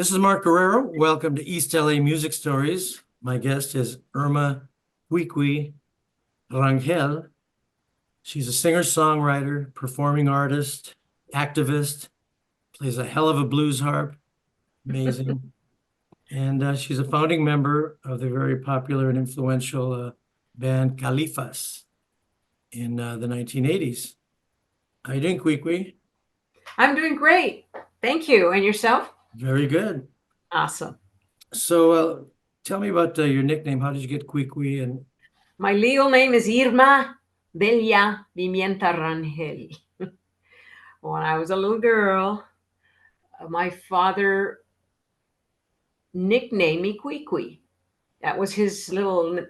This is Mark Guerrero. Welcome to East LA Music Stories. My guest is Irma Cui Cui Rangel. She's a singer-songwriter, performing artist, activist, plays a hell of a blues harp. Amazing. And she's a founding member of the very popular and influential band Califas in the 1980s. How you doing, Cui Cui? I'm doing great. Thank you. And yourself? Very good. Awesome. So tell me about your nickname. How did you get Cui Cui? And My legal name is Irma Bella Pimienta Rangel. When I was a little girl, my father nicknamed me Cui Cui. That was his little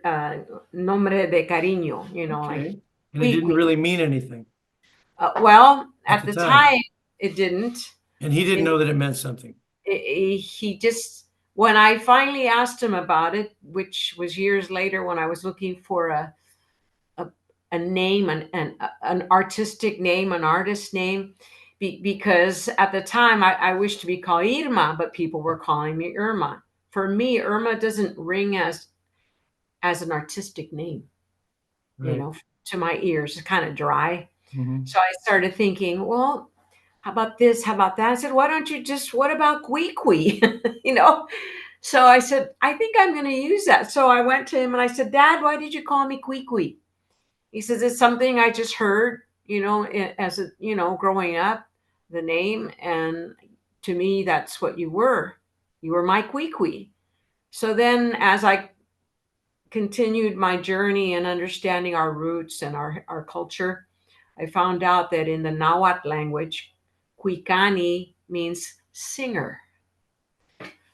nombre de cariño, like okay. And it Cui didn't Cui. really mean anything Well, at at the the time. time, it didn't. And he didn't And know that it meant something. he just, when I finally asked him about it, which was years later when I was looking for a name, an artistic name, an artist name, because at the time I wished to be called Irma, but people were calling me Irma. For me, Irma doesn't ring as an artistic name, you Right. know, to my ears. It's kind of dry. Hmm. So I started thinking, well, how about this? How about that? I said, why don't you just, what about Cui Cui? you know? So I said, I think I'm going to use that. So I went to him and I said, Dad, why did you call me Cui Cui? He says, it's something I just heard, as a, growing up, the name. And to me, that's what you were. You were my Cui Cui. So then as I continued my journey in understanding our roots and our culture, I found out that in the Nahuatl language, Cuicani means singer.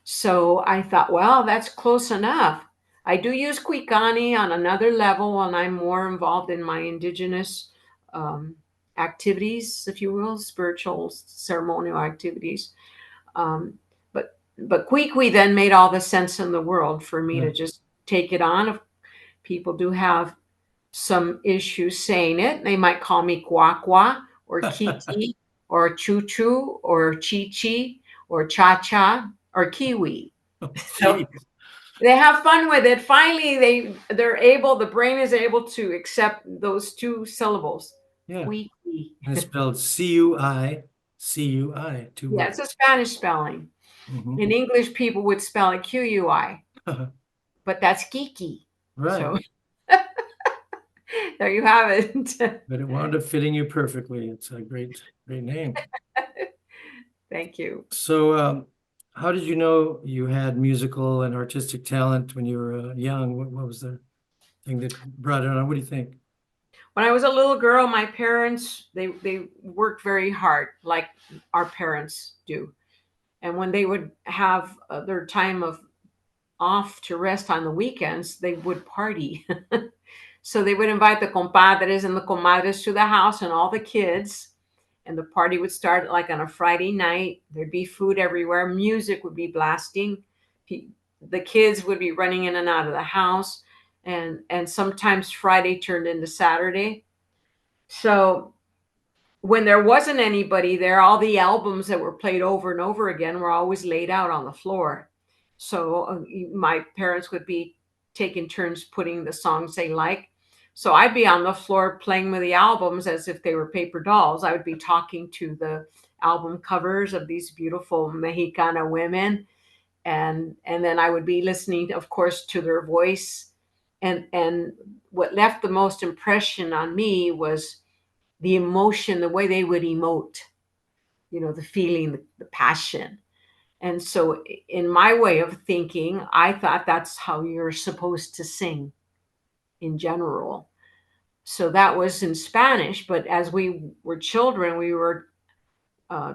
So I thought, well, that's close enough. I do use Cuicani on another level when I'm more involved in my indigenous um, activities, if you will, spiritual, ceremonial activities. But Cui Cui then made all the sense in the world for me to Right. just take it on. People do have some issues saying it. They might call me Kwakwa or Kiki or Choo Choo or Chi Chi or Cha Cha or Kiwi. So Jeez. they have fun with it. Finally, the brain is able to accept those two syllables. Yeah. Qui qui. And it's spelled C-U-I, C-U-I, two Yeah, it's a words. Spanish spelling. Hmm. In English, people would spell it QUI, but that's Kiki. Right. So there you have it. But it wound up fitting you perfectly. It's a great, great name. Thank you. So how did you know you had musical and artistic talent when you were young? What was the thing that brought it on? What do you think? When I was a little girl, my parents they worked very hard, like our parents do. And when they would have their time of off to rest on the weekends, they would party. So they would invite the compadres and the comadres to the house and all the kids. And the party would start like on a Friday night. There'd be food everywhere. Music would be blasting. The kids would be running in and out of the house. And sometimes Friday turned into Saturday. So when there wasn't anybody there, all the albums that were played over and over again were always laid out on the floor. So my parents would be taking turns putting the songs they like. So I'd be on the floor playing with the albums as if they were paper dolls. I would be talking to the album covers of these beautiful Mexicana women, and then I would be listening, of course, to their voice. And what left the most impression on me was the emotion, the way they would emote, the feeling, the passion. And so, in my way of thinking, I thought that's how you're supposed to sing in general. So that was in Spanish. But as we were children, we were uh,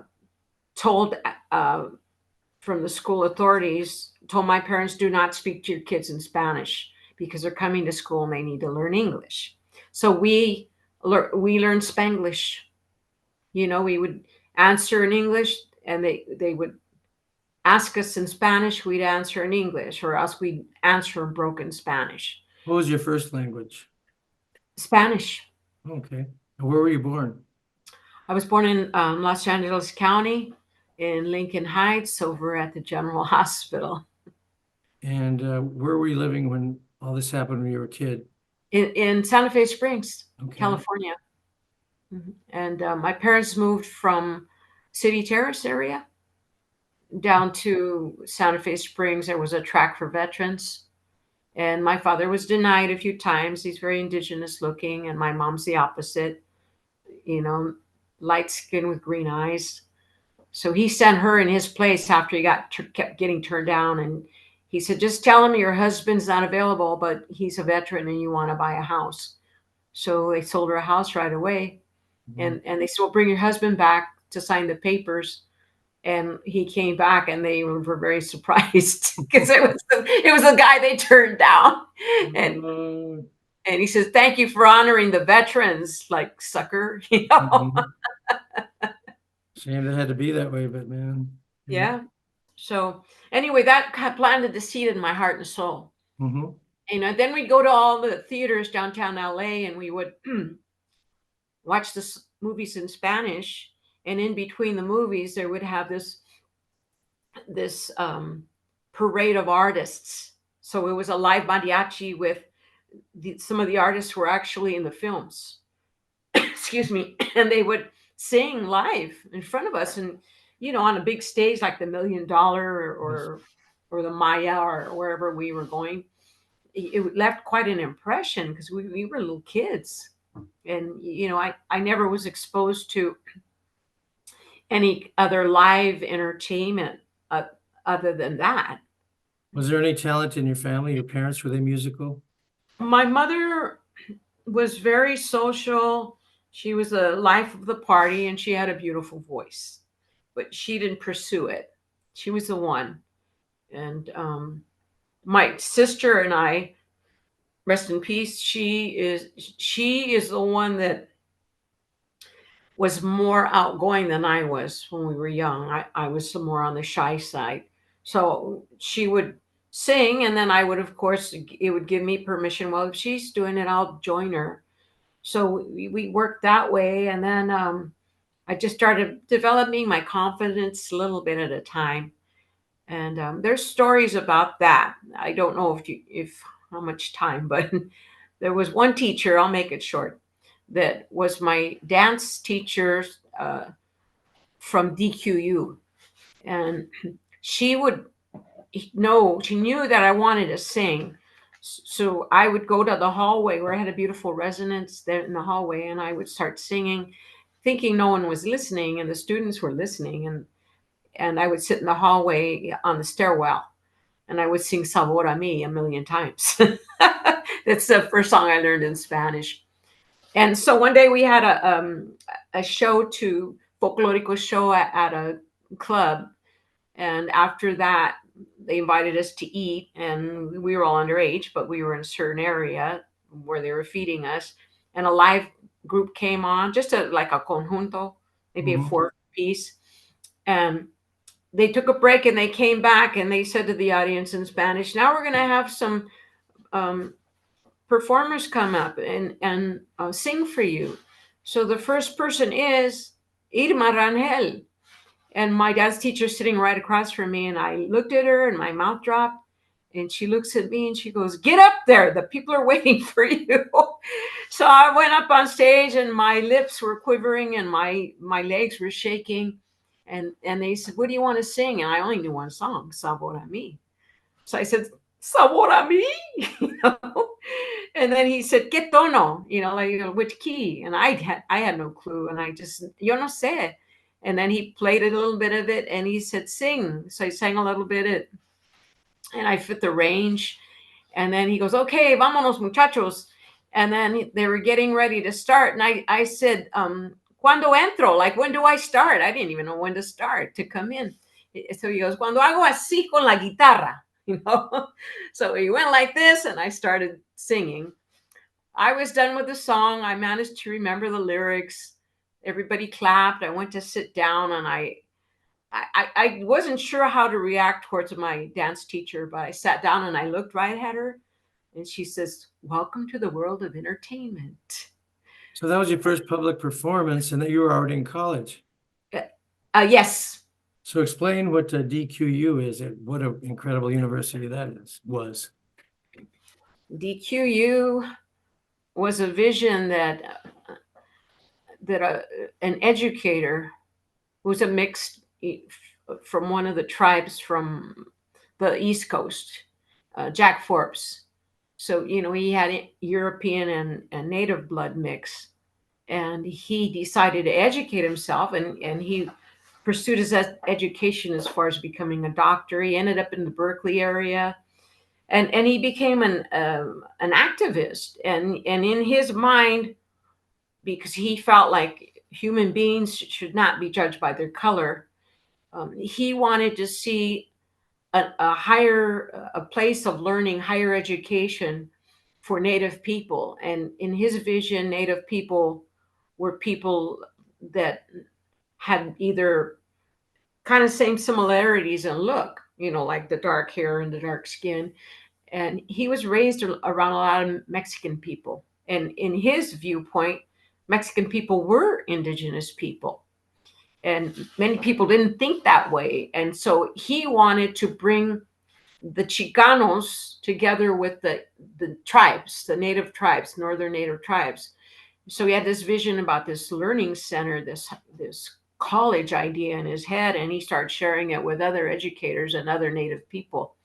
told from the school authorities, told my parents, do not speak to your kids in Spanish because they're coming to school and they need to learn English. So we learned Spanglish. We would answer in English and they would ask us in Spanish, we'd answer in English, or else we'd answer in broken Spanish. What was your first language? Spanish. Okay. And where were you born? I was born in Los Angeles County in Lincoln Heights over at the General Hospital. And where were you living when all this happened when you were a kid? In Santa Fe Springs, Okay. California. And my parents moved from City Terrace area down to Santa Fe Springs. There was a track for veterans. And my father was denied a few times. He's very indigenous looking, and my mom's the opposite, light skin with green eyes. So he sent her in his place after he kept getting turned down. And he said, just tell him your husband's not available, but he's a veteran and you want to buy a house. So they sold her a house right away. And they said, well, bring your husband back to sign the papers. And he came back and they were very surprised because it was the guy they turned down. And he says, thank you for honoring the veterans, like sucker. Shame it had to be that way, but man. Yeah. So anyway, that planted the seed in my heart and soul. Then we'd go to all the theaters downtown LA and we would watch the movies in Spanish. And in between the movies, there would have this parade of artists. So it was a live mariachi with some of the artists who were actually in the films. Excuse me. And they would sing live in front of us, and on a big stage like the $1 Million or the Maya or wherever we were going. It left quite an impression because we were little kids, and I never was exposed to any other live entertainment other than that. Was there any talent in your family? Your parents, were they musical? My mother was very social. She was the life of the party and she had a beautiful voice, but she didn't pursue it. She was the one. And my sister and I, rest in peace, she is the one that was more outgoing than I was when we were young. I was some more on the shy side. So she would sing, and then I would, of course, it would give me permission. Well, if she's doing it, I'll join her. So we worked that way. And then I just started developing my confidence a little bit at a time. And there's stories about that. I don't know if how much time, but there was one teacher, I'll make it short, that was my dance teacher from DQU. And she knew that I wanted to sing. So I would go to the hallway where I had a beautiful resonance there in the hallway, and I would start singing, thinking no one was listening, and the students were listening. And I would sit in the hallway on the stairwell, and I would sing Sabor a Mi 1,000,000 times. That's the first song I learned in Spanish. And so one day we had a show folkloric show at a club. And after that, they invited us to eat, and we were all underage, but we were in a certain area where they were feeding us. And a live group came on, just like a conjunto, maybe a 4-piece. And they took a break and they came back and they said to the audience in Spanish, now we're going to have some performers come up and sing for you. So the first person is Irma Rangel. And my dad's teacher sitting right across from me. And I looked at her and my mouth dropped. And she looks at me and she goes, get up there. The people are waiting for you. So I went up on stage and my lips were quivering and my legs were shaking. And they said, what do you want to sing? And I only knew one song, Sabor a Mi. So I said, Sabor a Mi? And then he said, ¿Qué tono? Which key? And I had no clue. And I just, yo no sé. And then he played a little bit of it and he said, sing. So I sang a little bit and I fit the range. And then he goes, okay, vámonos muchachos. And then they were getting ready to start. And I said, ¿Cuándo entro? Like, when do I start? I didn't even know when to start to come in. So he goes, cuando hago así con la guitarra, So he went like this and I started singing. I was done with the song. I managed to remember the lyrics. Everybody clapped. I went to sit down and I wasn't sure how to react towards my dance teacher, but I sat down and I looked right at her and she says, welcome to the world of entertainment. So that was your first public performance and that you were already in college. Yes. So explain what DQU is and what an incredible university that was. DQU was a vision that an educator who was a mixed from one of the tribes from the East Coast, Jack Forbes. So, he had European and native blood mix. And he decided to educate himself, and he pursued his education as far as becoming a doctor. He ended up in the Berkeley area, and he became an activist. And in his mind, because he felt like human beings should not be judged by their color, he wanted to see a place of learning, higher education for Native people. And in his vision, Native people were people that had either kind of same similarities in look, like the dark hair and the dark skin. And he was raised around a lot of Mexican people. And in his viewpoint, Mexican people were indigenous people. And many people didn't think that way. And so he wanted to bring the Chicanos together with the tribes, the native tribes, northern native tribes. So he had this vision about this learning center, this college idea in his head, and he started sharing it with other educators and other native people.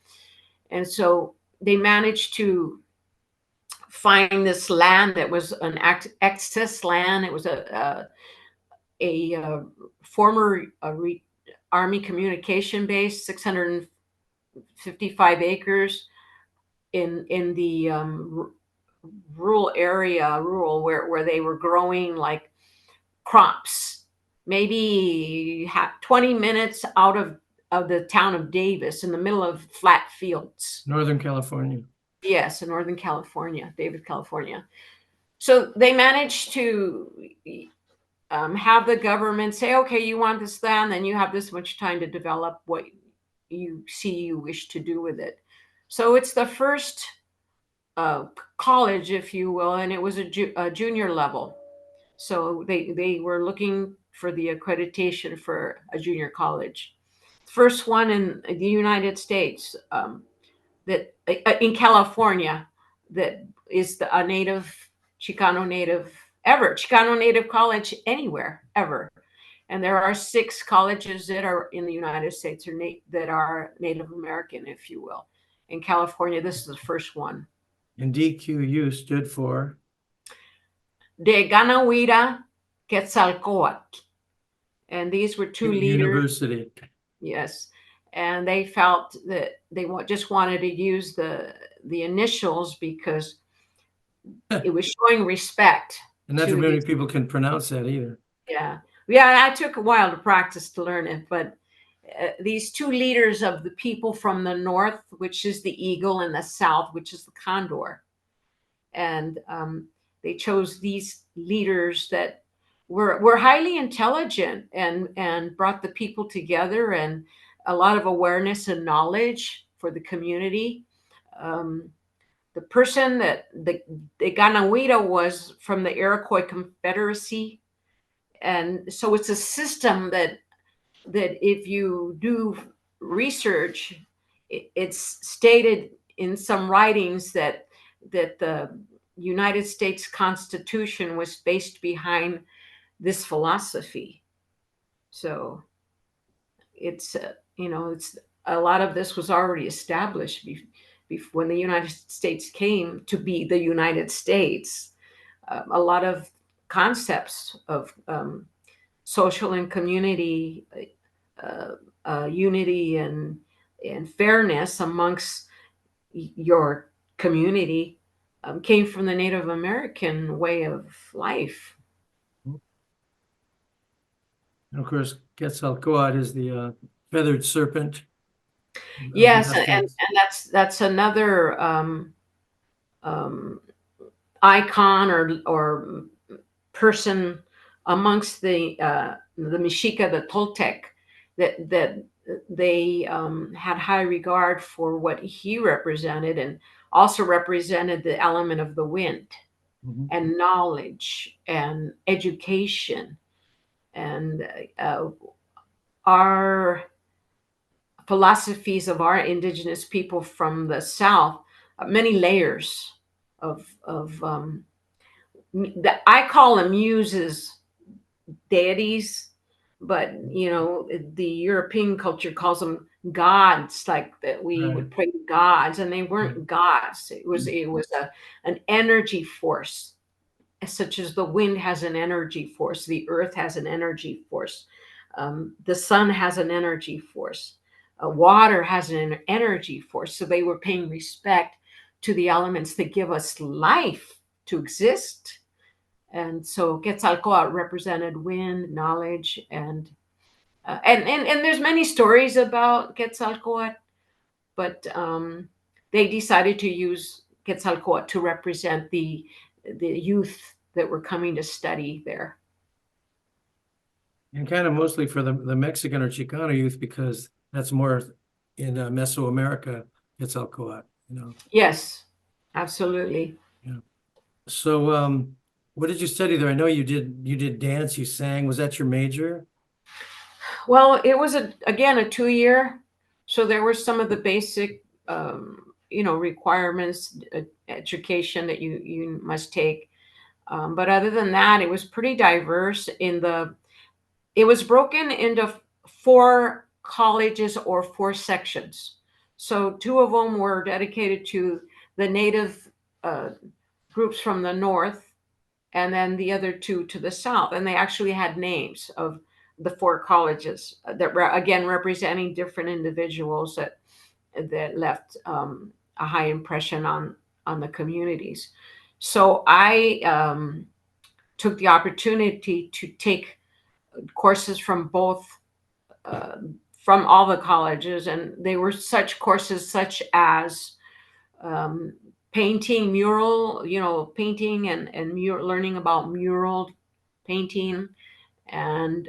And so they managed to find this land that was an excess land. It was a former Army communication base, 655 acres in the rural area, where they were growing like crops, maybe 20 minutes out of the town of Davis, in the middle of flat fields. Northern California. Yes, in Northern California, Davis, California. So they managed to have the government say, okay, you want this land, then you have this much time to develop what you wish to do with it. So it's the first college, if you will, and it was a junior level. So they were looking for the accreditation for a junior college. First one in the United States, that in California, that is a native Chicano native ever, Chicano native college anywhere ever. And there are 6 colleges that are in the United States that are Native American, if you will. In California, this is the first one. And DQU stood for? De Ganahuira Quetzalcoatl. And these were 2 leaders. University. Yes. And they felt that they just wanted to use the initials because it was showing respect. And not too many people can pronounce that either. Yeah. Yeah, I took a while to practice to learn it, but these 2 leaders of the people from the north, which is the eagle, and the south, which is the condor. And they chose these leaders that were highly intelligent and brought the people together, and a lot of awareness and knowledge for the community. The person that the Ganahuira was from the Iroquois Confederacy. And so it's a system that if you do research, it's stated in some writings that the United States Constitution was based behind this philosophy. So it's it's a lot of this was already established when the United States came to be the United States. A lot of concepts of social and community unity and fairness amongst your community came from the Native American way of life. And of course, Quetzalcoatl is the feathered serpent. Yes, and that's another icon or person amongst the Mexica, the Toltec, that they had high regard for what he represented, and also represented the element of the wind, mm-hmm. and knowledge and education. And our philosophies of our indigenous people from the South, many layers of I call them muses, deities, but the European culture calls them gods, like that we Right. would pray to gods, and they weren't gods. It was an energy force, such as the wind has an energy force, the earth has an energy force, the sun has an energy force, water has an energy force. So they were paying respect to the elements that give us life to exist. And so Quetzalcoatl represented wind, knowledge, and there's many stories about Quetzalcoatl, but they decided to use Quetzalcoatl to represent the youth that were coming to study there. And kind of mostly for the Mexican or Chicano youth, because that's more in Mesoamerica, Quetzalcoatl, Yes, absolutely. Yeah. So, what did you study there? I know you did dance, you sang. Was that your major? Well, it was again a 2 year, so there were some of the basic, requirements, education that you must take. But other than that, it was pretty diverse. It was broken into 4 colleges or 4 sections. So 2 of them were dedicated to the native uh, groups from the north, and then the other 2 to the south. And they actually had names of the 4 colleges that were again representing different individuals that left a high impression on the communities. So I took the opportunity to take courses from both, uh, from all the colleges, and they were such courses such as um, painting, painting and learning about mural painting, and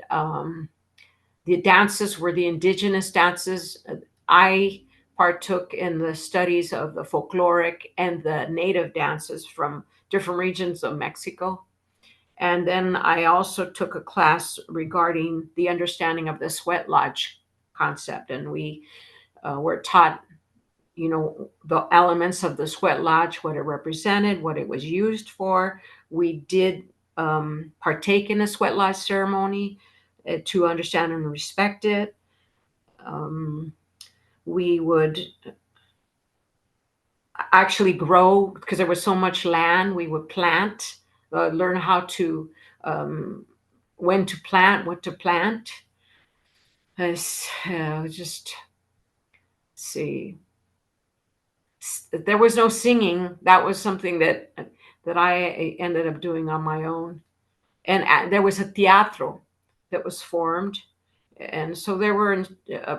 the dances were the indigenous dances. I partook in the studies of the folkloric and the native dances from different regions of Mexico. And then I also took a class regarding the understanding of the sweat lodge concept. And we were taught, the elements of the sweat lodge, what it represented, what it was used for. We did partake in a sweat lodge ceremony to understand and respect it. Um, we would actually grow because there was so much land. We would plant, learn how to, when to plant, what to plant. Just see. There was no singing. That was something that I ended up doing on my own. And there was a teatro that was formed, and so there were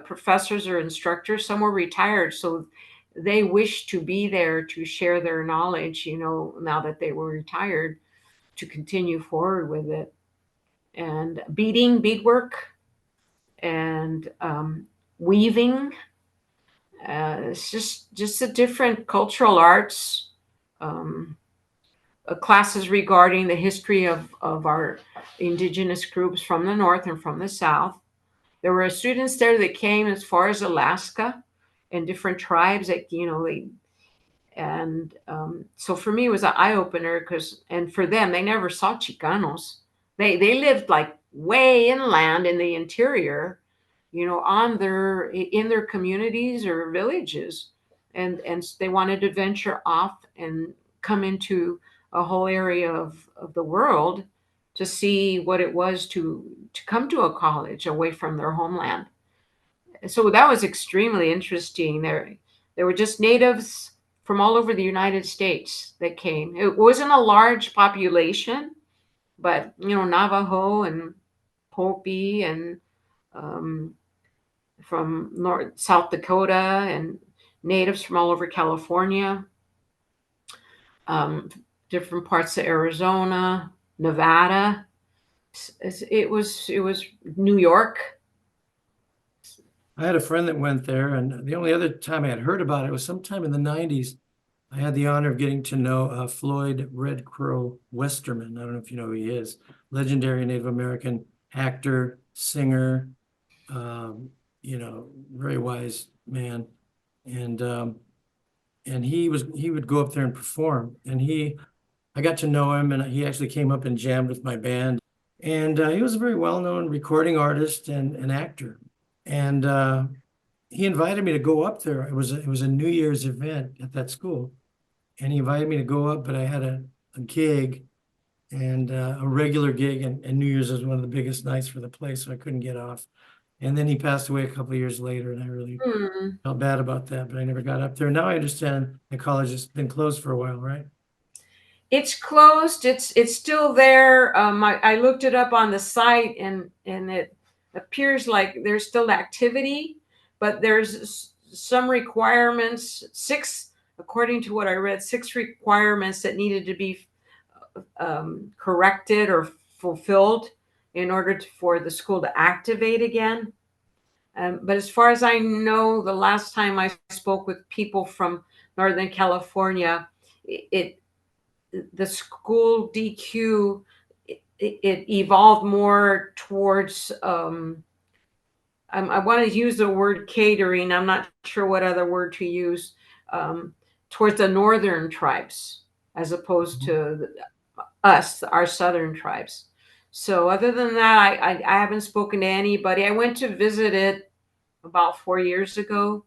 professors or instructors. Some were retired, so they wished to be there to share their knowledge, now that they were retired, to continue forward with it. And beadwork, and weaving. It's just a different cultural arts. Um, Classes regarding the history of our indigenous groups from the north and from the south. There were students there that came as far as Alaska, and different tribes that and so for me it was an eye opener, and for them, they never saw Chicanos. They lived like way inland in the interior, in their communities or villages, and they wanted to venture off and come into a whole area of the world to see what it was to come to a college away from their homeland. So that was extremely interesting. There were just natives from all over the United States that came. It wasn't a large population, but Navajo and Hopi and um, from South Dakota, and natives from all over California, um, different parts of Arizona, Nevada. It was New York. I had a friend that went there, and the only other time I had heard about it was sometime in the 90s. I had the honor of getting to know Floyd Red Crow Westerman. I don't know if you know who he is. Legendary Native American actor, singer, you know, very wise man. And he would go up there and perform. And I got to know him, and he actually came up and jammed with my band. And he was a very well-known recording artist and an actor. And he invited me to go up there. It was a New Year's event at that school, and he invited me to go up, but I had a gig and a regular gig, and New Year's was one of the biggest nights for the place, so I couldn't get off. And then he passed away a couple of years later, and I really felt bad about that, but I never got up there. Now I understand the college has been closed for a while, right? It's closed. It's still there. I looked it up on the site, and it appears like there's still activity, but there's some requirements, six, according to what I read, six requirements that needed to be corrected or fulfilled in order for the school to activate again. But as far as I know, the last time I spoke with people from Northern California, it the school DQ, it evolved more towards I want to use the word catering. I'm not sure what other word to use, towards the northern tribes as opposed to us, our southern tribes. So other than that, I haven't spoken to anybody. I went to visit it about 4 years ago,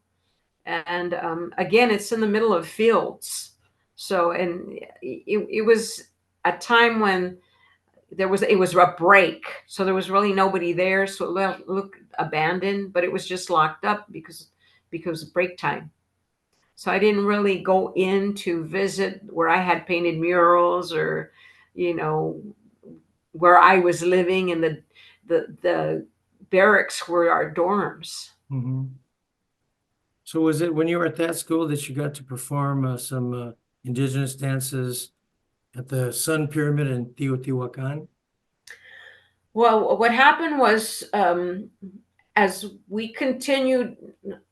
and again, it's in the middle of fields. So, and it was a time when it was a break, so there was really nobody there, so it looked abandoned, but it was just locked up because of break time. So I didn't really go in to visit where I had painted murals, or you know, where I was living, and the barracks were our dorms. Mm-hmm. So was it when you were at that school that you got to perform some indigenous dances at the Sun Pyramid in Teotihuacan? Well, what happened was, as we continued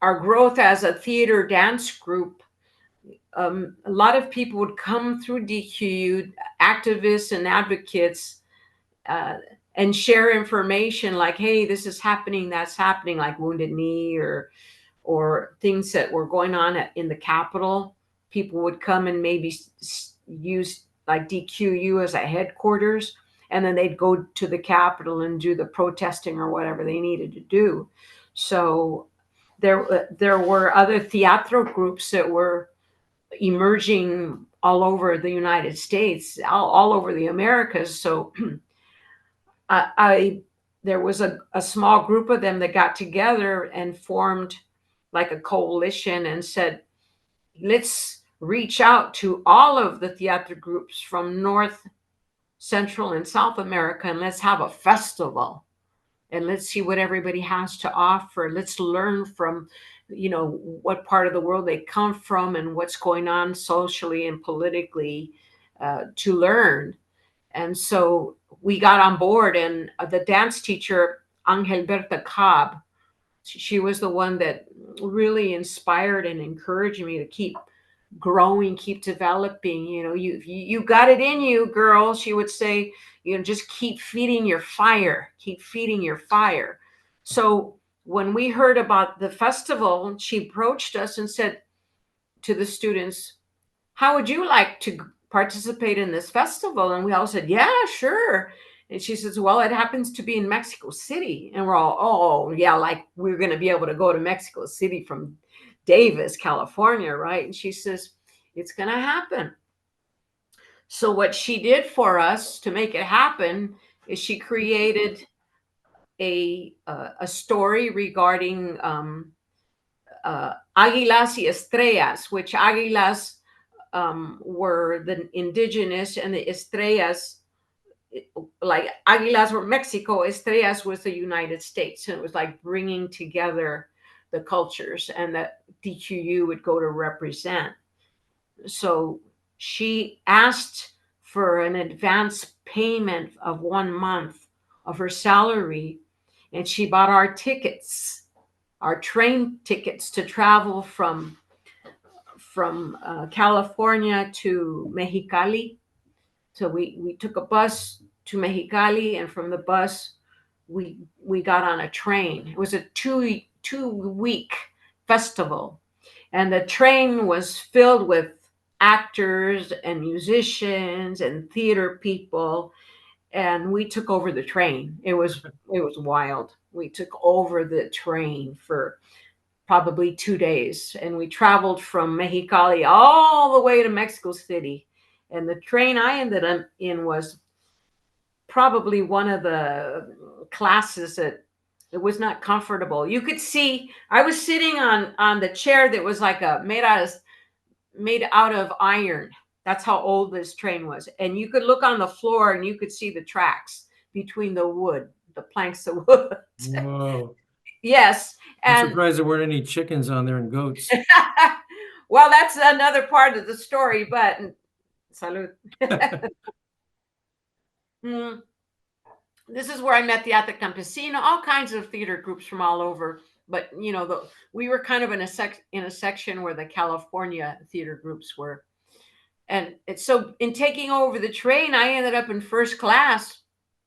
our growth as a theater dance group, a lot of people would come through DQ, activists and advocates, uh, and share information like, "Hey, this is happening, that's happening," like Wounded Knee, or things that were going on in the Capitol. People would come and maybe use like DQU as a headquarters, and then they'd go to the Capitol and do the protesting or whatever they needed to do. So there were other theatro groups that were emerging all over the United States, all over the Americas. So I there was a small group of them that got together and formed like a coalition and said, let's reach out to all of the theater groups from North, Central, and South America, and let's have a festival, and let's see what everybody has to offer. Let's learn from, what part of the world they come from and what's going on socially and politically, to learn. And so we got on board, and the dance teacher, Angelberta Cobb, she was the one that really inspired and encouraged me to keep growing, keep developing. You got it in you, girl. She would say, just keep feeding your fire, keep feeding your fire. So when we heard about the festival, she approached us and said to the students, how would you like to participate in this festival? And we all said, yeah, sure. And she says, well, it happens to be in Mexico City. And we're all, oh, yeah, like we're going to be able to go to Mexico City from Davis, California, right? And she says, it's going to happen. So what she did for us to make it happen is she created a story regarding Águilas y Estrellas, which Águilas were the indigenous, and the Estrellas, like Águilas were Mexico, Estrellas was the United States. And it was like bringing together the cultures, and that DQU would go to represent. So she asked for an advance payment of 1 month of her salary, and she bought our tickets, our train tickets to travel from California to Mexicali. So we took a bus to Mexicali, and from the bus we got on a train. It was a two-week festival, and the train was filled with actors and musicians and theater people, and we took over the train. It was wild. We took over the train for probably 2 days, and we traveled from Mexicali all the way to Mexico City. And the train I ended up in was probably one of the classes that it was not comfortable. You could see I was sitting on the chair that was like a made out of iron. That's how old this train was. And you could look on the floor and you could see the tracks between the planks of wood. Whoa. Yes. I'm And surprised there weren't any chickens on there and goats. well, that's another part of the story, but salud. Mm. This is where I met the Ate Campesina, all kinds of theater groups from all over. But we were kind of in a section where the California theater groups were. And so in taking over the train, I ended up in first class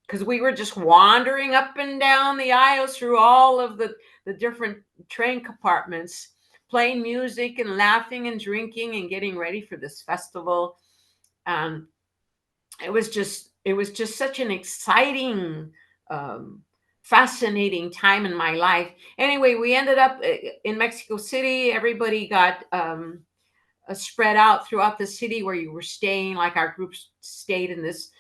because we were just wandering up and down the aisles through all of the different train compartments, playing music and laughing and drinking and getting ready for this festival. It was just such an exciting, fascinating time in my life. Anyway, we ended up in Mexico City. Everybody got spread out throughout the city where you were staying. Like our group stayed in this,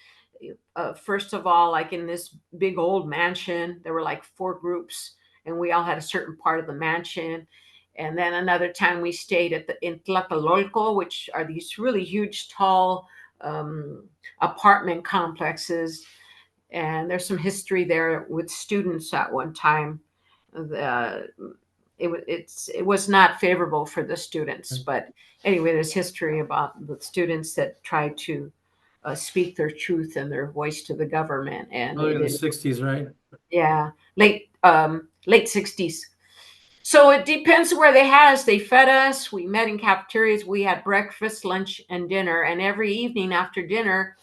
first of all, like in this big old mansion. There were like 4 groups, and we all had a certain part of the mansion. And then another time we stayed in Tlatelolco, which are these really huge, tall apartment complexes. And there's some history there with students at one time. It was not favorable for the students, but anyway, there's history about the students that tried to speak their truth and their voice to the government, and Oh, in the 60s, right? yeah, late 60s. So it depends where they had us. They fed us. We met in cafeterias. We had breakfast, lunch, and dinner. And every evening after dinner,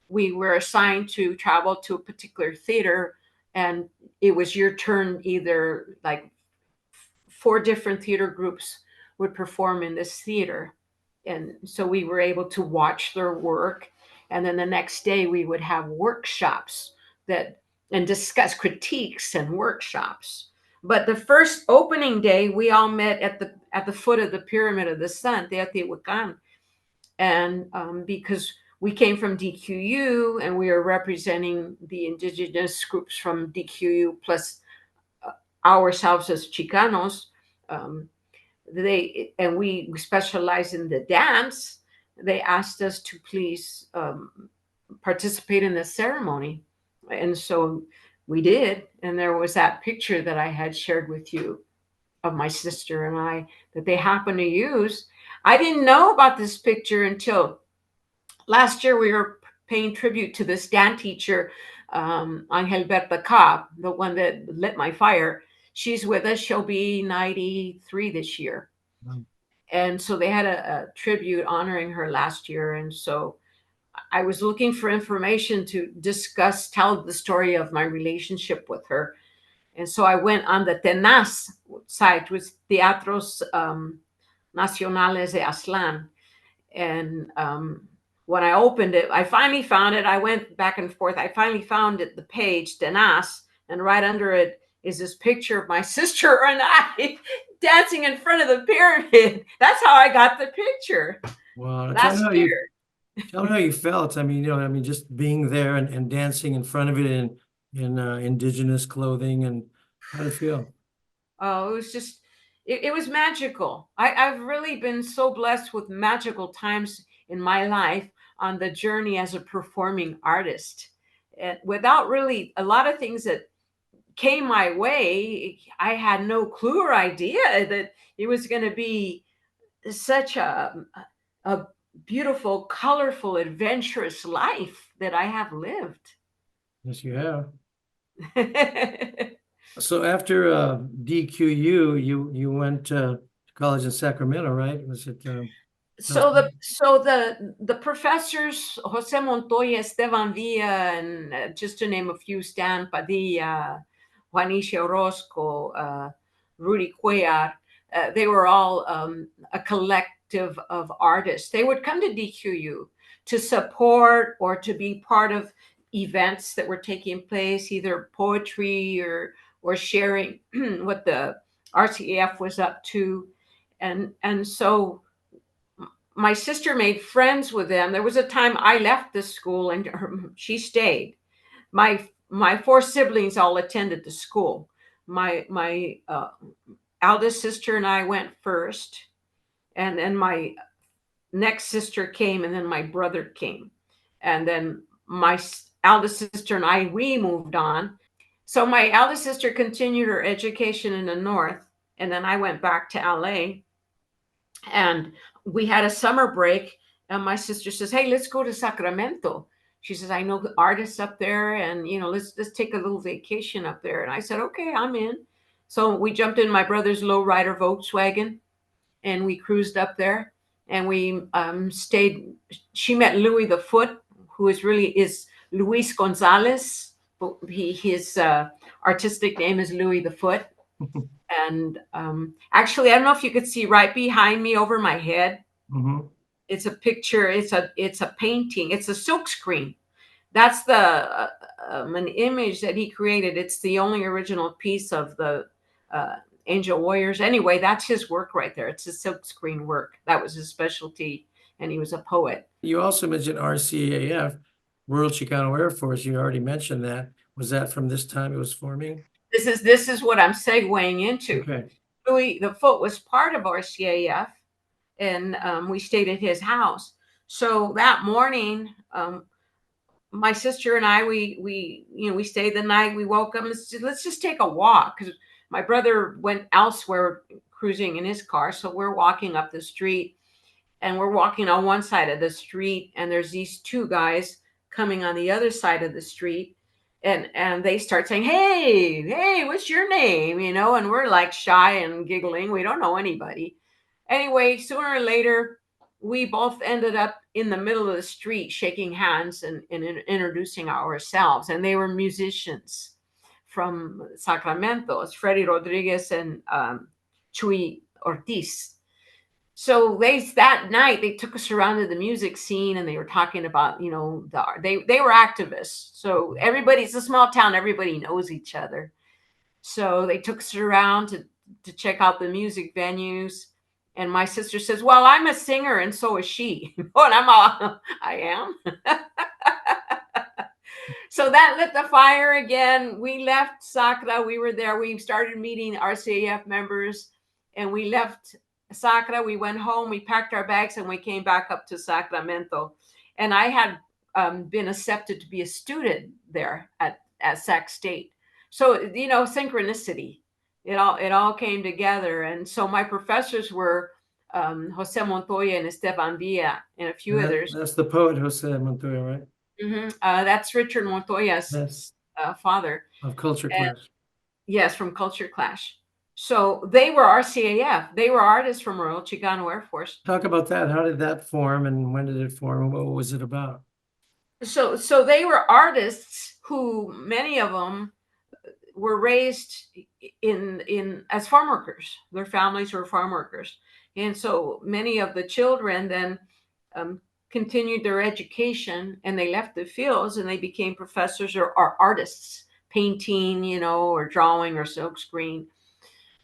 we were assigned to travel to a particular theater, and it was your turn. Either like 4 different theater groups would perform in this theater, and so we were able to watch their work. And then the next day we would have workshops and discuss critiques and workshops. But the first opening day, we all met at the foot of the Pyramid of the Sun, Teotihuacan, and because we came from DQU and we were representing the indigenous groups from DQU plus ourselves as Chicanos, we specialize in the dance. They asked us to please participate in the ceremony, and so we did. And there was that picture that I had shared with you of my sister and I that they happened to use. I didn't know about this picture until last year. We were paying tribute to this dance teacher, Angelberta Cobb, the one that lit my fire. She's with us. She'll be 93 this year. Wow. And so they had a tribute honoring her last year. And so I was looking for information to tell the story of my relationship with her. And so I went on the TENAS site, which Teatros Nacionales de Aztlán. And when I opened it, I finally found it. I went back and forth. I finally found it, the page, TENAS, and right under it is this picture of my sister and I dancing in front of the pyramid. That's how I got the picture. Wow. Last year. Tell me how you felt. I mean, just being there and dancing in front of it in indigenous clothing, and how did it feel? Oh, it was just, it was magical. I've really been so blessed with magical times in my life on the journey as a performing artist. And without really a lot of things that came my way, I had no clue or idea that it was going to be such a beautiful, colorful, adventurous life that I have lived. Yes, you have. So after DQU, you went to college in Sacramento, right? Was it? So the professors, Jose Montoya, Esteban Villa, and just to name a few, Stan Padilla, Juanicia Orozco, Rudy Cuellar. They were all a collective of artists. They would come to DQU to support or to be part of events that were taking place, either poetry or sharing what the RCAF was up to. And so my sister made friends with them. There was a time I left the school and she stayed. My four siblings all attended the school. My eldest sister and I went first, and then my next sister came, and then my brother came, and then my eldest sister and we moved on. So my eldest sister continued her education in the north, and then I went back to LA, and we had a summer break, and my sister says, "Hey, let's go to Sacramento." She says, "I know the artists up there, and let's take a little vacation up there." And I said, "Okay, I'm in." So we jumped in my brother's lowrider Volkswagen, and we cruised up there, and we stayed. She met Louis the Foot, who is Luis Gonzalez. His artistic name is Louis the Foot. And actually, I don't know if you could see right behind me over my head. Mm-hmm. It's a picture. It's a painting. It's a silk screen. That's the an image that he created. It's the only original piece of the Angel Warriors. Anyway, that's his work right there. It's a silk screen work. That was his specialty, and he was a poet. You also mentioned RCAF, Royal Chicano Air Force. You already mentioned that. Was that from this time it was forming? This is what I'm segueing into. Okay. Louis the Foot was part of RCAF, and we stayed at his house. So that morning, my sister and I, we stayed the night. We woke up and said, let's just take a walk, because my brother went elsewhere cruising in his car. So we're walking up the street, and we're walking on one side of the street, and there's these two guys coming on the other side of the street, and they start saying, hey, what's your name? And we're like shy and giggling. We don't know anybody. Anyway, sooner or later, we both ended up in the middle of the street shaking hands and introducing ourselves. And they were musicians from Sacramento. It's Freddie Rodriguez and Chuy Ortiz. So that night they took us around to the music scene, and they were talking about, they were activists. So it's a small town, everybody knows each other. So they took us around to check out the music venues. And my sister says, "Well, I'm a singer, and so is she." And I'm all, "I am." So that lit the fire again. We left Sacra. We were there. We started meeting RCAF members, and we left Sacra. We went home. We packed our bags, and we came back up to Sacramento. And I had been accepted to be a student there at Sac State. So synchronicity. It all came together. And so my professors were Jose Montoya and Esteban Villa and a few others. That's the poet Jose Montoya, right? Mm-hmm. That's Richard Montoya's father. Of Culture Clash. Yes, from Culture Clash. So they were RCAF. They were artists from Royal Chicano Air Force. Talk about that. How did that form, and when did it form, and what was it about? So they were artists who, many of them, were raised in as farm workers. Their families were farm workers, and so many of the children then continued their education, and they left the fields and they became professors or artists, painting, or drawing or silkscreen,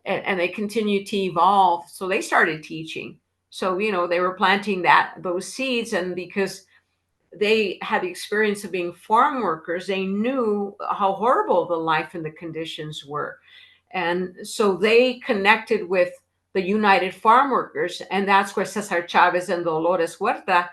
and they continued to evolve. So they started teaching. So they were planting those seeds, and because they had the experience of being farm workers, they knew how horrible the life and the conditions were. And so they connected with the United Farm Workers, and that's where Cesar Chavez and Dolores Huerta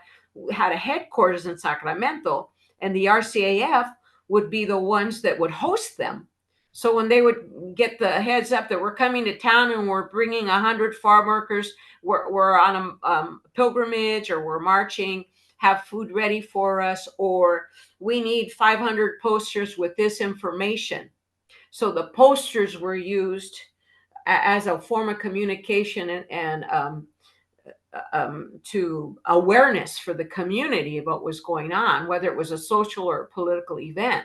had a headquarters in Sacramento, and the RCAF would be the ones that would host them. So when they would get the heads up that we're coming to town and we're bringing 100 farm workers, we're on a pilgrimage, or we're marching, have food ready for us, or we need 500 posters with this information. So the posters were used as a form of communication and to awareness for the community of what was going on, whether it was a social or political event.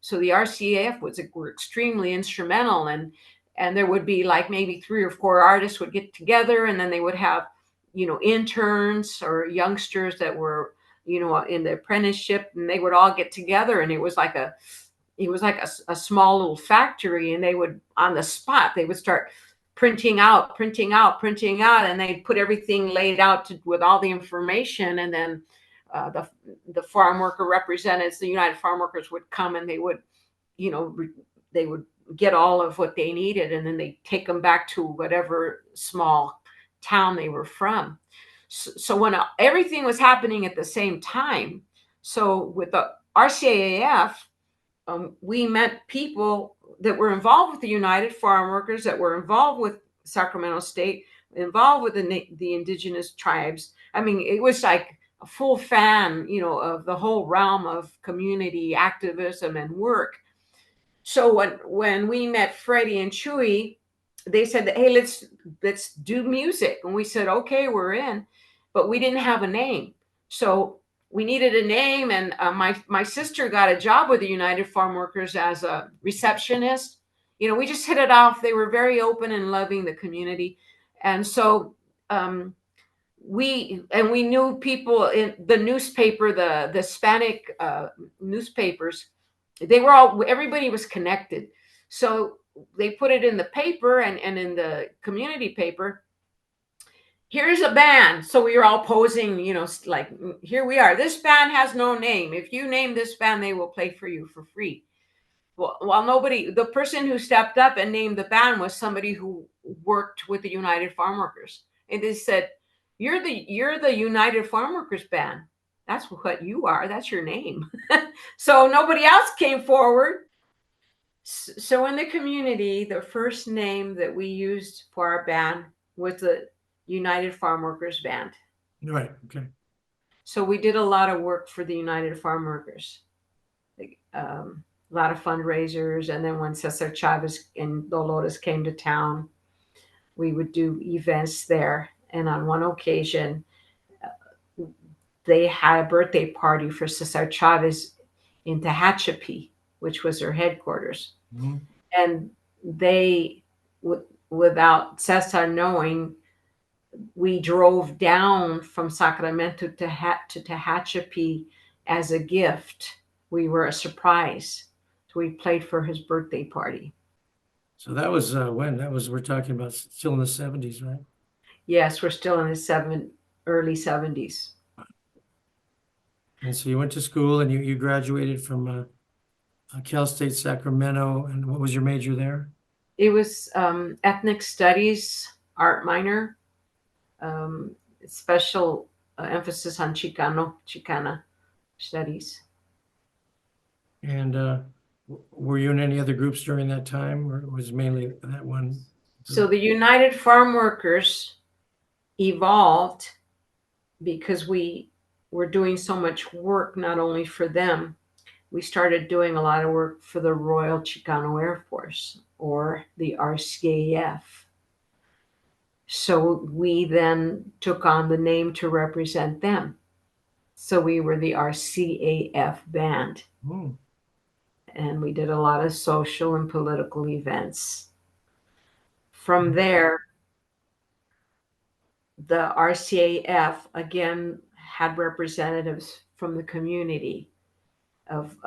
So the RCAF were extremely instrumental, and there would be like maybe 3 or 4 artists would get together, and then they would have, interns or youngsters that were, in the apprenticeship, and they would all get together, and it was like a small little factory, and they would, on the spot, they would start printing out, and they'd put everything laid out with all the information, and then the farm worker representatives, the United Farm Workers, would come, and they would, they would get all of what they needed, and then they take them back to whatever small town they were from. So when everything was happening at the same time, so with the RCAF, we met people that were involved with the United Farm Workers, that were involved with Sacramento State, involved with the indigenous tribes. I mean, it was like a full fan, of the whole realm of community activism and work. So when we met Freddie and Chewy, they said, hey, let's do music. And we said, okay, we're in. But we didn't have a name. So we needed a name, and my sister got a job with the United Farm Workers as a receptionist. We just hit it off. They were very open and loving the community. And so we knew people in the newspaper, the Hispanic newspapers. Everybody was connected. So they put it in the paper and in the community paper. Here's a band. So we were all posing, like, here we are. This band has no name. If you name this band, they will play for you for free. Well, the person who stepped up and named the band was somebody who worked with the United Farm Workers. And they said, you're the United Farm Workers band. That's what you are. That's your name. So nobody else came forward. So in the community, the first name that we used for our band was the United Farm Workers Band. Right. Okay. So we did a lot of work for the United Farm Workers, a lot of fundraisers. And then when Cesar Chavez and Dolores came to town, we would do events there. And on one occasion, they had a birthday party for Cesar Chavez in Tehachapi, which was their headquarters. Mm-hmm. And they, without Cesar knowing, we drove down from Sacramento to Tehachapi as a gift. We were a surprise. So we played for his birthday party. So that was when? We're talking about still in the 70s, right? Yes, we're still in the early 70s. And so you went to school, and you graduated from Cal State Sacramento. And what was your major there? It was ethnic studies, art minor, special emphasis on Chicana Studies. And were you in any other groups during that time, or was mainly that one? So the United Farm Workers evolved because we were doing so much work, not only for them. We started doing a lot of work for the Royal Chicano Air Force, or the RCAF. So we then took on the name to represent them. So we were the RCAF band. Mm. And we did a lot of social and political events. From there, the RCAF again had representatives from the community of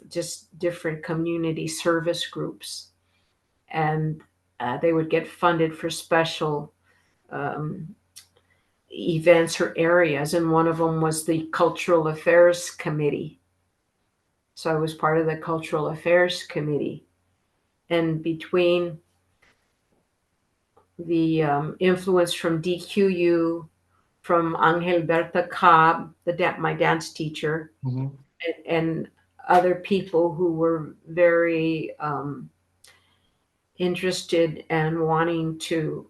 just different community service groups. And they would get funded for special events or areas. And one of them was the Cultural Affairs Committee. So I was part of the Cultural Affairs Committee. And between the influence from DQU, from Angel Berta Cobb, my dance teacher, mm-hmm. and other people who were very interested and wanting to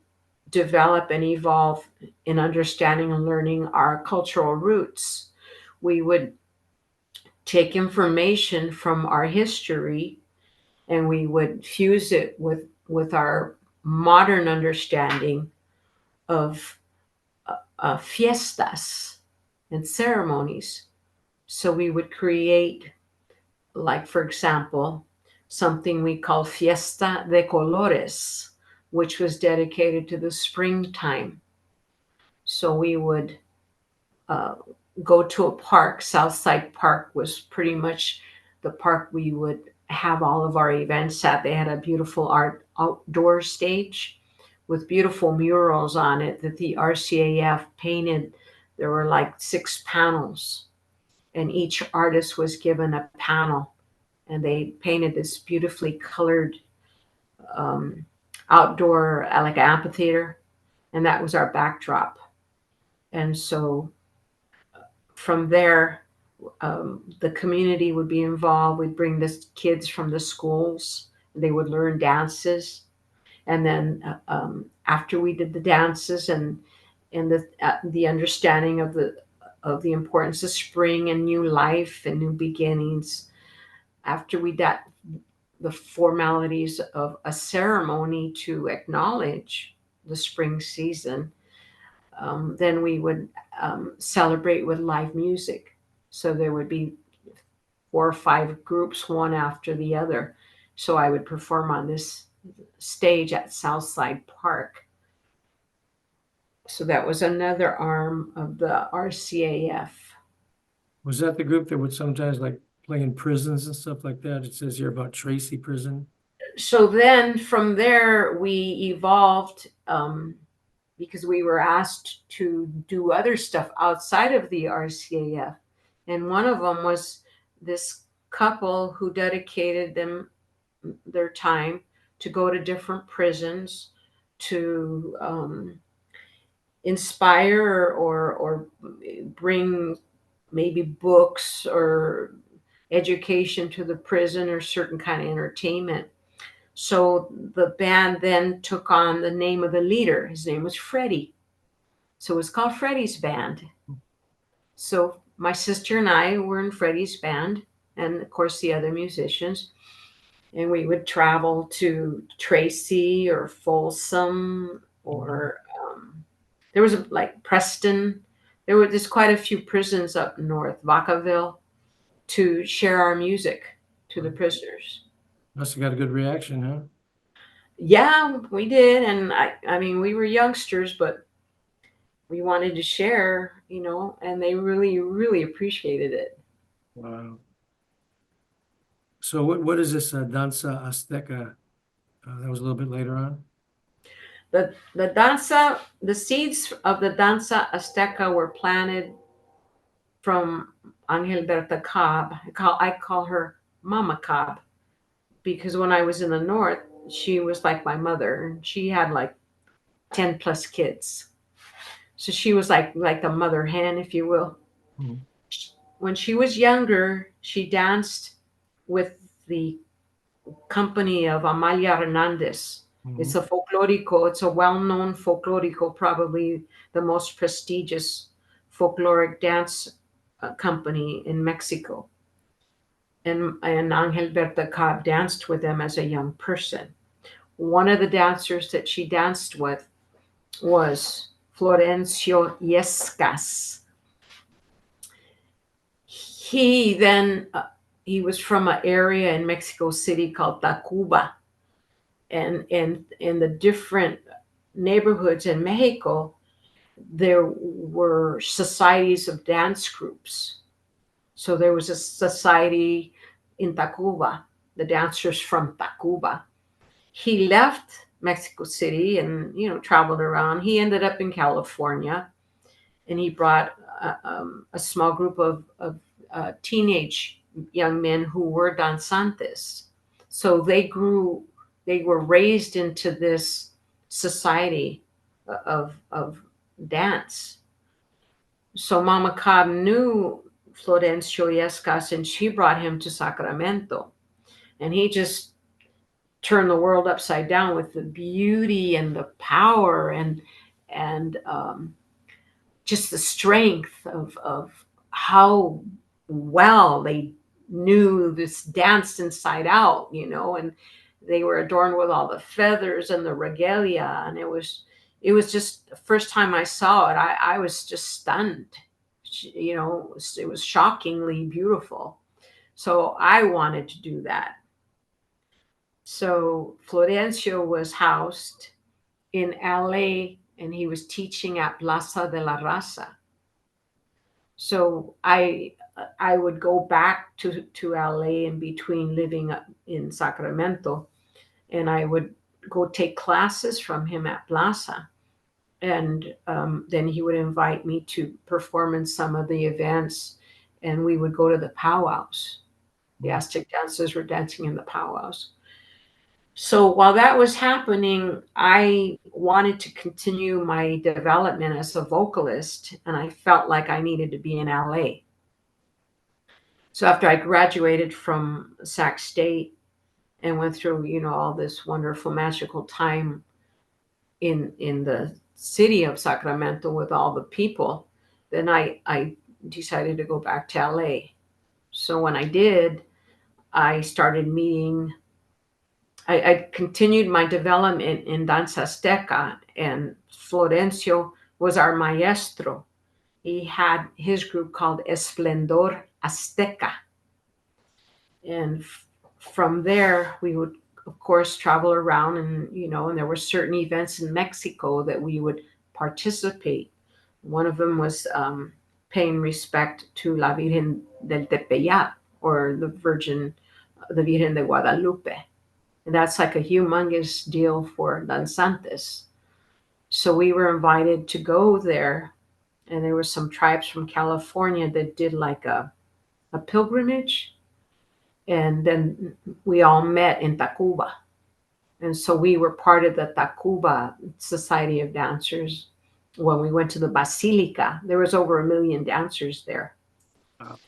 develop and evolve in understanding and learning our cultural roots, we would take information from our history and we would fuse it with our modern understanding of fiestas and ceremonies. So we would create like, for example, something we call Fiesta de Colores, which was dedicated to the springtime. So we would uh, go to a park. Southside Park was pretty much the park we would have all of our events at. They had a beautiful art outdoor stage with beautiful murals on it that the RCAF painted. There were like 6 panels, and each artist was given a panel, and they painted this beautifully colored um, outdoor, like amphitheater, and that was our backdrop. And so from there, the community would be involved. We'd bring the kids from the schools. They would learn dances, and then after we did the dances and the understanding of the importance of spring and new life and new beginnings. After we did the formalities of a ceremony to acknowledge the spring season, then we would celebrate with live music. So there would be 4 or 5 groups, one after the other. So I would perform on this stage at Southside Park. So that was another arm of the RCAF. Was that the group that would sometimes like play in prisons and stuff like that? It says here about Tracy Prison. So then from there, we evolved because we were asked to do other stuff outside of the RCAF. And one of them was this couple who dedicated their time to go to different prisons to inspire or bring maybe books or education to the prison or certain kind of entertainment. So the band then took on the name of the leader. His name was Freddie. So it was called Freddie's Band. So my sister and I were in Freddie's band, and of course the other musicians. And we would travel to Tracy or Folsom or there was like Preston. There were just quite a few prisons up north, Vacaville, to share our music to the prisoners. Must have got a good reaction, huh? Yeah, we did. And I mean, we were youngsters, but we wanted to share, and they really, really appreciated it. Wow. So what is this danza azteca? That was a little bit later on. The seeds of the danza azteca were planted from Angelberta Cobb. I call her Mama Cobb because when I was in the north, she was like my mother. She had like 10 plus kids. So she was like the mother hen, if you will. Mm-hmm. When she was younger, she danced with the company of Amalia Hernandez. Mm-hmm. It's a folklorico. It's a well-known folklorico, probably the most prestigious folkloric dance company in Mexico. And Angelberta Cobb danced with them as a young person. One of the dancers that she danced with was Florencio Yescas. He was from an area in Mexico City called Tacuba. And in the different neighborhoods in Mexico, there were societies of dance groups. So there was a society in Tacuba, the dancers from Tacuba. He left Mexico City and, traveled around. He ended up in California, and he brought a small group of teenage young men who were danzantes. So they were raised into this society of dance. So Mama Cobb knew Florencio Yescas, and she brought him to Sacramento. And he just turned the world upside down with the beauty and the power and just the strength of how well they knew this dance inside out, and they were adorned with all the feathers and the regalia. And it was just the first time I saw it, I was just stunned. It was shockingly beautiful. So I wanted to do that. So Florencio was housed in LA and he was teaching at Plaza de la Raza. So I would go back to LA in between living in Sacramento, and I would go take classes from him at Plaza. And then he would invite me to perform in some of the events, and we would go to the powwows. The Aztec dancers were dancing in the powwows. So while that was happening, I wanted to continue my development as a vocalist, and I felt like I needed to be in LA. So after I graduated from Sac State and went through, all this wonderful magical time in the city of Sacramento with all the people, then I decided to go back to LA. So when I did, I started meeting. I continued my development in danza azteca, and Florencio was our maestro. He had his group called Esplendor Azteca. And from there, we would, of course, travel around, and there were certain events in Mexico that we would participate. One of them was paying respect to La Virgen del Tepeyac, or the Virgen de Guadalupe. And that's like a humongous deal for danzantes. So we were invited to go there, and there were some tribes from California that did like a pilgrimage, and then we all met in Tacuba. And so we were part of the Tacuba Society of Dancers. When we went to the Basilica, there was over 1 million dancers there. Wow.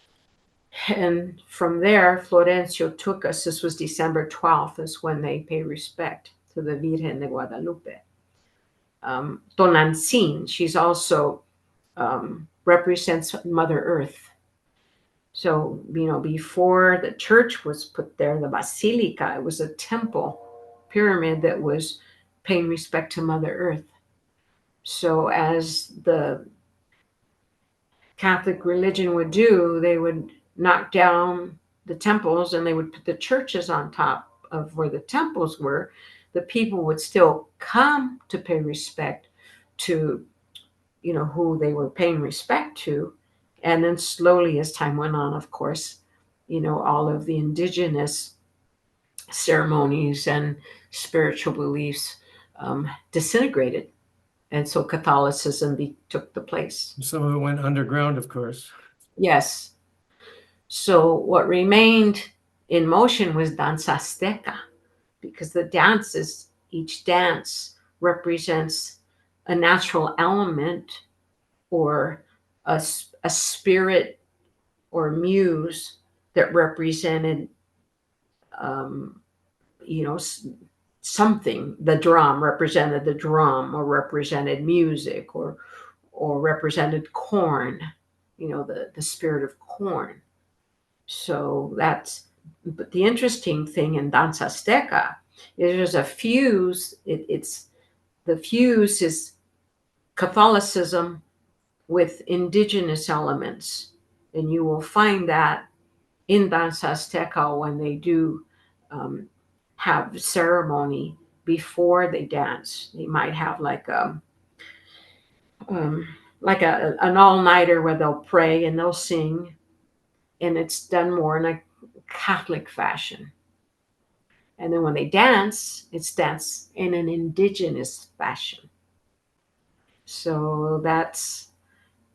And from there, Florencio took us. This was December 12th, is when they pay respect to the Virgen de Guadalupe. Tonantzin, she's also represents Mother Earth. So, before the church was put there, the Basilica, it was a temple pyramid that was paying respect to Mother Earth. So as the Catholic religion would do, they would knock down the temples and they would put the churches on top of where the temples were. The people would still come to pay respect to, who they were paying respect to. And then slowly, as time went on, of course, all of the indigenous ceremonies and spiritual beliefs disintegrated. And so Catholicism took the place. Some of it went underground, of course. Yes. So what remained in motion was danza azteca, because each dance represents a natural element or a spirit or muse that represented, something. The drum represented the drum, or represented music, or represented corn, the spirit of corn. So but the interesting thing in danza azteca is there's a fuse. The fuse is Catholicism with indigenous elements, and you will find that in danza azteca when they do have ceremony before they dance. They might have like an all-nighter where they'll pray and they'll sing, and it's done more in a Catholic fashion. And then when they dance, it's dance in an indigenous fashion. So that's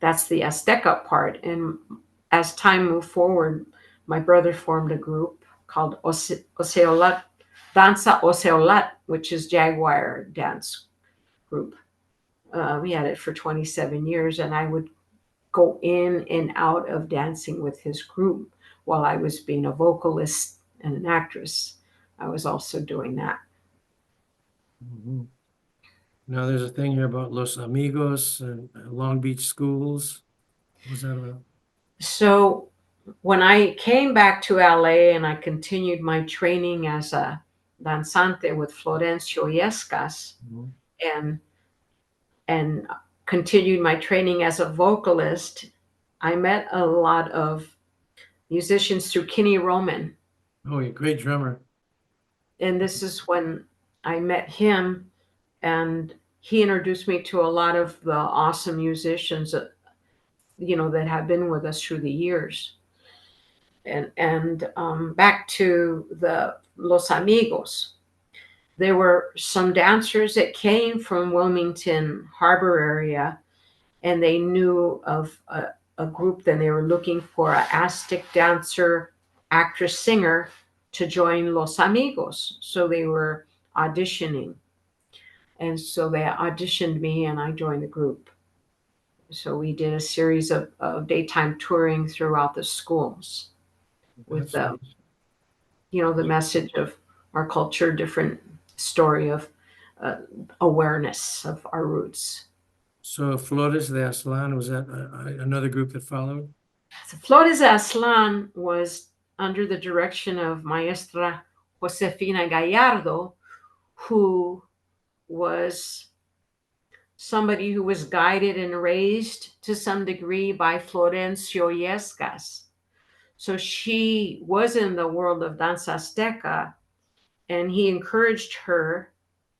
the Azteca part. And as time moved forward, my brother formed a group called Oceolat, Danza Oceolat, which is Jaguar dance group. We had it for 27 years, and I would go in and out of dancing with his group while I was being a vocalist and an actress. I was also doing that. Mm-hmm. Now there's a thing here about Los Amigos and Long Beach schools. What was that about? So when I came back to LA and I continued my training as a danzante with Florencio Yescas, Mm-hmm. and continued my training as a vocalist, I met a lot of musicians through Kenny Roman. Oh, you're a great drummer. And this is when I met him, and he introduced me to a lot of the awesome musicians that, that have been with us through the years. And back to the Los Amigos. There were some dancers that came from Wilmington Harbor area, and they knew of a group that they were looking for an Aztec dancer, actress, singer to join Los Amigos. So they were auditioning. And so they auditioned me, and I joined the group. So we did a series of daytime touring throughout the schools with That's the message of our culture, different story of uh, awareness of our roots. So Flores de Aslan, was that another group that followed? So Flores de Aslan was under the direction of Maestra Josefina Gallardo, who was somebody who was guided and raised to some degree by Florencio Yescas. So she was in the world of danza azteca, and he encouraged her,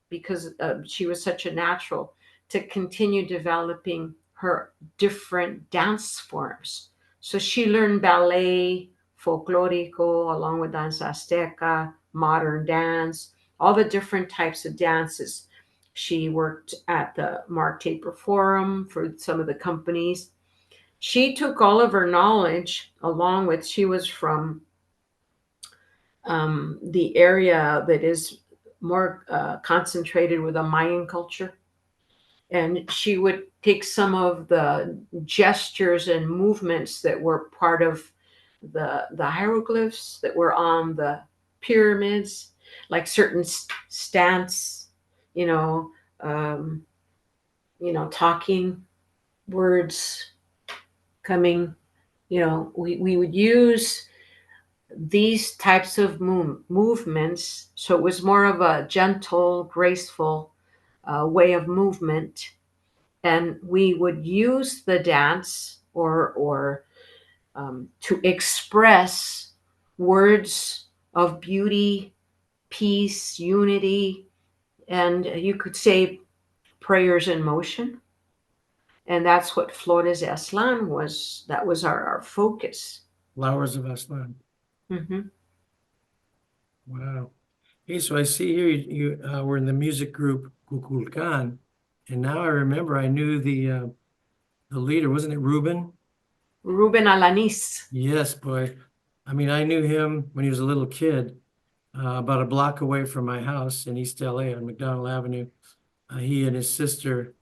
because she was such a natural, to continue developing her different dance forms. So she learned ballet, folklorico, along with danza azteca, modern dance, all the different types of dances. She worked at the Mark Taper Forum for some of the companies. She took all of her knowledge along with, she was from the area that is more concentrated with a Mayan culture. And she would take some of the gestures and movements that were part of the hieroglyphs that were on the pyramids, like certain stance, you know, um, talking words coming. We would use these types of movements. So it was more of a gentle, graceful way of movement. And we would use the dance or to express words of beauty, peace, unity, and you could say prayers in motion. And that's what Flores Aslan was. That was our focus. Flowers of Aslan. Mm-hmm. Wow. Hey, so I see here you were in the music group Kukulkan, and now I remember I knew the leader, wasn't it Ruben? Ruben Alanis. Yes, boy. I mean, I knew him when he was a little kid, about a block away from my house in East LA on McDonald Avenue. He and his sister,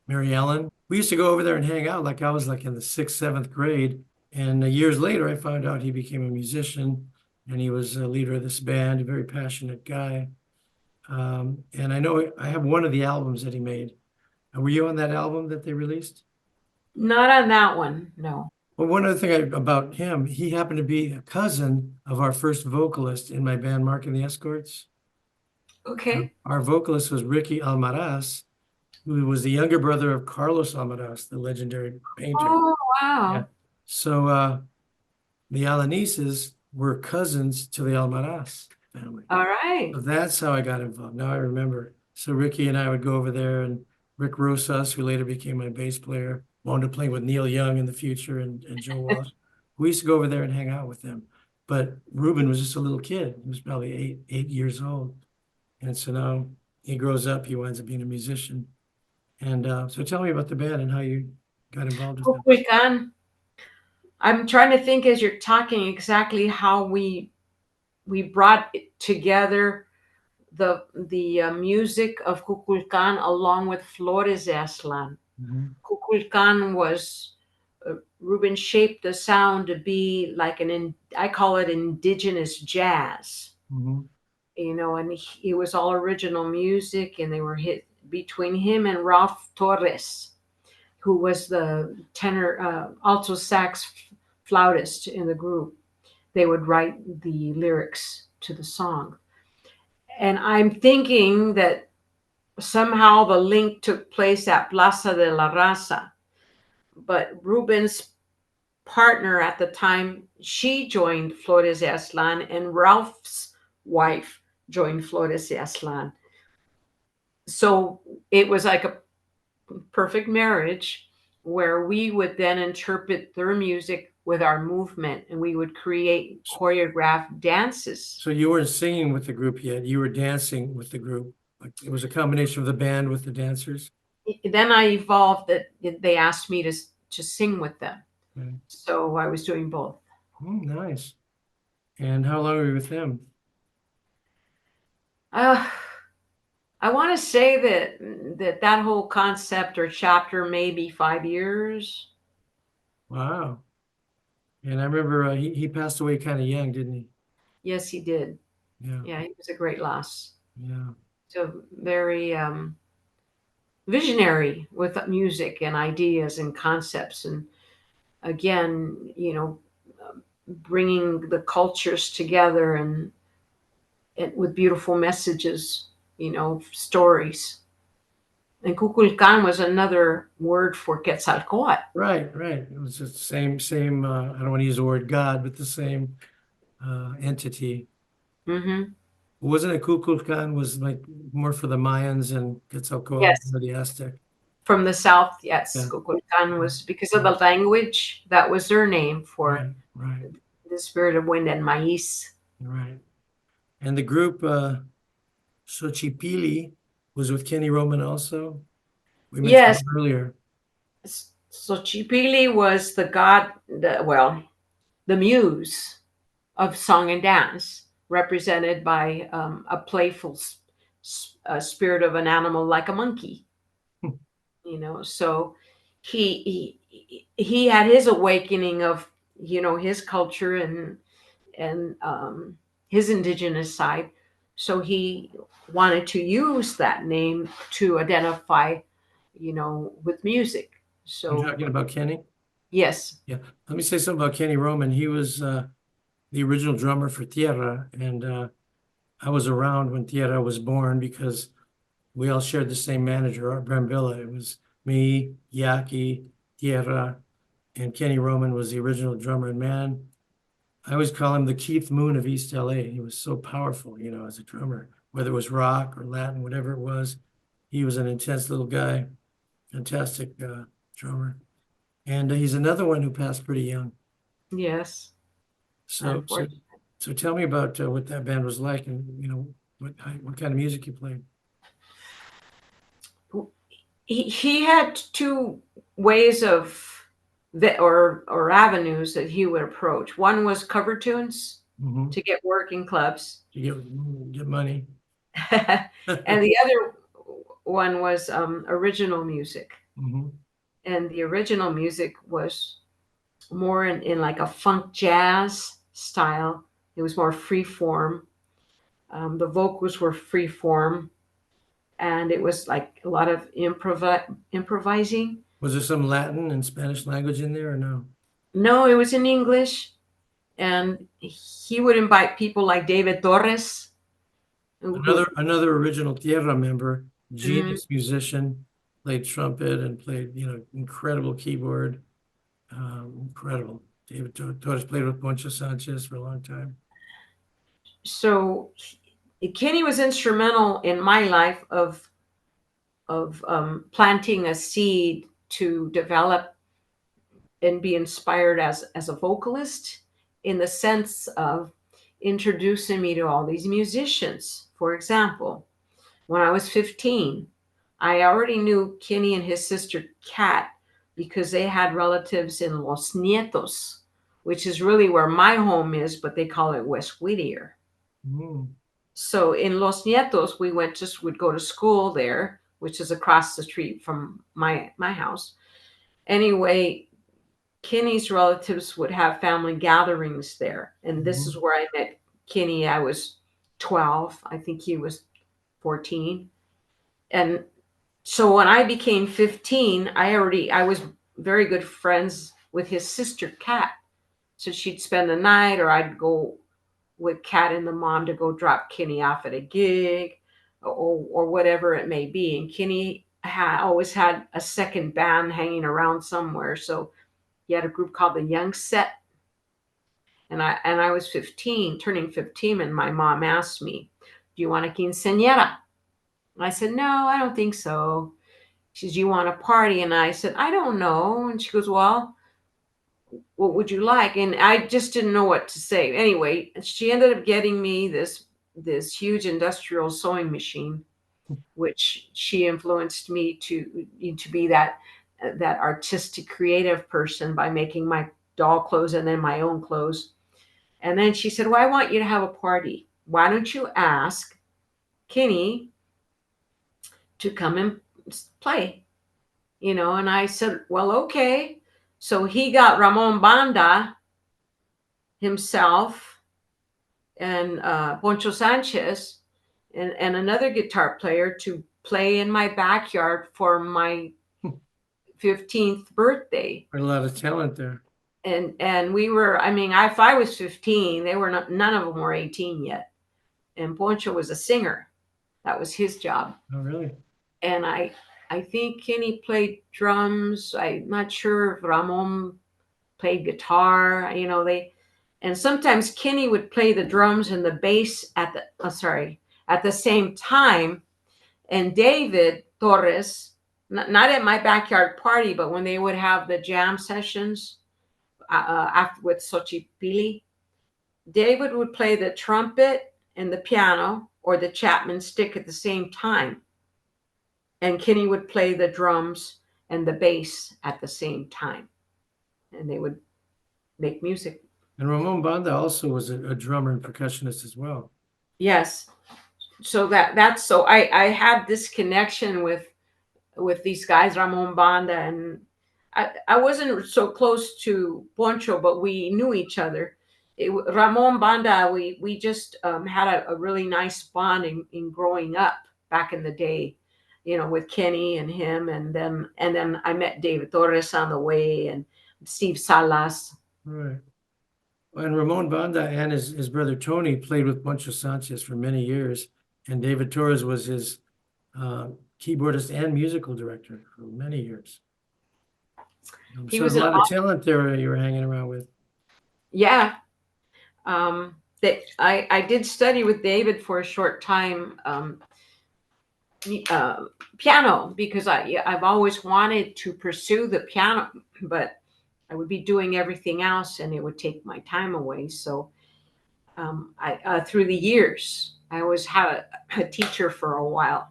Mary Ellen, we used to go over there and hang out like I was like in the sixth, seventh grade. And years later, I found out he became a musician and he was a leader of this band, a very passionate guy. And I know I have one of the albums that he made. Were you on that album that they released? Not on that one, no. Well, one other thing about him, he happened to be a cousin of our first vocalist in my band, Mark and the Escorts. Okay. Our vocalist was Ricky Almaraz, who was the younger brother of Carlos Almaraz, the legendary painter. Oh, wow. Yeah. So the Alanises were cousins to the Almaraz family. All right. So that's how I got involved. Now I remember. So Ricky and I would go over there, and Rick Rosas, who later became my bass player, wound up playing with Neil Young in the future and Joe Walsh. We used to go over there and hang out with them. But Ruben was just a little kid. He was probably eight years old. And so now he grows up, he winds up being a musician. And so tell me about the band and how you got involved with them. Kukulkan. I'm trying to think as you're talking exactly how we brought it together the music of Kukulkan along with Flores de Aslan. Mhm. Kukulkan was Ruben shaped the sound to be like I call it indigenous jazz. Mhm. And it was all original music, and they were hit between him and Ralph Torres, who was the tenor, alto sax flautist in the group. They would write the lyrics to the song. And I'm thinking that somehow the link took place at Plaza de la Raza. But Ruben's partner at the time, she joined Flores de Aztlan, and Ralph's wife joined Flores de Aztlan. So it was like a perfect marriage where we would then interpret their music with our movement, and we would create choreographed dances. So you weren't singing with the group yet. You were dancing with the group. Like it was a combination of the band with the dancers. Then I evolved that they asked me to sing with them. Okay. So I was doing both. Nice. And how long were you with them? I want to say that whole concept or chapter maybe 5 years. Wow. And I remember he passed away kind of young, didn't he? Yes, he did. Yeah. Yeah, he was a great loss. Yeah. So very visionary with music and ideas and concepts, and again, bringing the cultures together and with beautiful messages, stories. And Kukulkan was another word for Quetzalcoatl. Right. It was the same, I don't want to use the word God, but the same entity. Mm-hmm. Wasn't it Kukulkan was like more for the Mayans and Quetzalcoatl Yes. for the Aztec? From the south, yes. Yeah. Kukulkan was because of the language, that was their name for Right. the spirit of wind and maíz. Right. And the group Xochipilli was with Kenny Roman also. We mentioned Yes. him earlier. Xochipilli was the muse of song and dance, represented by a playful spirit of an animal like a monkey. So he had his awakening of his culture and his indigenous side. So he wanted to use that name to identify, with music. So You're talking about Kenny? yes. Yeah. Let me say something about Kenny Roman. He was the original drummer for Tierra, and I was around when Tierra was born because we all shared the same manager, Art Brambilla. It was me, Yaki, Tierra, and Kenny Roman was the original drummer. And man, I always call him the Keith Moon of East LA. He was so powerful, as a drummer, whether it was rock or Latin, whatever it was. He was an intense little guy, fantastic drummer. And he's another one who passed pretty young. Yes. So tell me about what that band was like, and what kind of music you played. He had two ways of or avenues that he would approach. One was cover tunes to get work in clubs, to get money, and the other one was original music. And the original music was more in like a funk jazz style. It was more free form. The vocals were free form, and it was like a lot of improvising. Was there some Latin and Spanish language in there or no? No, it was in English. And he would invite people like David Torres. Another original Tierra member, genius musician, played trumpet and played, incredible keyboard. Incredible. David Torres played with Poncho Sanchez for a long time. So Kenny was instrumental in my life of planting a seed to develop and be inspired as a vocalist, in the sense of introducing me to all these musicians. For example, when I was 15, I already knew Kenny and his sister Kat because they had relatives in Los Nietos, which is really where my home is, but they call it West Whittier. So in Los Nietos, would go to school there, which is across the street from my house. Anyway, Kenny's relatives would have family gatherings there. And this is where I met Kenny. I was 12. I think he was 14. And so when I became 15, I was very good friends with his sister, Kat. So she'd spend the night, or I'd go with Kat and the mom to go drop Kenny off at a gig or whatever it may be. And Kenny always had a second band hanging around somewhere. So He had a group called the Young Set, and I was 15, turning 15, and my mom asked me, "Do you want a quinceañera?" I said, "No, I don't think so." She says, "You want a party?" And I said, "I don't know." And she goes, "Well, what would you like?" And I just didn't know what to say. Anyway, she ended up getting me this huge industrial sewing machine, which she influenced me to be that artistic creative person by making my doll clothes and then my own clothes. And then she said, "Well, I want you to have a party. Why don't you ask Kenny to come and play?" And I said, "Well, okay." So he got Ramon Banda himself and Poncho Sanchez and another guitar player to play in my backyard for my 15th birthday. A lot of talent there. And we were, I mean, if I was 15, they were not, none of them were 18 yet. And Poncho was a singer. That was his job. Oh, really? And I think Kenny played drums. I'm not sure if Ramon played guitar. And sometimes Kenny would play the drums and the bass at the same time. And David Torres, not at my backyard party, but when they would have the jam sessions after with Xochipilli, David would play the trumpet and the piano or the Chapman stick at the same time. And Kenny would play the drums and the bass at the same time. And they would make music. And Ramon Banda also was a drummer and percussionist as well. Yes. So that's so I had this connection with these guys, Ramon Banda, and I wasn't so close to Poncho, but we knew each other. Ramon Banda, we just had a really nice bond in growing up back in the day, with Kenny and him, and then I met David Torres on the way and Steve Salas. Right. And Ramon Banda and his brother Tony played with Poncho Sanchez for many years, and David Torres was his keyboardist and musical director for many years. He So was a lot of talent there you were hanging around with. Yeah. That I did study with David for a short time, piano, because I've always wanted to pursue the piano, but I would be doing everything else and it would take my time away. So I through the years, I always had a teacher for a while.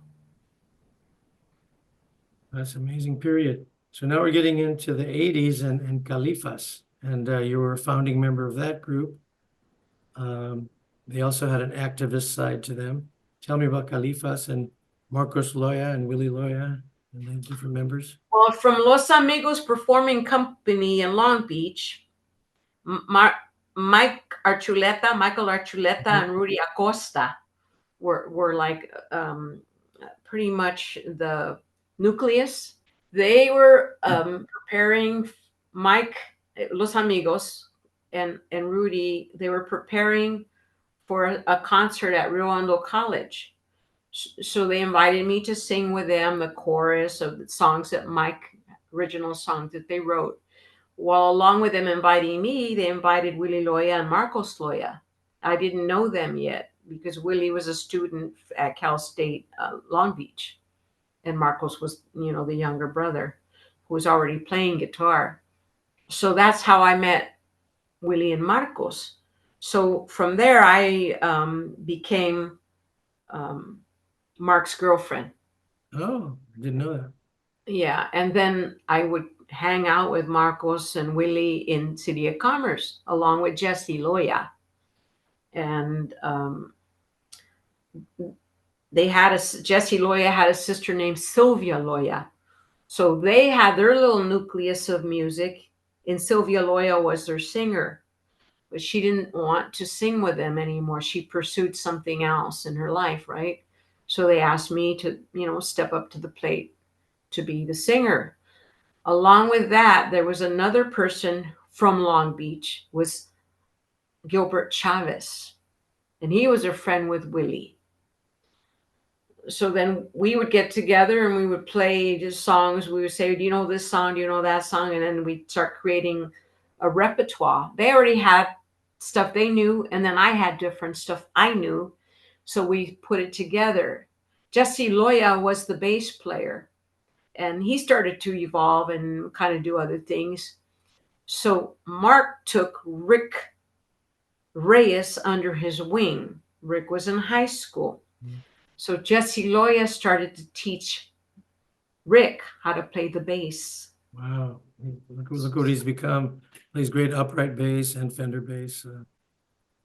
That's an amazing period. So now we're getting into the 80s and Califas, and you were a founding member of that group. They also had an activist side to them. Tell me about Califas and Marcos Loya and Willie Loya and the different members. Well, from Los Amigos Performing Company in Long Beach, Michael Archuleta, and Rudy Acosta were like pretty much the nucleus. They were preparing Mike, Los Amigos, and Rudy. They were preparing for a concert at Rio Hondo College. So they invited me to sing with them the chorus of the songs that original songs that they wrote. Well, along with them inviting me, they invited Willie Loya and Marcos Loya. I didn't know them yet because Willie was a student at Cal State Long Beach, and Marcos was, the younger brother who was already playing guitar. So that's how I met Willie and Marcos. So from there, I became Mark's girlfriend. Oh, I didn't know that. Yeah, and then I would hang out with Marcos and Willie in City of Commerce along with Jesse Loya. And Jesse Loya had a sister named Sylvia Loya. So they had their little nucleus of music, and Sylvia Loya was their singer. But she didn't want to sing with them anymore. She pursued something else in her life, right? So they asked me to, step up to the plate to be the singer. Along with that, there was another person from Long Beach, was Gilbert Chavez, and he was a friend with Willie. so then we would get together and we would play just songs. We would say, do you know this song? Do you know that song? And then we'd start creating a repertoire. They already had stuff they knew, and then I had different stuff I knew. So we put it together. Jesse Loya was the bass player, and he started to evolve and kind of do other things. So Mark took Rick Reyes under his wing. Rick was in high school. So Jesse Loya started to teach Rick how to play the bass. Wow. Look what he's become. Plays great upright bass and Fender bass.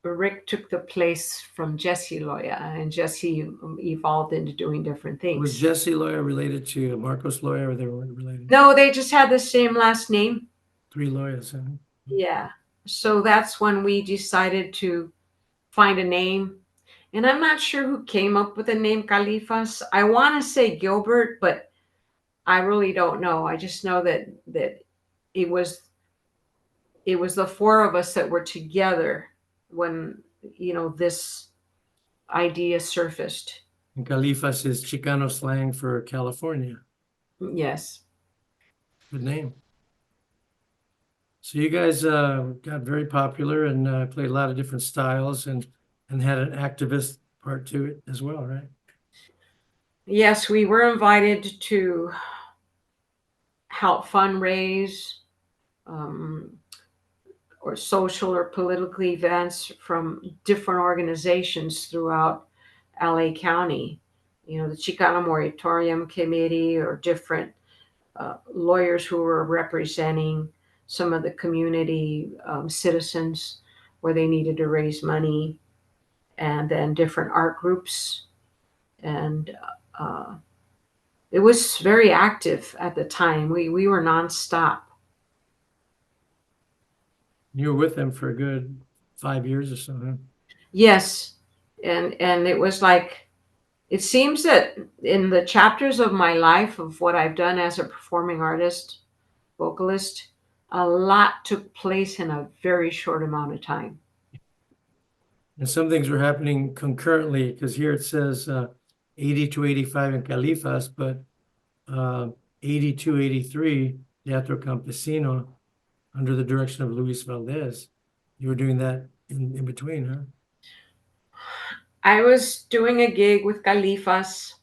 Rick took the place from Jesse Loya, and Jesse evolved into doing different things. Was Jesse Loya related to Marcos Loya, or they weren't related? No, they just had the same last name. 3 Loyas, huh? Yeah. So that's when we decided to find a name. And I'm not sure who came up with the name Califas. I want to say Gilbert, but I really don't know. I just know that it was the four of us that were together when this idea surfaced. And Califas is Chicano slang for California. Yes. Good name. So you guys got very popular and played a lot of different styles and had an activist part to it as well, right? Yes, we were invited to help fundraise or social or political events from different organizations throughout LA County. The Chicano Moratorium Committee, or different lawyers who were representing some of the community citizens where they needed to raise money, and then different art groups. And it was very active at the time. We were nonstop. You were with them for a good 5 years or so, huh? Yes. And it was like, it seems that in the chapters of my life of what I've done as a performing artist, vocalist, a lot took place in a very short amount of time. And some things were happening concurrently, because here it says 82, 85 in Califas, but 82, 83, Teatro Campesino, under the direction of Luis Valdez. You were doing that in between, huh? I was doing a gig with Califas,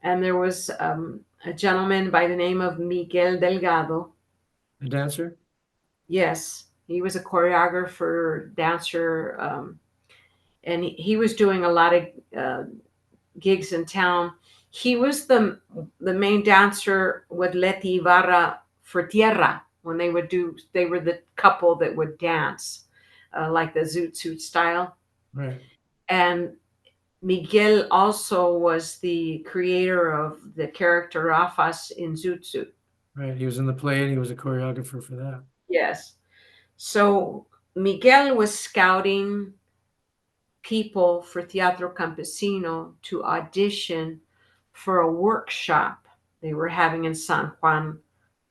and there was a gentleman by the name of Miguel Delgado. A dancer? Yes, he was a choreographer, dancer, and he was doing a lot of gigs in town. He was the main dancer with Leti Ibarra for Tierra. When they were the couple that would dance like the Zoot Suit style. Right. And Miguel also was the creator of the character Rafas in Zoot Suit. Right. He was in the play and he was a choreographer for that. Yes. So Miguel was scouting people for Teatro Campesino to audition for a workshop they were having in San Juan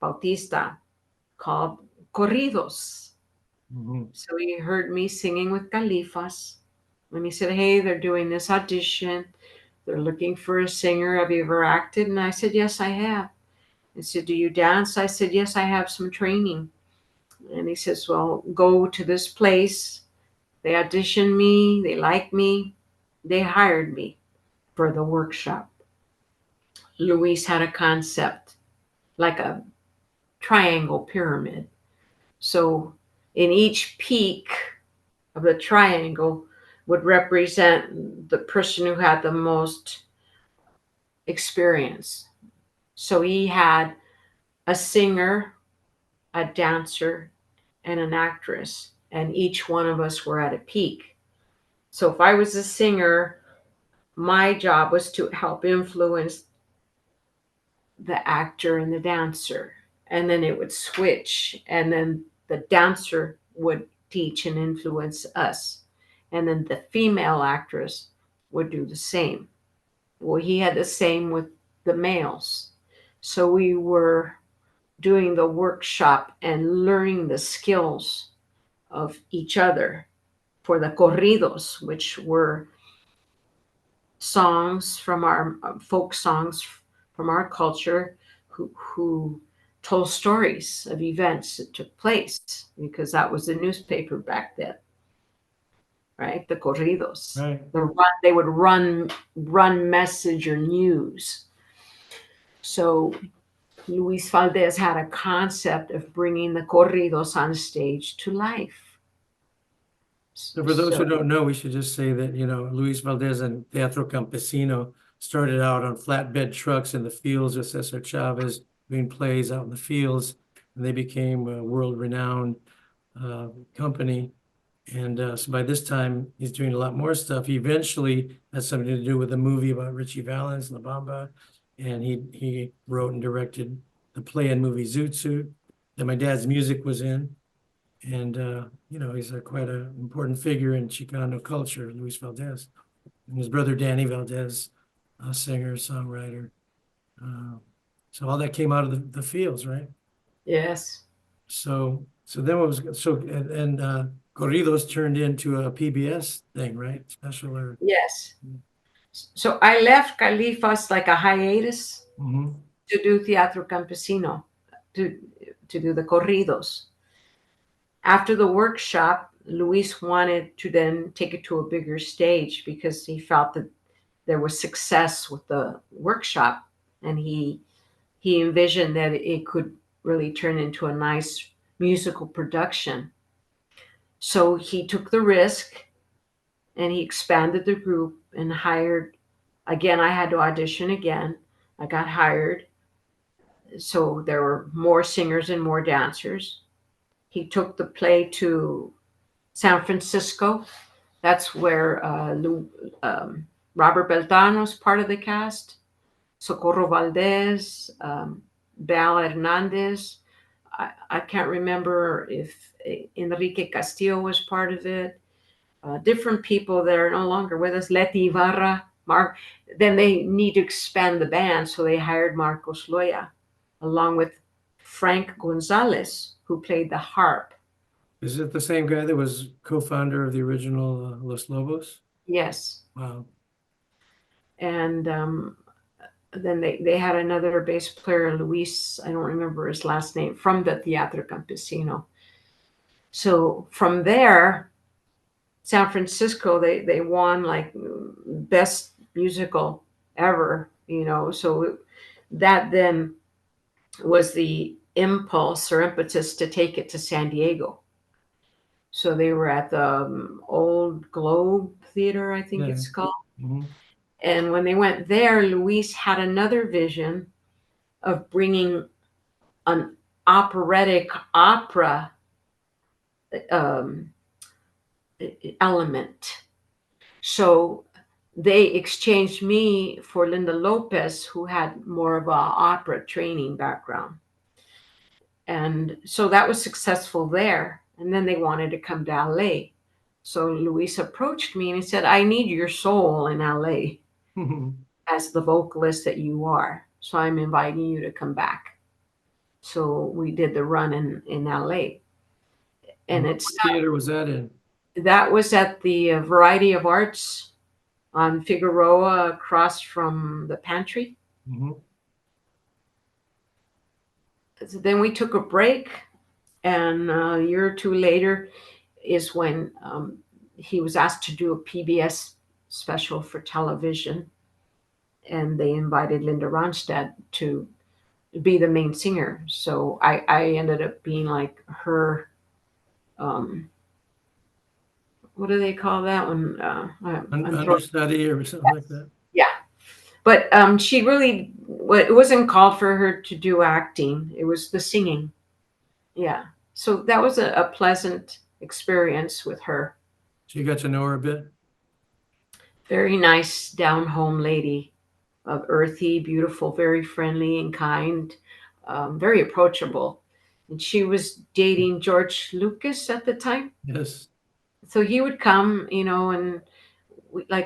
Bautista called Corridos. Mm-hmm. So he heard me singing with Califas, and he said, hey, they're doing this audition. They're looking for a singer. Have you ever acted? And I said, yes, I have. He said, do you dance? I said, yes, I have some training. And he says, well, go to this place. They auditioned me. They liked me. They hired me for the workshop. Luis had a concept like a triangle pyramid. So in each peak of the triangle would represent the person who had the most experience. So he had a singer, a dancer, and an actress, and each one of us were at a peak. So if I was a singer, my job was to help influence the actor and the dancer, and then it would switch, and then the dancer would teach and influence us, and then the female actress would do the same. Well, he had the same with the males. So we were doing the workshop and learning the skills of each other for the corridos, which were songs from our folk songs from our culture who told stories of events that took place because that was the newspaper back then, right? The corridos. Right. They would run message or news. So Luis Valdez had a concept of bringing the corridos on stage to life. So for those who So don't know, we should just say that, Luis Valdez and Teatro Campesino started out on flatbed trucks in the fields with Cesar Chavez doing plays out in the fields, and they became a world-renowned company. And so by this time, he's doing a lot more stuff. He eventually had something to do with a movie about Richie Valens, La Bamba, and he wrote and directed the play and movie Zoot Suit that my dad's music was in. And, he's quite an important figure in Chicano culture, Luis Valdez. And his brother Danny Valdez, a singer, songwriter. So all that came out of the fields, right? yes, So then what was, and Corridos turned into a PBS thing, right? Special or, yes. So I left Califas like a hiatus Mhm. to do Teatro Campesino, to do the corridos. After the workshop, Luis wanted to then take it to a bigger stage because he felt that there was success with the workshop, and he envisioned that it could really turn into a nice musical production. So he took the risk and he expanded the group and hired again. I had to audition again. I got hired. So there were more singers and more dancers. He took the play to San Francisco. That's where Robert Beltrano's part of the cast, Socorro Valdez, Bal Hernandez. I can't remember if Enrique Castillo was part of it. Different people that are no longer with us. Leti Ibarra, Mark. Then they need to expand the band, so they hired Marcos Loya, along with Frank Gonzalez, who played the harp. Is it the same guy that was co-founder of the original Los Lobos? Yes, Wow. and then they had another bass player, Luis. I don't remember his last name, from the Teatro Campesino. So from there, San Francisco, they won like best musical ever, So that then was the impulse or impetus to take it to San Diego. So they were at the Old Globe Theater, I think Yeah. it's called. Mhm. And when they went there, Luis had another vision of bringing an operatic opera um, element. So they exchanged me for Linda Lopez, who had more of a opera training background. And so that was successful there. And then they wanted to come to LA. So Luis approached me and he said, I need your soul in LA as the vocalist that you are. So I'm inviting you to come back. So we did the run in LA. And What theater was that in? that was at the Variety of Arts on Figueroa across from the pantry. Mhm. So then we took a break, and a year or two later is when he was asked to do a PBS special for television, and they invited Linda Ronstadt to be the main singer. So I ended up being like her. What do they call that one? Understudy or something like that? Yeah, but she really it wasn't called for her to do acting. It was the singing. Yeah, so that was a pleasant experience with her. So you got to know her a bit? Very nice, down home lady, earthy, beautiful, very friendly and kind, very approachable. And she was dating George Lucas at the time, Yes. so he would come, and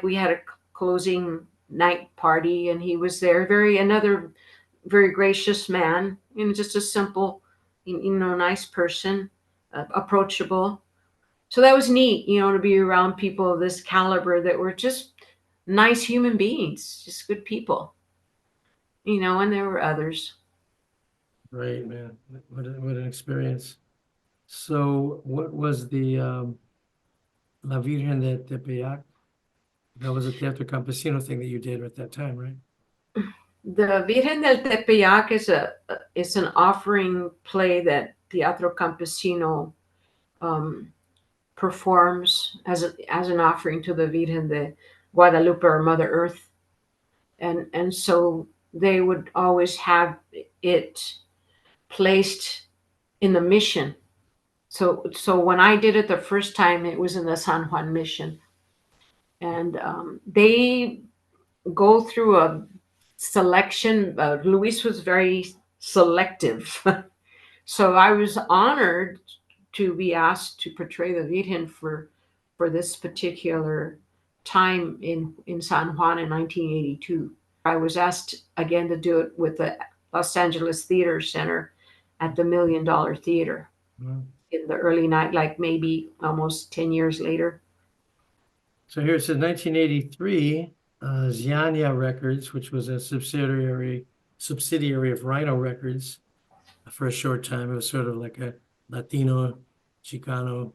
we had a closing night party, and he was there. Another very gracious man, just a simple, nice person, approachable. So that was neat, to be around people of this caliber that were just nice human beings, just good people, and there were others. Great, man. What an experience. So what was the La Virgen de Tepeyac? That was a Teatro Campesino thing that you did at that time, right? The Virgen del Tepeyac is an offering play that Teatro Campesino performs as an offering to the Virgen de Guadalupe, or Mother Earth, and so they would always have it placed in the mission. So when I did it the first time, it was in the San Juan mission, and they go through a selection. Luis was very selective, so I was honored to be asked to portray the Virgen for this particular time in San Juan in 1982. I was asked again to do it with the Los Angeles Theater Center at the $1 Million Theater Mhm. in the early night, like maybe almost 10 years later. So here it says 1983, Ziania Records, which was a subsidiary of Rhino Records, for a short time. It was sort of like a Latino Chicano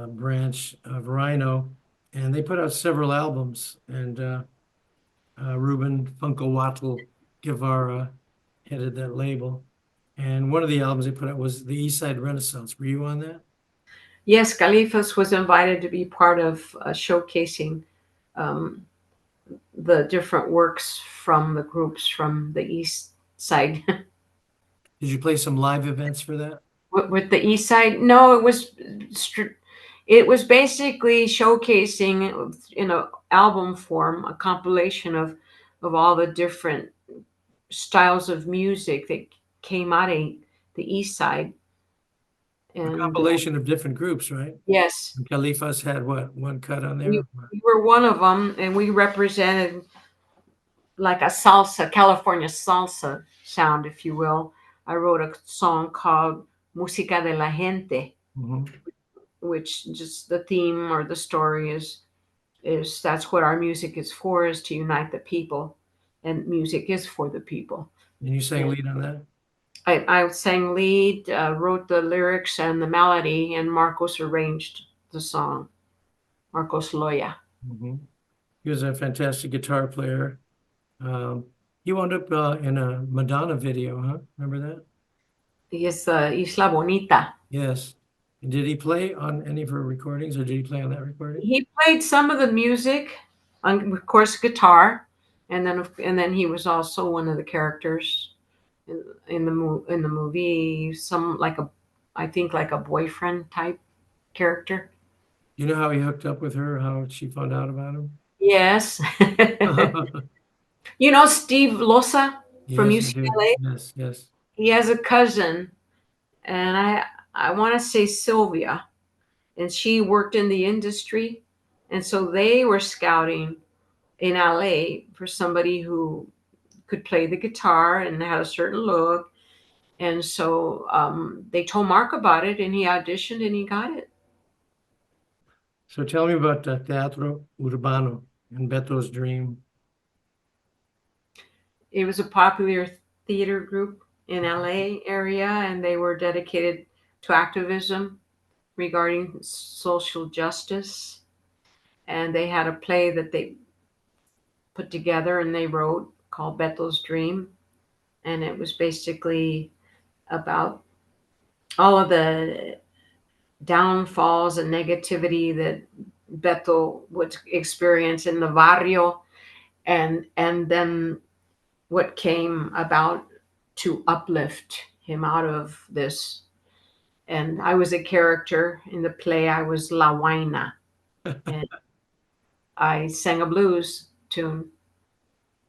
branch of Rhino, and they put out several albums. And Ruben Funko Guevara headed that label. And one of the albums they put out was the East Side Renaissance. Were you on that? Yes, Califas was invited to be part of showcasing um, the different works from the groups from the East Side. Did you play some live events for that? With the East Side, no, it was basically showcasing in a album form a compilation of all the different styles of music that came out of the East Side. A And compilation of different groups, right? yes, And Califas had what, one cut on we, there? we were one of them, and we represented like a salsa, California salsa sound, if you will. I wrote a song called Música de la Gente, Mhm. which just the theme or the story is that's what our music is for, is to unite the people, and music is for the people. And you sang And lead on that? I sang lead, wrote the lyrics and the melody, and Marcos arranged the song. Marcos Loya. Mhm. He was a fantastic guitar player. Um, he wound up in a Madonna video, huh? Remember that? Yes, Isla Bonita. Yes. And did he play on any of her recordings, or did he play on that recording? He played some of the music, on, of course, guitar, and then he was also one of the characters in the movie. Some like I think like a boyfriend type character. You know how he hooked up with her, how she found out about him? Yes. Steve Losa from Yes, I do. UCLA. Yes, yes. He has a cousin, and I want to say Sylvia, and she worked in the industry, and so they were scouting in LA for somebody who could play the guitar and had a certain look. And so they told Mark about it, and he auditioned and he got it. So tell me about Teatro Urbano and Beto's Dream. It was a popular theater group in LA area, and they were dedicated to activism regarding social justice. And they had a play that they put together and they wrote called Beto's Dream. And it was basically about all of the downfalls and negativity that Beto would experience in the barrio, and then what came about to uplift him out of this. And I was a character in the play. I was La Huayna, and I sang a blues tune.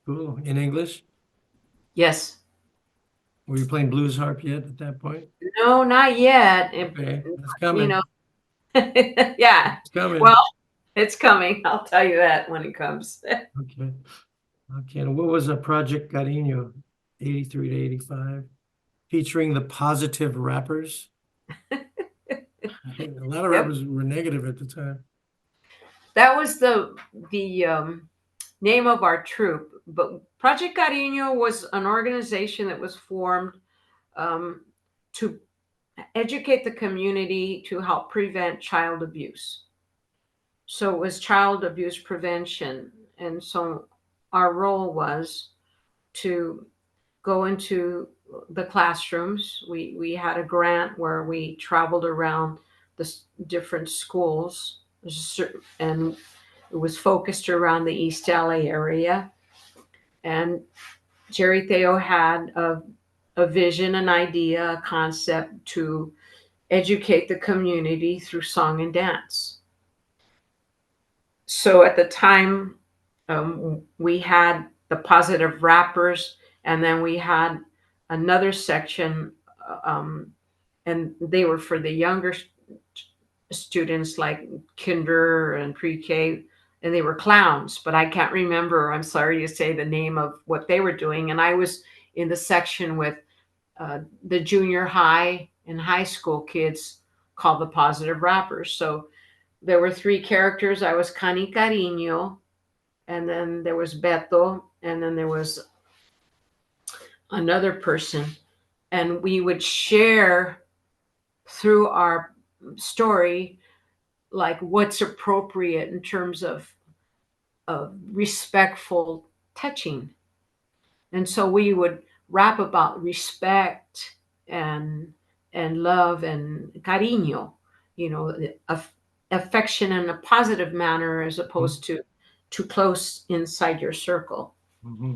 Cool. In English? Yes. Were you playing blues harp yet at that point? No, not yet. Okay, it's You coming. know, yeah. It's coming. Well, it's coming. I'll tell you that when it comes. Okay. Okay. And what was a Project Cariño, 83 to 85, featuring the Positive Rappers? A lot of Yep. rappers were negative at the time. That was the name of our troupe. But Project Cariño was an organization that was formed to educate the community to help prevent child abuse. So it was child abuse prevention. And so our role was to go into the classrooms. We had a grant where we traveled around the different schools, and it was focused around the East LA area. And Jerry Theo had a vision, an idea, a concept to educate the community through song and dance. So at the time, we had the positive rappers, and then we had another section, and they were for the younger students like kinder and pre-K, and they were clowns, but I can't remember, I'm sorry to say, the name of what they were doing. And I was in the section with the junior high and high school kids called the positive rappers. So there were three characters. I was Cani Cariño, and then there was Beto, and then there was another person. And we would share through our story like what's appropriate in terms of respectful touching. And so we would rap about respect and love and cariño, affection in a positive manner as opposed to too close inside your circle. Mm-hmm.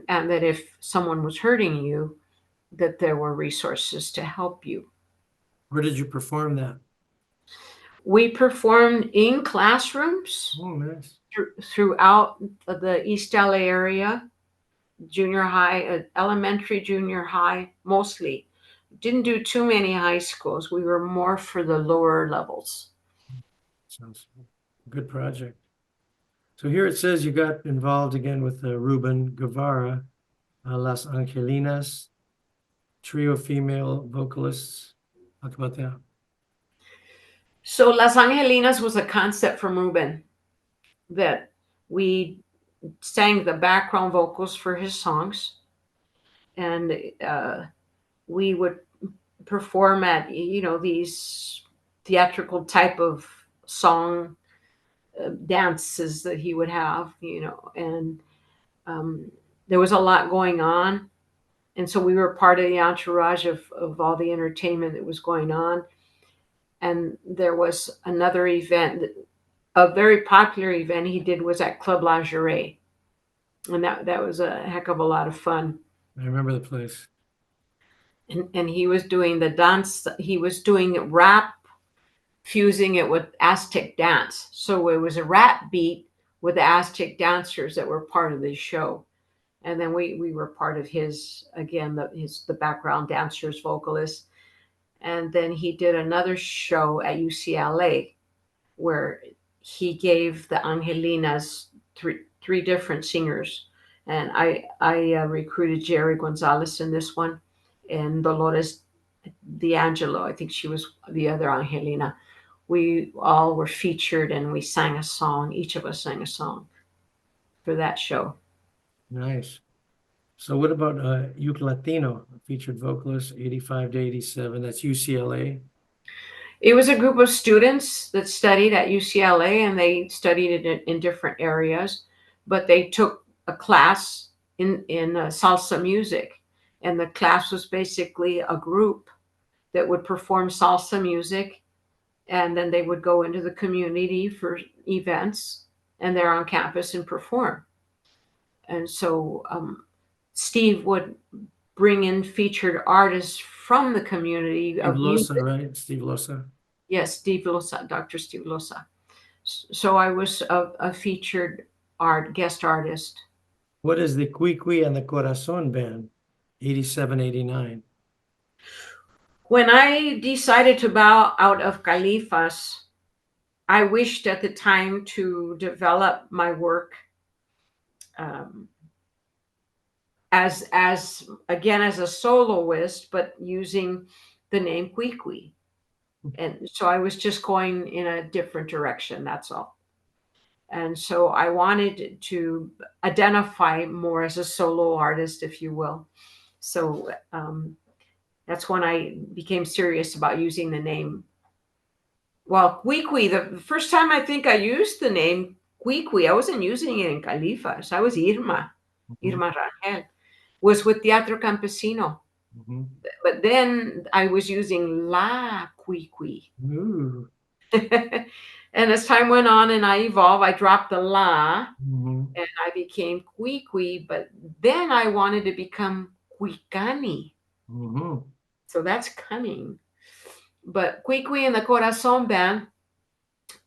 And that if someone was hurting you, that there were resources to help you. Where did you perform that? We performed in classrooms. Oh, nice. Throughout the East LA area, junior high, elementary, junior high, mostly. Didn't do too many high schools. We were more for the lower levels. Sounds good project. So here it says you got involved again with Ruben Guevara, Las Angelinas, trio female vocalists. Talk about that. So Las Angelinas was a concept from Ruben that we sang the background vocals for his songs, and we would perform at these theatrical type of song dances that he would have, and there was a lot going on, and so we were part of the entourage of all the entertainment that was going on. And there was another event, a very popular event he did was at Club Lingerie, and that was a heck of a lot of fun. I remember the place. And he was doing the dance. He was doing rap, fusing it with Aztec dance. So it was a rap beat with the Aztec dancers that were part of the show. And then we were part of his, again, the background dancers, vocalists. And then he did another show at UCLA where he gave the Angelinas three different singers. And I recruited Jerry Gonzalez in this one, and Dolores D'Angelo, I think she was the other Angelina. We all were featured, and we sang a song. Each of us sang a song for that show. Nice. So what about Uke Latino, featured vocalist, 85 to 87? That's UCLA. It was a group of students that studied at UCLA, and they studied it in different areas, but they took a class in salsa music. And the class was basically a group that would perform salsa music, and then they would go into the community for events, and they're on campus and perform. And so Steve would bring in featured artists from the community. Steve Losa, right? Steve Losa. Yes, Steve Losa, Dr. Steve Losa. So I was a featured guest artist. What is the Cui Cui and the Corazon band, 87, 89? When I decided to bow out of Califas, I wished at the time to develop my work as again as a soloist, but using the name Cui Cui. And so I was just going in a different direction, that's all. And so I wanted to identify more as a solo artist, if you will. So that's when I became serious about using the name. Well, Cui Cui, the first time I think I used the name Cui Cui, I wasn't using it in Califas. I was Irma, Mhm. Irma Rangel, was with Teatro Campesino. Mhm. But then I was using La Cui Cui. Ooh. And as time went on and I evolved, I dropped the La Mhm. and I became Cui Cui. But then I wanted to become Cuicani. Mhm. So that's cunning. But Cui Cui and the Corazon Band,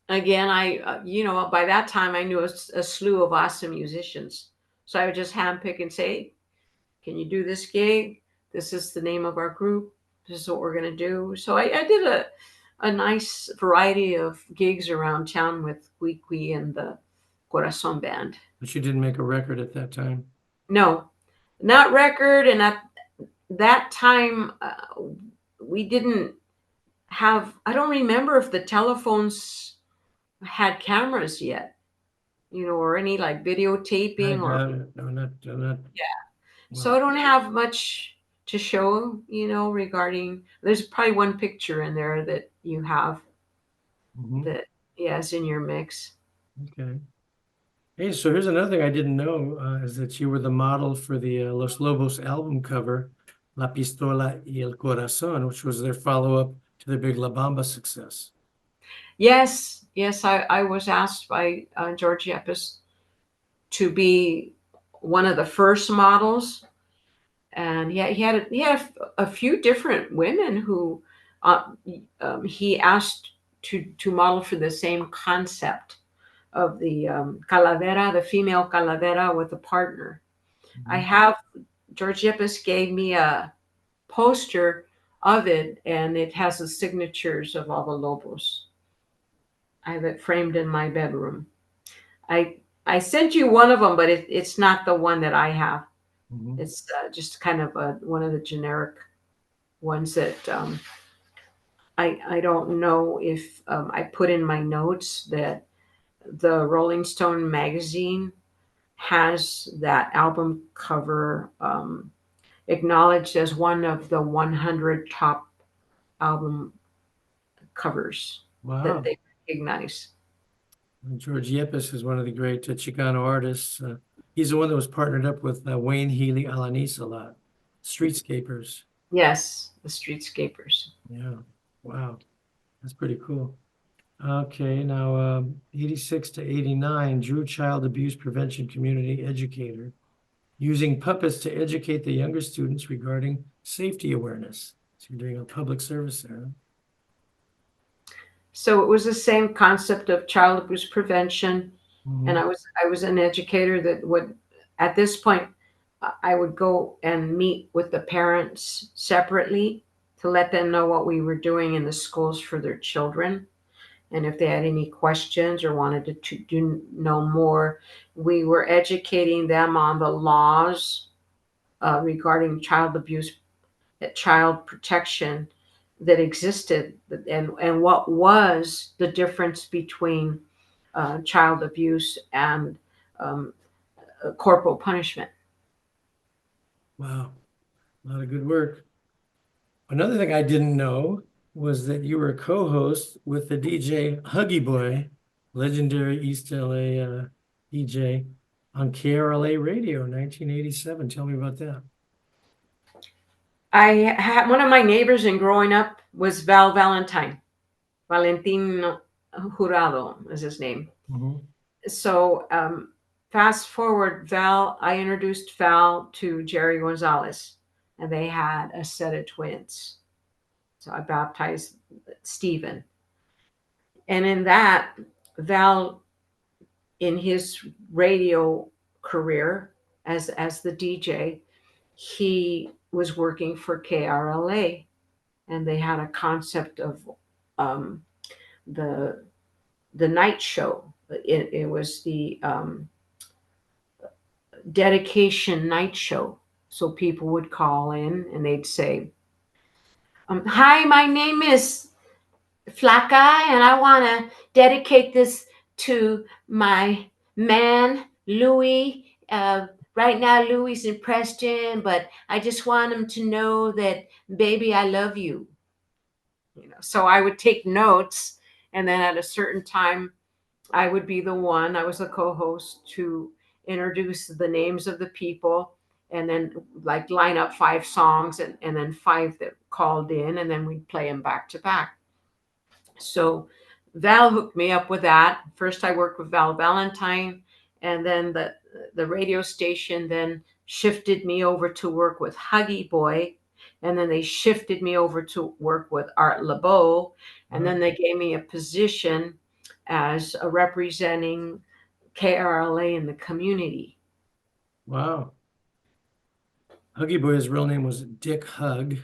again, by that time I knew a slew of awesome musicians. So I would just handpick and say, can you do this gig? This is the name of our group. This is what we're going to do. So I did a nice variety of gigs around town with Cui Cui and the Corazon Band. But you didn't make a record at that time. No, not record. And at that time, we didn't have, I don't remember if the telephones had cameras yet, or any like I videotaping or, got it. No, not. yeah. So Well. I don't have much to show, regarding, there's probably one picture in there that you have Mhm. that, yeah, is in your mix. Okay. Hey, so here's another thing I didn't know is that you were the model for the Los Lobos album cover, La Pistola y el Corazón, which was their follow-up to their big La Bamba success. Yes, yes, I was asked by George Yepes to be one of the first models. And yeah, he had a few different women who uh, he asked to model for the same concept of the calavera, the female calavera with a partner. I Mhm. have George Yepes gave me a poster of it, and it has the signatures of all the Lobos. I have it framed in my bedroom. I sent you one of them, but it's not the one that I have. Mhm. It's just kind of one of the generic ones that I don't know if I put in my notes that the Rolling Stone magazine has that album cover acknowledged as one of the 100 top album covers that Wow. they recognize. And George Yepes is one of the great Chicano artists. He's the one that was partnered up with Wayne Healy Alanis a lot. Streetscapers. Yes, the Streetscapers. Yeah. Wow. That's pretty cool. Okay, now 86 to 89, Drew Child Abuse Prevention Community Educator, using puppets to educate the younger students regarding safety awareness. So you're doing a public service there. So it was the same concept of child abuse prevention, and Mhm. I was an educator that would, at this point, I would go and meet with the parents separately to let them know what we were doing in the schools for their children. And if they had any questions or wanted to know more, we were educating them on the laws regarding child abuse, child protection that existed, and what was the difference between child abuse and um, corporal punishment. Wow, a lot of good work. Another thing I didn't know was that you were a co-host with the DJ Huggy Boy, legendary East LA DJ on KRLA Radio, 1987. Tell me about that. I had one of my neighbors in growing up was Val Valentine. Valentin Jurado is his name. Mhm. So fast forward, I introduced Val to Jerry Gonzalez, and they had a set of twins. So I baptized Stephen. And in that, Val, in his radio career as the DJ, he was working for KRLA, and they had a concept of um, the the night show. It was the dedication night show. So people would call in and they'd say, "Hi, my name is Flaca, and I want to dedicate this to my man, Louis. Right now, Louis is in Preston, but I just want him to know that, baby, I love you. So I would take notes, and then at a certain time, I would be the one. I was the co-host to introduce the names of the people, and then like line up 5 songs, and then 5 that called in, and then we'd play them back to back. So Val hooked me up with that. First, I worked with Val Valentine, and then the radio station then shifted me over to work with Huggy Boy, and then they shifted me over to work with Art LeBeau, and then they gave me a position as a representing KRLA in the community. Wow. Huggy Boy, his real name was Dick Hug.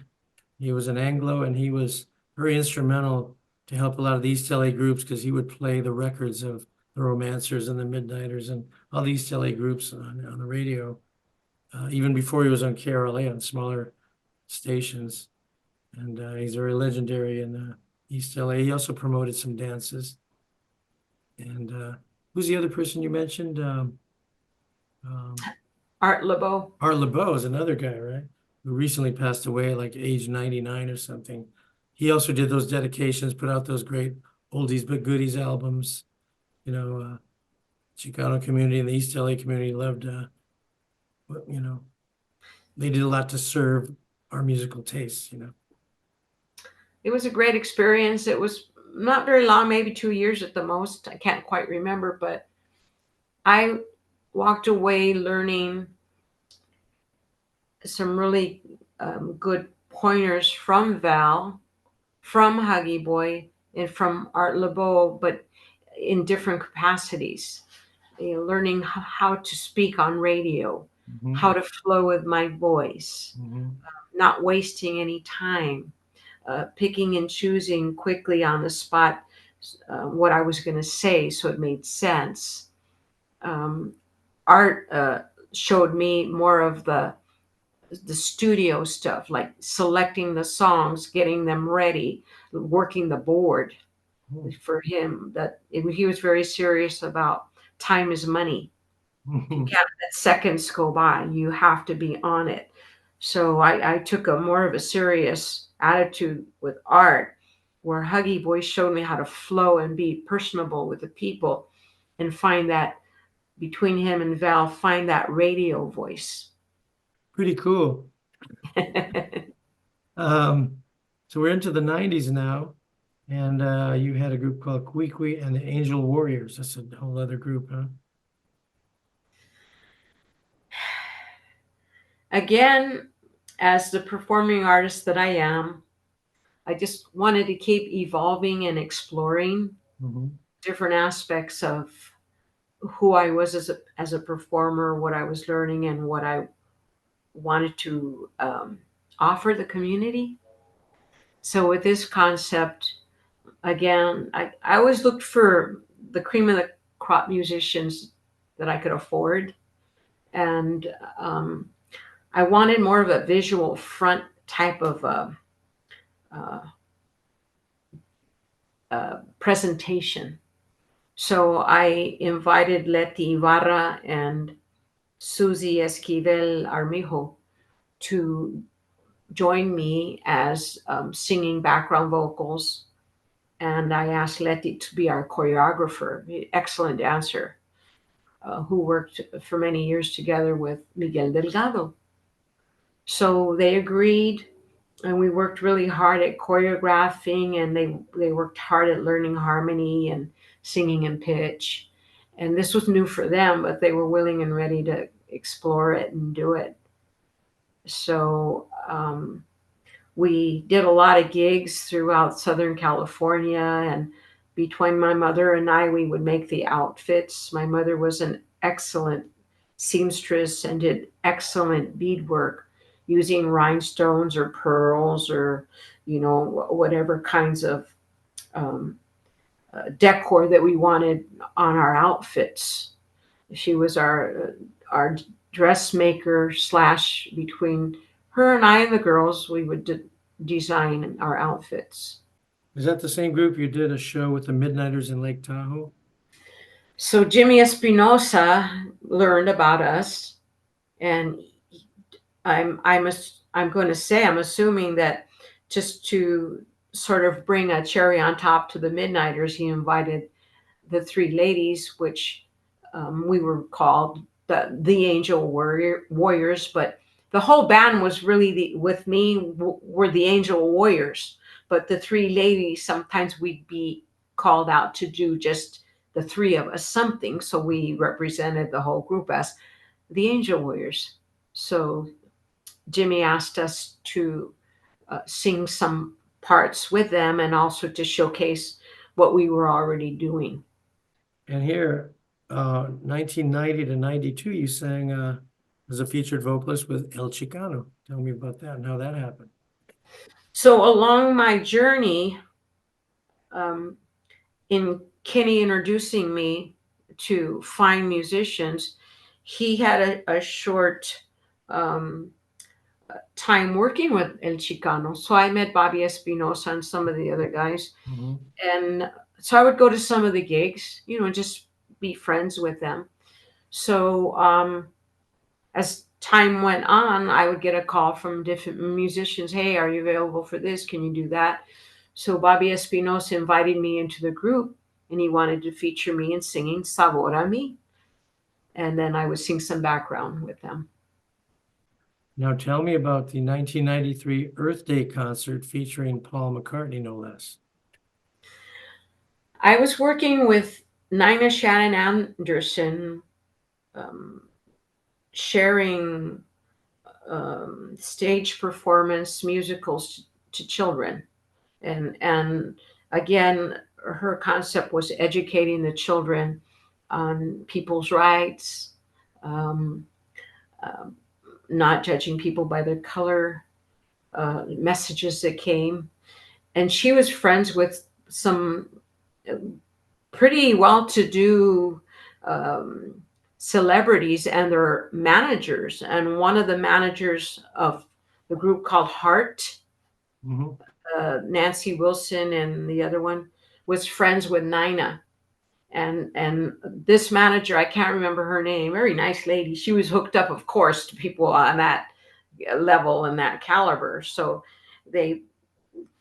He was an Anglo, and he was very instrumental to help a lot of the East LA groups because he would play the records of the Romancers and the Midnighters and all the East LA groups on the radio, even before he was on KRLA on smaller stations. And he's very legendary in East LA. He also promoted some dances. And who's the other person you mentioned? Art LeBeau. Art LeBeau is another guy, right? Who recently passed away, like age 99 or something. He also did those dedications, put out those great oldies but goodies albums. Chicano community and the East LA community loved, they did a lot to serve our musical tastes, It was a great experience. It was not very long, maybe 2 years at the most. I can't quite remember, but I walked away learning some really good pointers from Val, from Huggy Boy, and from Art LeBeau, but in different capacities. Learning how to speak on radio, how to flow with my voice, not wasting any time, picking and choosing quickly on the spot what I was going to say so it made sense. Art showed me more of the studio stuff, like selecting the songs, getting them ready, working the board. For him, he was very serious about time is money. You can't let seconds go by. You have to be on it. So I took a more of a serious attitude with Art, where Huggy Boy showed me how to flow and be personable with the people and find that between him and Val, find that radio voice. Pretty cool. So we're into the 90s now, and you had a group called Cui Cui and the Angel Warriors. That's a whole other group, huh? Again, as the performing artist that I am, I just wanted to keep evolving and exploring different aspects of who I was as a performer, what I was learning, and what I wanted to offer the community. So with this concept, again, I always looked for the cream of the crop musicians that I could afford. And I wanted more of a visual front type of presentation. So I invited Leti Ibarra and Susie Esquivel Armijo to join me as singing background vocals. And I asked Leti to be our choreographer, excellent dancer, who worked for many years together with Miguel Delgado. So they agreed, and we worked really hard at choreographing, and they worked hard at learning harmony and singing in pitch. And this was new for them, but they were willing and ready to explore it and do it. So we did a lot of gigs throughout Southern California, and between my mother and I, we would make the outfits. My mother was an excellent seamstress and did excellent beadwork using rhinestones or pearls or, whatever kinds of decor that we wanted on our outfits. She was our dressmaker / between her and I and the girls, we would design our outfits. Is that the same group you did a show with the Midnighters in Lake Tahoe? So Jimmy Espinosa learned about us, and I'm going to say I'm assuming that just to sort of bring a cherry on top to the Midnighters, he invited the three ladies, which we were called the Warriors, but the whole band was really with me were the Angel Warriors, but the three ladies sometimes we'd be called out to do just the three of us something, so we represented the whole group as the Angel Warriors. So Jimmy asked us to sing some parts with them and also to showcase what we were already doing. And here, 1990 to 92, you sang as a featured vocalist with El Chicano. Tell me about that and how that happened. So along my journey, in Kenny introducing me to fine musicians, he had a short time working with El Chicano. So I met Bobby Espinosa and some of the other guys. Mm-hmm. And so I would go to some of the gigs, just be friends with them. So as time went on, I would get a call from different musicians. Hey, are you available for this? Can you do that? So Bobby Espinosa invited me into the group, and he wanted to feature me in singing Sabor a Mi. And then I would sing some background with them. Now tell me about the 1993 Earth Day concert featuring Paul McCartney, no less. I was working with Nina Shannon Anderson, sharing stage performance musicals to children. And again, her concept was educating the children on people's rights, um, not judging people by their color, messages that came. And she was friends with some pretty well-to-do celebrities and their managers. And one of the managers of the group called Heart, Mm-hmm. Nancy Wilson, and the other one was friends with Nina. And this manager, I can't remember her name, very nice lady. She was hooked up, of course, to people on that level and that caliber. So they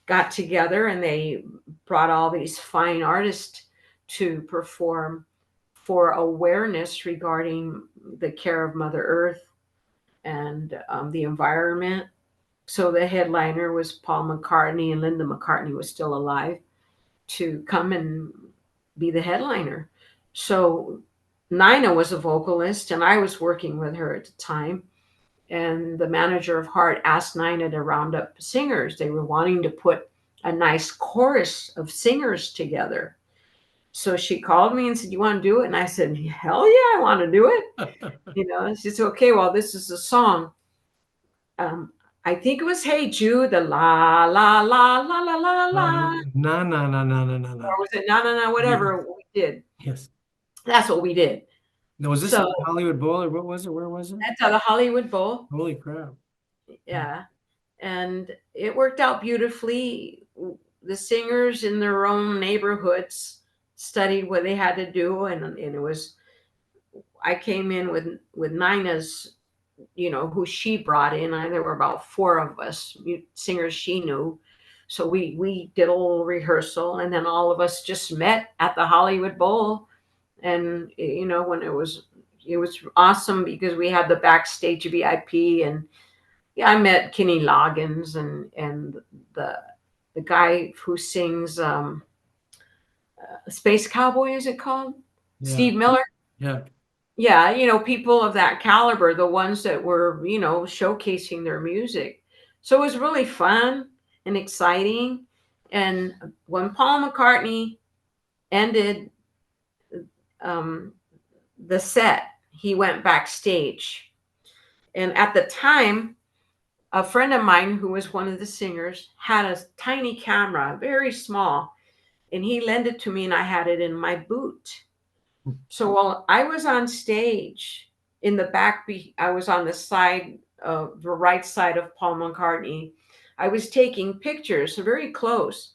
got together and they brought all these fine artists to perform for awareness regarding the care of Mother Earth and the environment. So the headliner was Paul McCartney, and Linda McCartney was still alive to come and be the headliner. So Nina was a vocalist, and I was working with her at the time. And the manager of Heart asked Nina to round up singers. They were wanting to put a nice chorus of singers together. So she called me and said, "You want to do it?" And I said, "Hell yeah, I want to do it." She said, "Okay, well, this is a song. I think it was Hey Jude, the la, la, la, la, la, la, la. No, no, no, no, no, no, no. Or was it no, no, no, whatever we did. Yes. That's what we did. Now, was this So at the Hollywood Bowl or what was it? Where was it? that's at the Hollywood Bowl. Holy crap. Yeah. And it worked out beautifully. The singers in their own neighborhoods studied what they had to do. And it was, I came in with Nina's, who she brought in. There were about four of us singers she knew. So we did a little rehearsal, and then all of us just met at the Hollywood Bowl. And, when it was awesome because we had the backstage VIP, and yeah, I met Kenny Loggins and the guy who sings Space Cowboy, is it called? Yeah. Steve Miller. Yeah. Yeah, people of that caliber, the ones that were, showcasing their music. So it was really fun and exciting. And when Paul McCartney ended the set, he went backstage. And at the time, a friend of mine who was one of the singers had a tiny camera, very small, and he lent it to me, and I had it in my boot. So while I was on stage in the back, I was on the side of the right side of Paul McCartney. I was taking pictures very close.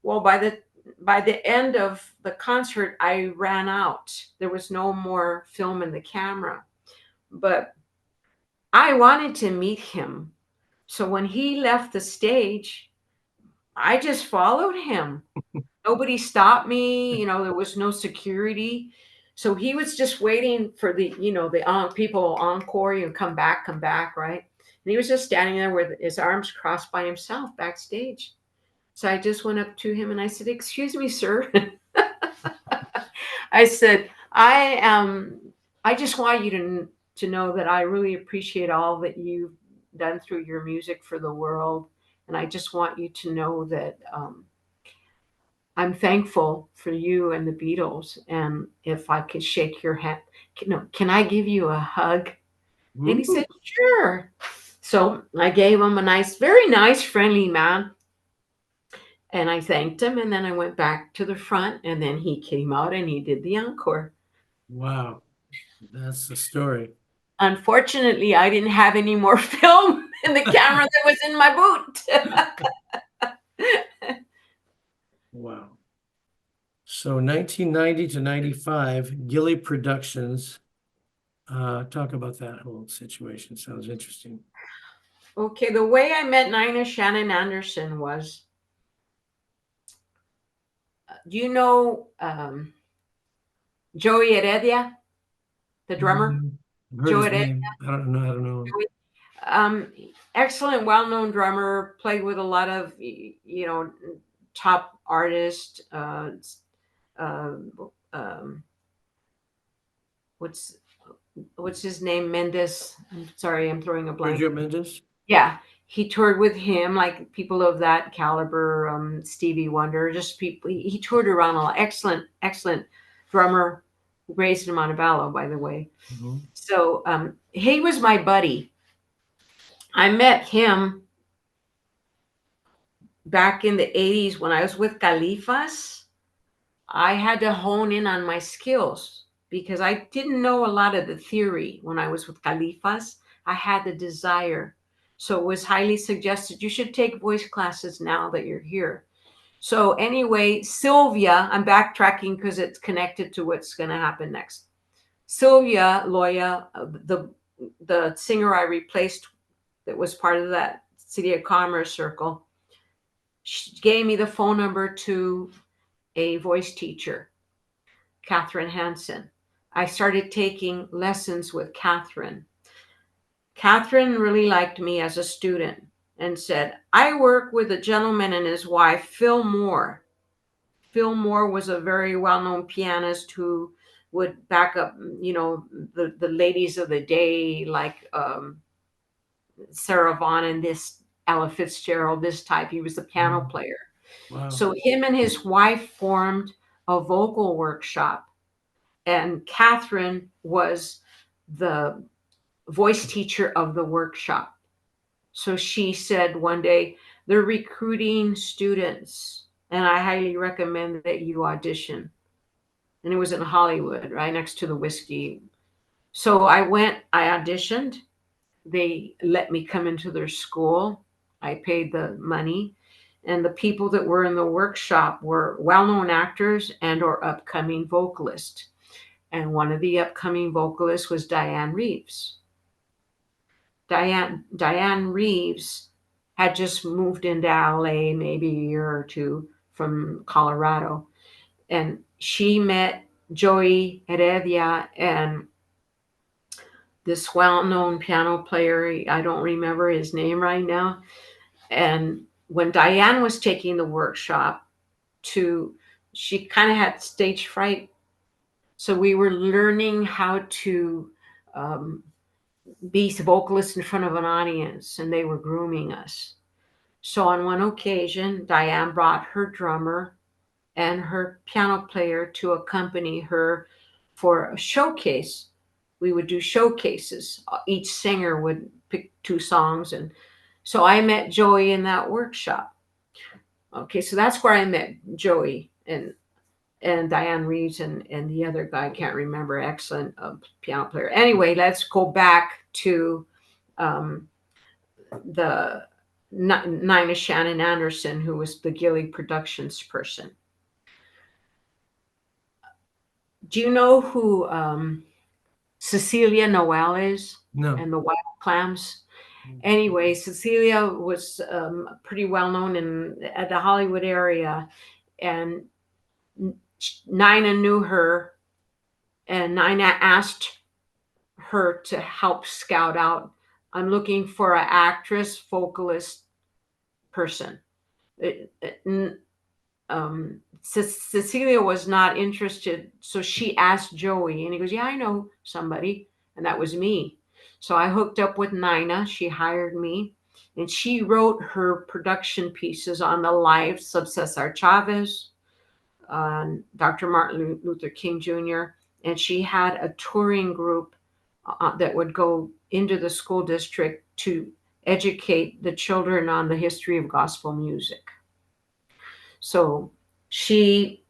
Well, by the by the end of the concert, I ran out. There was no more film in the camera, but I wanted to meet him. So when he left the stage, I just followed him. Nobody stopped me. There was no security. So he was just waiting for the people encore, come back, right? And he was just standing there with his arms crossed by himself backstage. So I just went up to him and I said, "Excuse me, sir." I said, I just want you to know that I really appreciate all that you've done through your music for the world. And I just want you to know that I'm thankful for you and the Beatles. And if I could shake your hand, can I give you a hug? And he said, "Sure." So I gave him a very nice, friendly man. And I thanked him. And then I went back to the front. And then he came out and he did the encore. Wow, that's the story. Unfortunately, I didn't have any more film in the camera that was in my boot. Wow. So 1990 to 95, Gilly Productions. Talk about that whole situation. Sounds interesting. Okay, the way I met Nina Shannon Anderson was, do you know Joey Heredia, the drummer? I've heard Joe his Heredia. name. I don't know. Excellent, well-known drummer, played with a lot of top artists. Uh, um, what's his name? Mendes. I'm sorry, I'm throwing a blank. Sergio Mendes? Yeah, he toured with him, like people of that caliber, Stevie Wonder, just people. He toured around a lot. Excellent drummer, raised in Montebello, by the way. Mm-hmm. So he was my buddy. I met him back in the 80s when I was with Califas. I had to hone in on my skills because I didn't know a lot of the theory when I was with Califas. I had the desire. So it was highly suggested you should take voice classes now that you're here. So anyway, Sylvia, I'm backtracking because it's connected to what's going to happen next. Sylvia Loya, the singer I replaced that was part of that City of Commerce circle, she gave me the phone number to a voice teacher, Catherine Hansen. I started taking lessons with Catherine. Catherine really liked me as a student and said, "I work with a gentleman and his wife, Phil Moore." Phil Moore was a very well-known pianist who would back up, the ladies of the day, like Sarah Vaughan and this Ella Fitzgerald, this type. He was the piano player. Wow. So him and his wife formed a vocal workshop, and Catherine was the voice teacher of the workshop. So she said one day, "They're recruiting students, and I highly recommend that you audition." And it was in Hollywood, right next to the whiskey. So I auditioned. They let me come into their school. I paid the money. And the people that were in the workshop were well-known actors and or upcoming vocalists. And one of the upcoming vocalists was Diane Reeves. Diane Reeves had just moved into LA maybe a year or two from Colorado. And she met Joey Heredia and this well-known piano player. I don't remember his name right now. And when Diane was taking the workshop, she kind of had stage fright. So we were learning how to be vocalists in front of an audience, and they were grooming us. So on one occasion, Diane brought her drummer and her piano player to accompany her for a showcase. We would do showcases. Each singer would pick two songs. And so I met Joey in that workshop. Okay, so that's where I met Joey and Diane Reeves and the other guy, I can't remember, excellent piano player. Anyway, let's go back to the Nina Shannon Anderson, who was the Gilly Productions person. Do you know who Cecilia Noel is No. and the Wild Clams? Anyway, Cecilia was pretty well known in at the Hollywood area, and Nina knew her, and Nina asked her to help scout out. I'm looking for an actress, vocalist person. Cecilia was not interested, so she asked Joey, and he goes, "Yeah, I know somebody," and that was me. So I hooked up with Nina. She hired me, and she wrote her production pieces on the lives of Cesar Chavez, Dr. Martin Luther King Jr., and she had a touring group that would go into the school district to educate the children on the history of gospel music. So she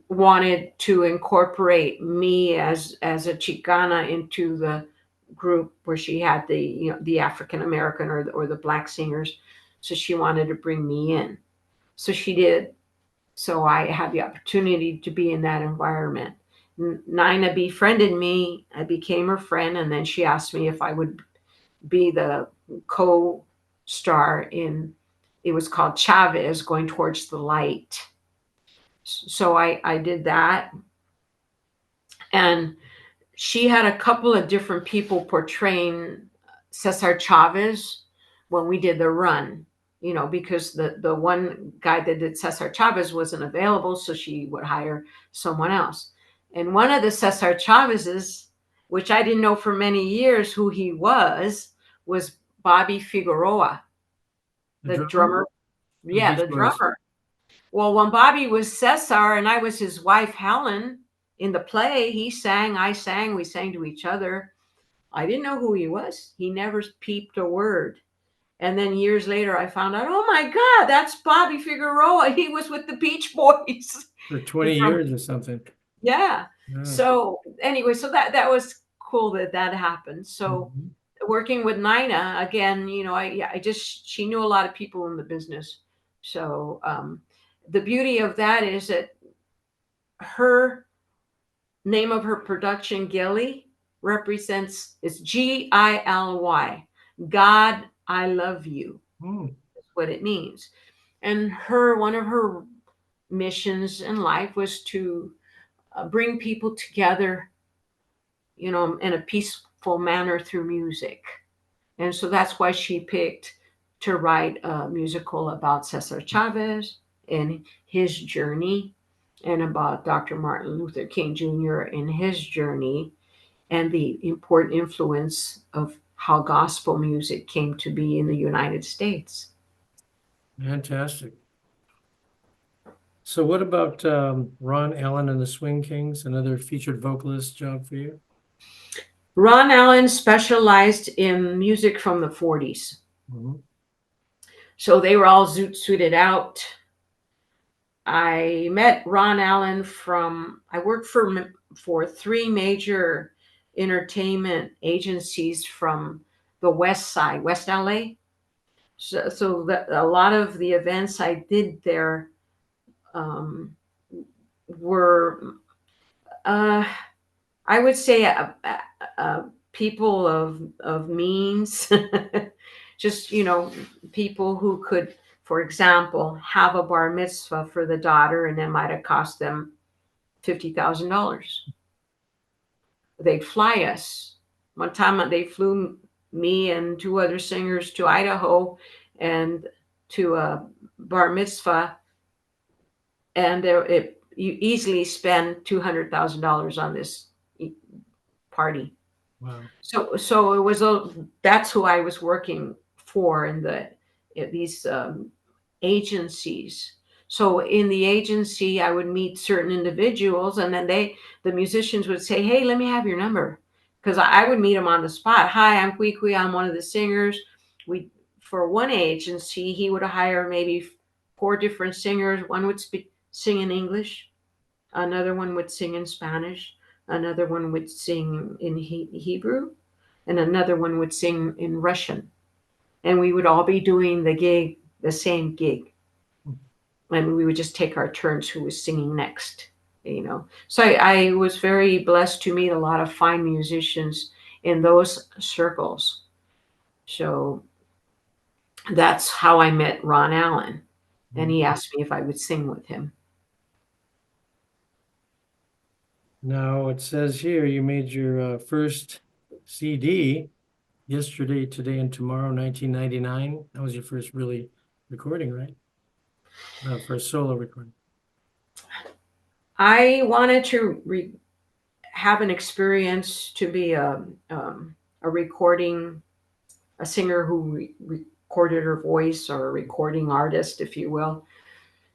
wanted to incorporate me as a Chicana into the group where she had the African American or the black singers. So she wanted to bring me in. So she did. So I had the opportunity to be in that environment. Nina befriended me. I became her friend, and then she asked me if I would be the co-star in. It was called Chavez, Going Towards the Light. So I did that, and she had a couple of different people portraying Cesar Chavez when we did the run, because the one guy that did Cesar Chavez wasn't available, so she would hire someone else. And one of the Cesar Chavez's, which I didn't know for many years who he was Bobby Figueroa, The the drummer? drummer. The Yeah, Beach the Boys. drummer. Well, when Bobby was Cesar and I was his wife, Helen, in the play, he sang, I sang, we sang to each other. I didn't know who he was. He never peeped a word. And then years later, I found out, oh my God, that's Bobby Figueroa. He was with the Beach Boys. For 20 years or something. Yeah. Yeah. So anyway, so that was cool that happened. So working with Nina again, she knew a lot of people in the business. So the beauty of that is that her name of her production, Gilly, represents, it's Gilly. God, I love you. That's what it means. And one of her missions in life was to bring people together, in a peaceful manner through music. And so that's why she picked to write a musical about Cesar Chavez and his journey, and about Dr. Martin Luther King Jr. and his journey, and the important influence of how gospel music came to be in the United States. Fantastic. So what about Ron Allen and the Swing Kings, another featured vocalist job for you? Ron Allen specialized in music from the 40s. So they were all suited out. I met Ron Allen I worked for three major entertainment agencies from the West Side, West LA. So a lot of the events I did there were, I would say, people of means, just, people who could, for example, have a bar mitzvah for the daughter, and it might have cost them $50,000. They'd fly us. One time they flew me and two other singers to Idaho and to a bar mitzvah, and you easily spend $200,000 on this party. Wow. So it was that's who I was working for in these agencies. So in the agency, I would meet certain individuals, and then the musicians would say, "Hey, let me have your number," because I would meet them on the spot. "Hi, I'm Cui Cui. I'm one of the singers." For one agency, he would hire maybe 4 different singers. One would sing in English, another one would sing in Spanish, another one would sing in Hebrew, and another one would sing in Russian. And we would all be doing the same gig. And we would just take our turns who was singing next. So I was very blessed to meet a lot of fine musicians in those circles. So that's how I met Ron Allen, and he asked me if I would sing with him. Now it says here you made your first CD yesterday, today, and tomorrow, 1999. That was your first really recording, right? First solo recording. I wanted to have an experience to be a recording, a singer who recorded her voice, or a recording artist, if you will.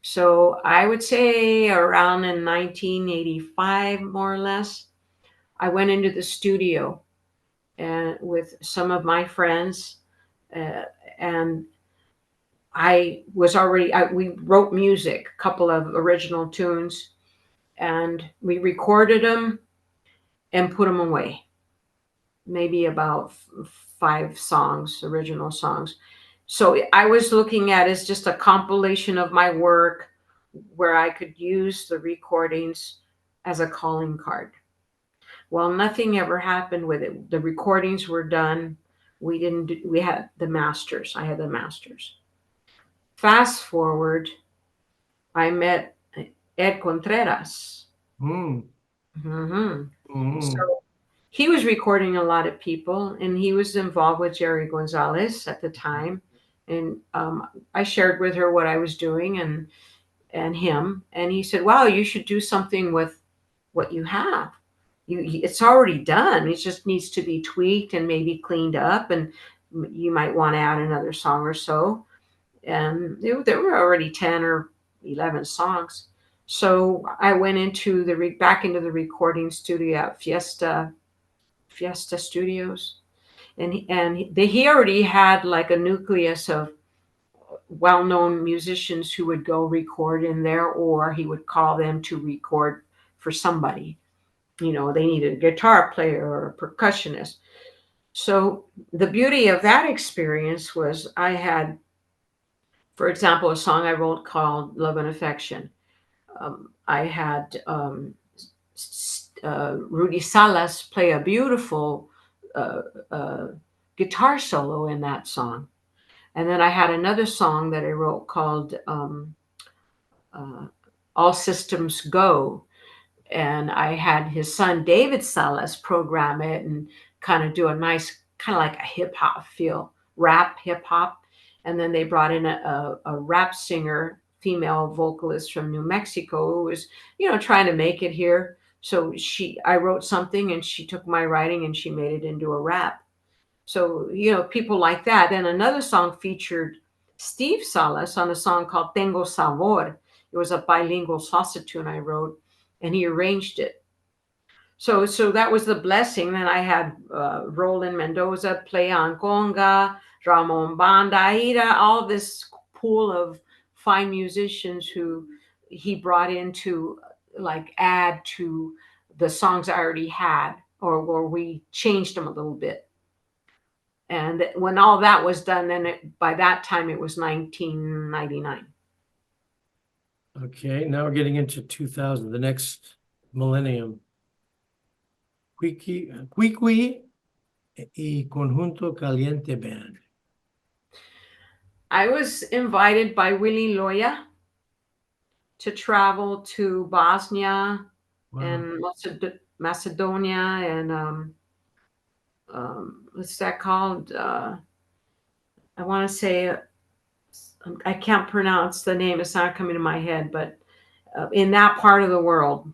So I would say around in 1985, more or less, I went into the studio and with some of my friends, uh, and we wrote music, a couple of original tunes, and we recorded them and put them away. Maybe about 5 songs, original songs. So I was looking at it as just a compilation of my work where I could use the recordings as a calling card. Well, nothing ever happened with it. The recordings were done. We had the masters. I had the masters. Fast forward, I met Ed Contreras. Mm. Hmm. Mm. So he was recording a lot of people, and he was involved with Jerry Gonzalez at the time. And I shared with her what I was doing, and him, and he said, "Wow, you should do something with what you have. It's already done. It just needs to be tweaked and maybe cleaned up, and you might want to add another song or so." And there were already 10 or 11 songs. So I went back into the recording studio at Fiesta Studios, and he already had like a nucleus of well-known musicians who would go record in there, or he would call them to record for somebody. They needed a guitar player or a percussionist. So the beauty of that experience was I had, for example, a song I wrote called Love and Affection. I had Rudy Salas play a beautiful uh, uh, guitar solo in that song. And then I had another song that I wrote called uh, All Systems Go. And I had his son, David Salas, program it and kind of do a nice, kind of like a hip hop feel, rap hip hop. And then they brought in a rap singer, female vocalist from New Mexico, who was, trying to make it here. So I wrote something and she took my writing and she made it into a rap. So, people like that. Then another song featured Steve Salas on a song called Tengo Sabor. It was a bilingual salsa tune I wrote, and he arranged it. So that was the blessing. Then I had Roland Mendoza play on conga, Ramon Bandaira, all this pool of fine musicians who he brought in to like add to the songs I already had, or we changed them a little bit. And when all that was done, then by that time it was 1999. Okay, now we're getting into 2000, the next millennium. Cui Cui y Conjunto Caliente Band. I was invited by Willie Loya to travel to Bosnia Wow. and Macedonia and what's that called? I want to say I can't pronounce the name. It's not coming to my head, but in that part of the world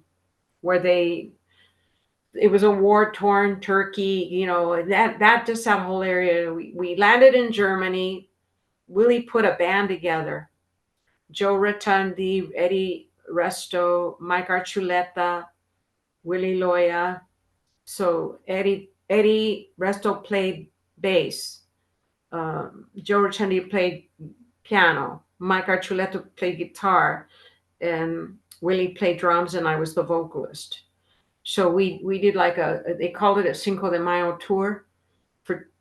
where it was a war-torn Turkey, that just that whole area. We landed in Germany. Willie put a band together. Joe Rotundi, Eddie Resto, Mike Archuleta, Willie Loya. So Eddie Resto played bass. Joe Rotundi played piano. Mike Archuleta played guitar, and Willie played drums, and I was the vocalist. So we did like they called it a Cinco de Mayo tour for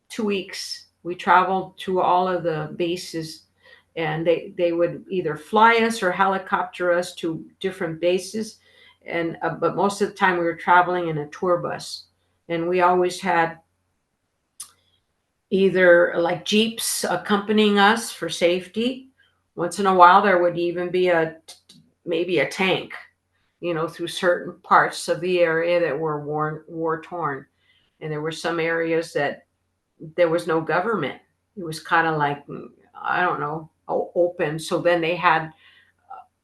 2 weeks. We traveled to all of the bases and they would either fly us or helicopter us to different bases. And but most of the time we were traveling in a tour bus, and we always had either like jeeps accompanying us for safety. Once in a while there would even be maybe a tank, through certain parts of the area that were war torn. And there were some areas that there was no government. It was kind of like, I don't know, open. So then they had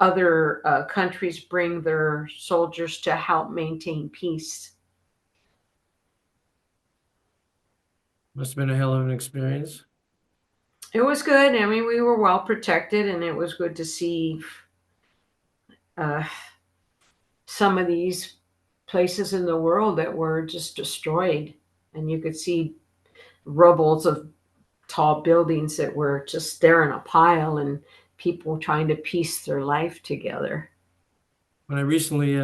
other countries bring their soldiers to help maintain peace. Must have been a hell of an experience. It was good. I mean, we were well protected, and it was good to see uh, some of these places in the world that were just destroyed. And you could see rubbles of tall buildings that were just there in a pile, and people trying to piece their life together. When I recently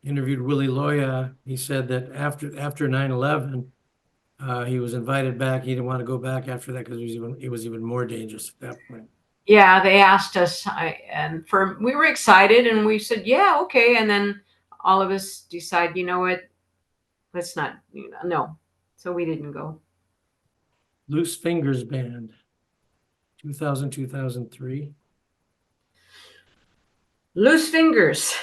interviewed Willie Loya, he said that after 9/11, he was invited back. He didn't want to go back after that because it was even more dangerous at that point. Yeah, they asked us, we were excited, and we said, yeah, okay. And then all of us decide, you know what, let's not, no. So we didn't go. Loose Fingers Band, 2000, 2003. Loose Fingers.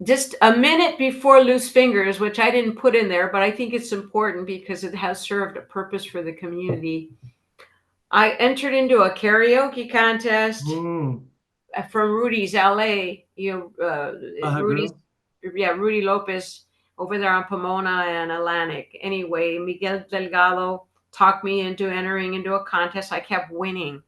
Just a minute before Loose Fingers, which I didn't put in there, but I think it's important because it has served a purpose for the community. I entered into a karaoke contest from Rudy's LA. Rudy's, Rudy Lopez over there on Pomona and Atlantic. Anyway, Miguel Delgado talked me into entering into a contest. I kept winning.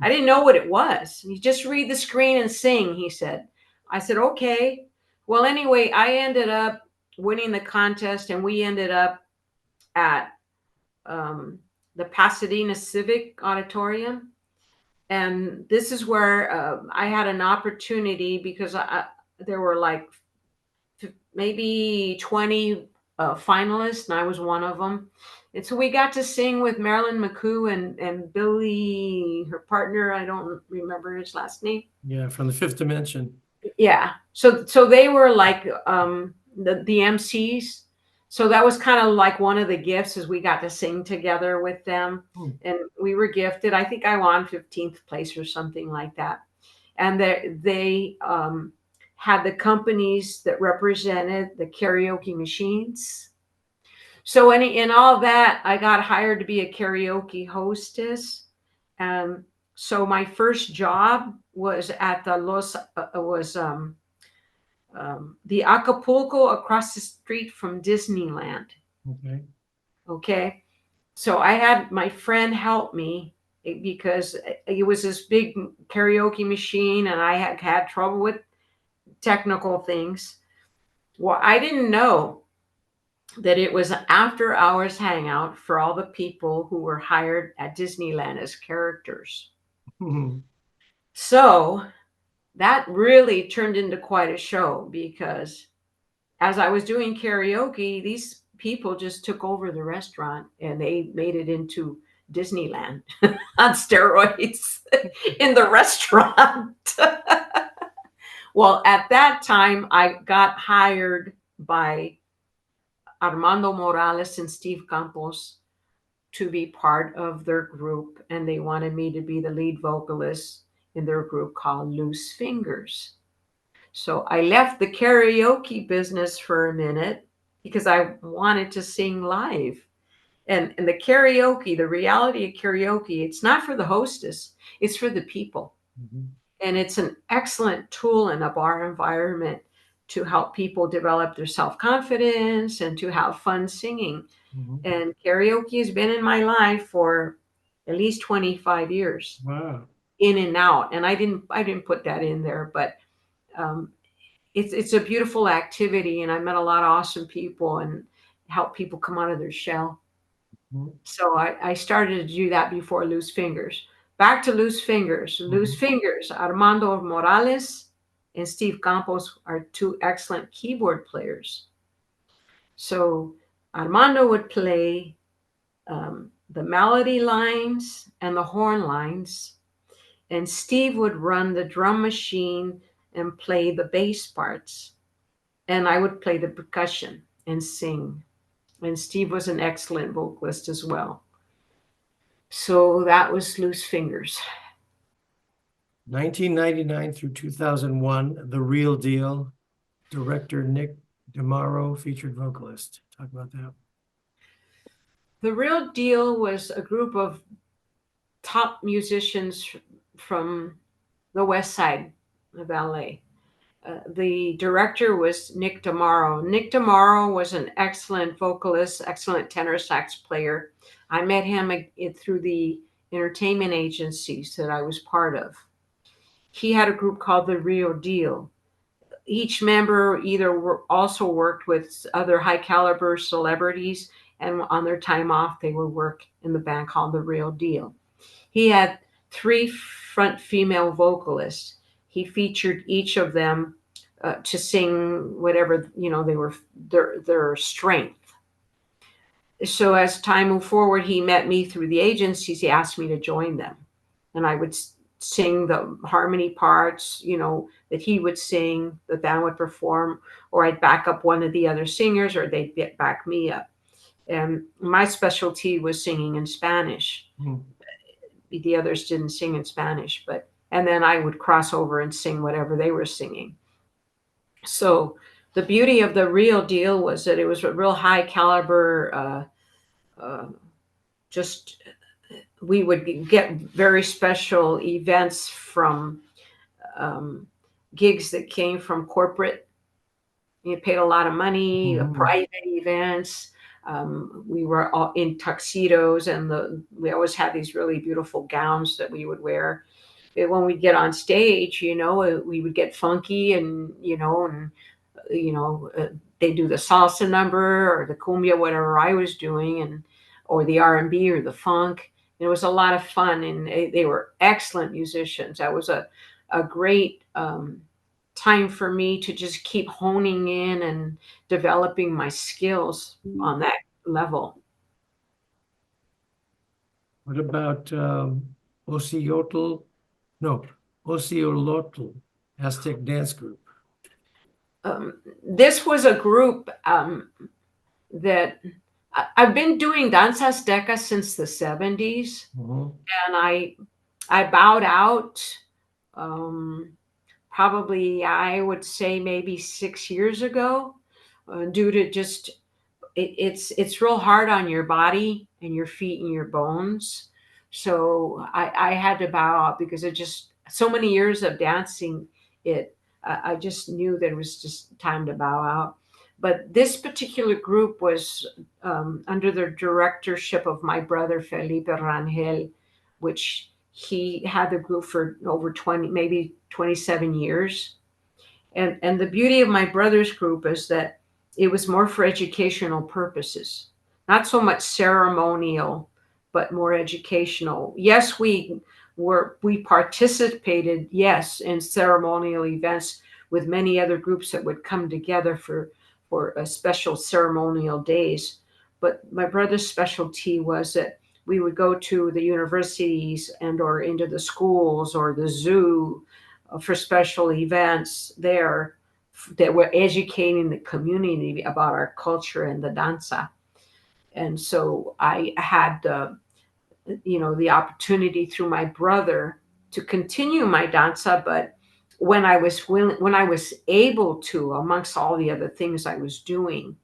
I didn't know what it was. You just read the screen and sing, he said. I said, okay. Well, anyway, I ended up winning the contest, and we ended up at the Pasadena Civic Auditorium. And this is where I had an opportunity because there were like maybe 20 finalists, and I was one of them. And so we got to sing with Marilyn McCoo and Billy, her partner. I don't remember his last name. Yeah, from the Fifth Dimension. Yeah. So they were like the MCs. So that was kind of like one of the gifts, is we got to sing together with them. And we were gifted. I think I won 15th place or something like that. And they had the companies that represented the karaoke machines. So in all that, I got hired to be a karaoke hostess. And so my first job was at the Acapulco across the street from Disneyland. Okay. So I had my friend help me because it was this big karaoke machine, and I had trouble with technical things. Well, I didn't know that it was an after hours hangout for all the people who were hired at Disneyland as characters. So that really turned into quite a show, because as I was doing karaoke, these people just took over the restaurant and they made it into Disneyland on steroids in the restaurant. Well, at that time, I got hired by Armando Morales and Steve Campos to be part of their group, and they wanted me to be the lead vocalist in their group called Loose Fingers. So I left the karaoke business for a minute because I wanted to sing live. And the karaoke, the reality of karaoke, it's not for the hostess, it's for the people. And it's an excellent tool in a bar environment to help people develop their self-confidence and to have fun singing. And karaoke has been in my life for at least 25 years. Wow. In and out. And I didn't put that in there, but it's a beautiful activity, and I met a lot of awesome people and help people come out of their shell. So I started to do that before Loose Fingers. Back to Loose Fingers. Loose Fingers, Armando Morales and Steve Campos are two excellent keyboard players. So Armando would play the melody lines and the horn lines, and Steve would run the drum machine and play the bass parts, and I would play the percussion and sing. And Steve was an excellent vocalist as well. So that was Loose Fingers. 1999 through 2001, The Real Deal, director Nick DeMauro, featured vocalist. Talk about that. The Real Deal was a group of top musicians from the west side of LA. The director was Nick DeMauro. Nick DeMauro was an excellent vocalist, excellent tenor sax player. I met him through the entertainment agencies that I was part of. He had a group called The Real Deal. Each member either also worked with other high caliber celebrities, and on their time off, they would work in the band called The Real Deal. He had 3 front female vocalists. He featured each of them to sing whatever they were their strength. So as time moved forward, he met me through the agencies. He asked me to join them, and I would sing the harmony parts, that he would sing, the band would perform, or I'd back up one of the other singers, or they'd back me up. And my specialty was singing in Spanish. Mm-hmm. The others didn't sing in Spanish, and then I would cross over and sing whatever they were singing. So the beauty of The Real Deal was that it was a real high caliber, we would get very special events from gigs that came from corporate. You paid a lot of money, mm-hmm. Private events. We were all in tuxedos, and we always had these really beautiful gowns that we would wear. When we'd get on stage, we would get funky, and they do the salsa number or the cumbia, whatever I was doing, or the R&B or the funk. It was a lot of fun, and they were excellent musicians. That was a great time for me to just keep honing in and developing my skills on that level. What about Ociolotl, Aztec Dance Group? This was a group that I've been doing Danza Azteca since the 70s, mm-hmm. and I bowed out probably, I would say, maybe 6 years ago, due to just it's real hard on your body and your feet and your bones. So I had to bow out because it just so many years of dancing it. I just knew that it was just time to bow out. But this particular group was under the directorship of my brother, Felipe Rangel, which he had the group for over 20, maybe 27 years. And the beauty of my brother's group is that it was more for educational purposes, not so much ceremonial, but more educational. Yes, we participated, yes, in ceremonial events with many other groups that would come together for a special ceremonial days. But my brother's specialty was that we would go to the universities and or into the schools or the zoo for special events there that were educating the community about our culture and the danza. And so I had the opportunity through my brother to continue my danza, but when I was able to, amongst all the other things I was doing,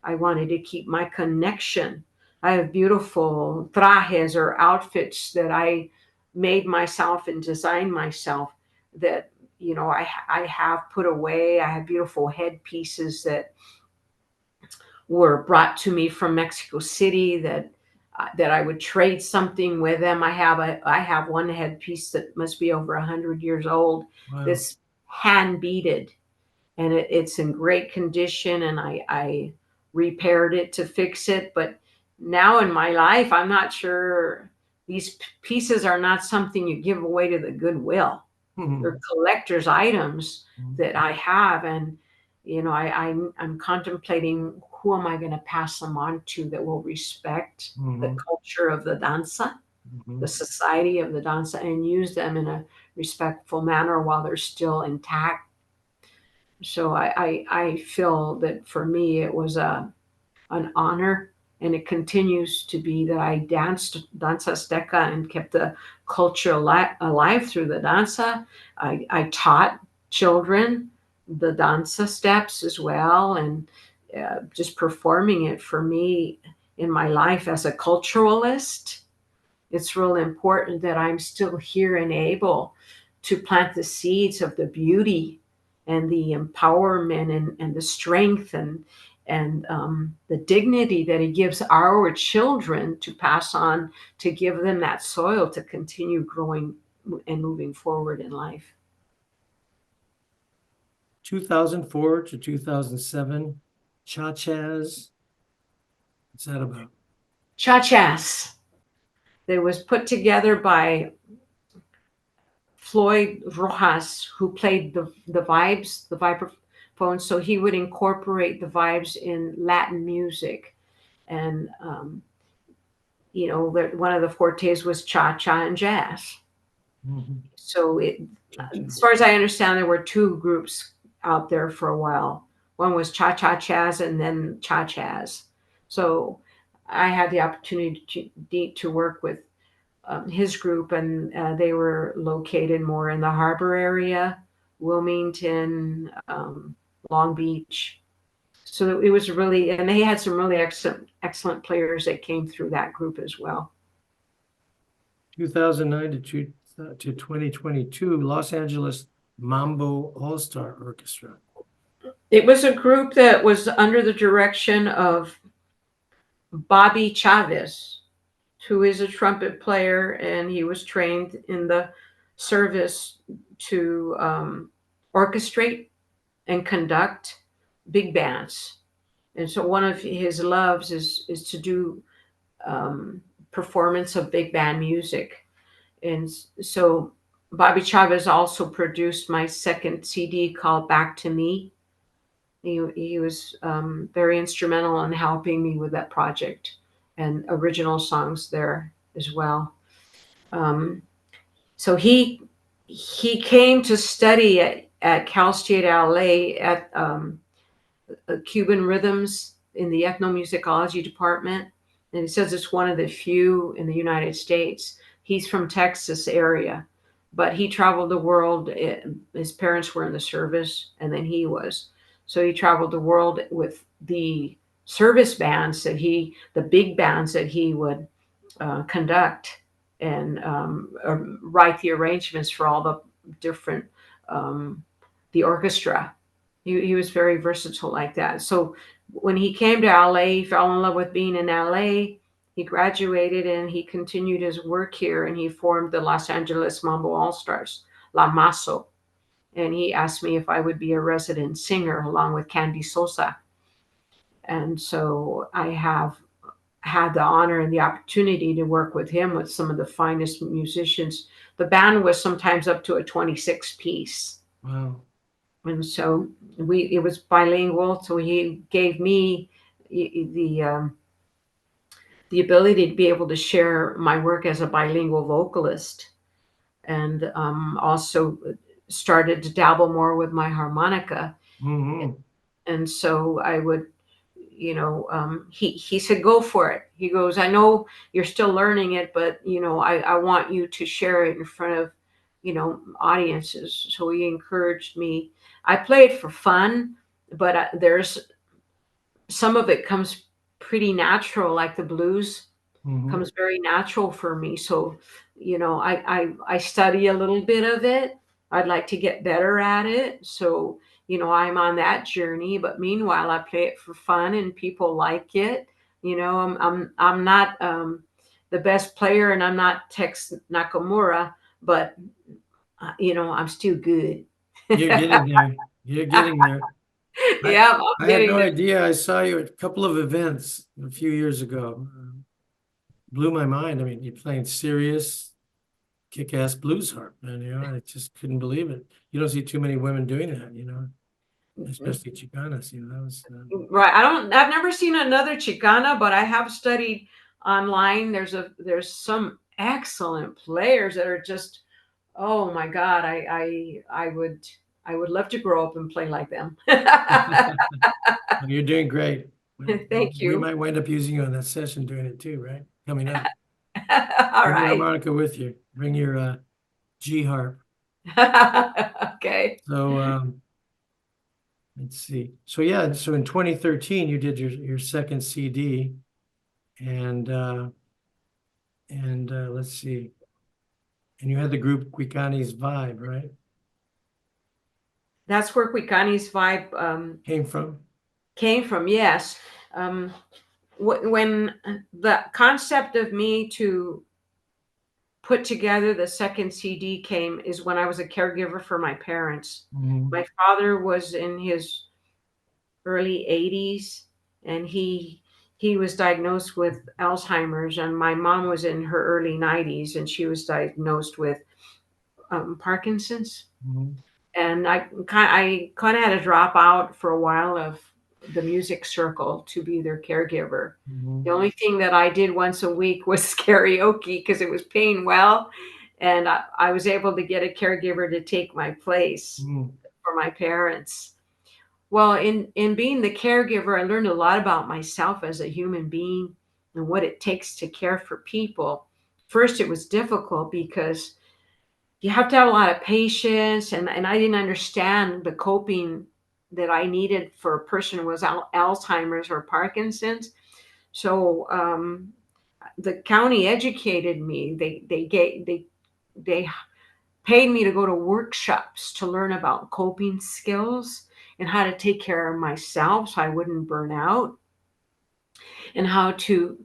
I wanted to keep my connection. I have beautiful trajes or outfits that I made myself and designed myself that, I have put away. I have beautiful headpieces that were brought to me from Mexico City that I would trade something with them. I have one headpiece that must be over 100 years old. Wow. That's hand beaded, and it's in great condition, and I repaired it to fix it. But now in my life, I'm not sure these pieces are not something you give away to the Goodwill. Mm-hmm. They're collector's items that I have, and I'm contemplating who am I going to pass them on to that will respect the Mhm. culture of the danza, the Mhm. society of the danza, and use them in a respectful manner while they're still intact. So I feel that for me it was an honor, and it continues to be that I danced danza azteca and kept the culture alive through the danza. I taught children the danza steps as well, and just performing it for me in my life as a culturalist. It's really important that I'm still here and able to plant the seeds of the beauty and the empowerment and the strength and the dignity that it gives our children to pass on, to give them that soil to continue growing and moving forward in life. 2004 to 2007, Cha-Chas. What's that about? Cha-chas. That was put together by Floyd Rojas, who played the vibes, the vibraphone. So he would incorporate the vibes in Latin music. And, one of the fortes was cha cha and jazz. Mhm. So, Cha-Cha. as far as I understand, there were two groups out there for a while. One was cha cha chaz and then cha chaz. So, I had the opportunity to work with his group, and they were located more in the harbor area, Wilmington, Long Beach. So it was really, and they had some really excellent players that came through that group as well. 2009 to 2022, Los Angeles Mambo All-Star Orchestra. It was a group that was under the direction of Bobby Chavez, who is a trumpet player, and he was trained in the service to orchestrate and conduct big bands. And so one of his loves is to do performance of big band music. And so Bobby Chavez also produced my second CD called Back to Me. He was very instrumental in helping me with that project and original songs there as well. Um, so he came to study at Cal State LA at Cuban rhythms in the ethnomusicology department. And he says it's one of the few in the United States. He's from Texas area, but he traveled the world. His parents were in the service, and then he was. So he traveled the world with the service bands the big bands that he would conduct and write the arrangements for all the different, the orchestra. He was very versatile like that. So when he came to LA, he fell in love with being in LA. He graduated and he continued his work here, and he formed the Los Angeles Mambo All Stars, La Maso. And he asked me if I would be a resident singer along with Candy Sosa. And so I have had the honor and the opportunity to work with him with some of the finest musicians. The band was sometimes up to a 26 piece. Wow. And so it was bilingual. So he gave me the ability to be able to share my work as a bilingual vocalist, and also started to dabble more with my harmonica. Mhm. And so I would, he said, go for it. He goes, I know you're still learning it, but, I want you to share it in front of, audiences. So he encouraged me. I play it for fun, but there's some of it comes pretty natural, like the blues Mhm. comes very natural for me. So, I study a little bit of it. I'd like to get better at it. So, I'm on that journey. But meanwhile, I play it for fun, and people like it. I'm not the best player, and I'm not Tex Nakamura, but I'm still good. You're getting there. You're getting there. I Yeah, I'm I had getting no there. idea. I saw you at a couple of events a few years ago. Blew my mind. I mean, you're playing serious, kick-ass blues harp, man. I just couldn't believe it. You don't see too many women doing that. especially Chicanas. That was Right. I've never seen another Chicana, but I have studied online. There's some excellent players that are just, oh my God, I would love to grow up and play like them. well, you're doing great. Thank We you. might wind up using you on that session doing it too, right? Coming up. All Bring your right. harmonica with you. Bring your G harp. Okay. So let's see. So yeah, so in 2013 you did your second CD, and let's see, and you had the group Quicani's Vibe, right? That's where Quicani's vibe Came from. yes. Um, when the concept of me to put together the second CD came is when I was a caregiver for my parents. Mhm. My father was in his early 80s, and he was diagnosed with Alzheimer's, and my mom was in her early 90s, and she was diagnosed with Parkinson's. Mhm. And I kind of had to drop out for a while of the music circle to be their caregiver. Mhm. The only thing that I did once a week was karaoke because it was paying well, and I was able to get a caregiver to take my place Mhm. for my parents. Well, in being the caregiver, I learned a lot about myself as a human being and what it takes to care for people. First, it was difficult because you have to have a lot of patience, and I didn't understand the coping that I needed for a person who was Alzheimer's or Parkinson's. So the county educated me. They paid me to go to workshops to learn about coping skills and how to take care of myself so I wouldn't burn out, and how to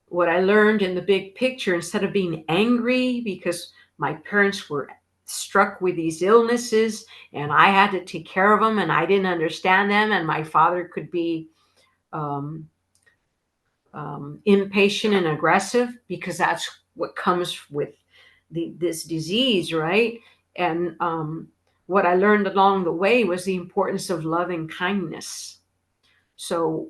what I learned in the big picture, instead of being angry because my parents were struck with these illnesses and I had to take care of them and I didn't understand them, and my father could be um, impatient and aggressive because that's what comes with this disease, right? And what I learned along the way was the importance of love and kindness. So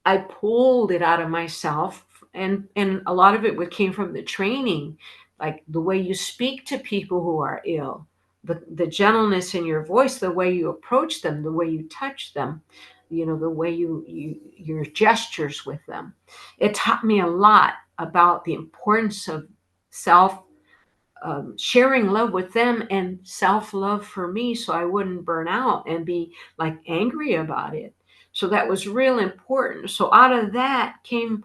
I pulled it out of myself, and a lot of it came from the training, like the way you speak to people who are ill, the gentleness in your voice, the way you approach them, the way you touch them, the way you your gestures with them. It taught me a lot about the importance of self sharing love with them and self love for me so I wouldn't burn out and be like angry about it. So that was real important. So out of that came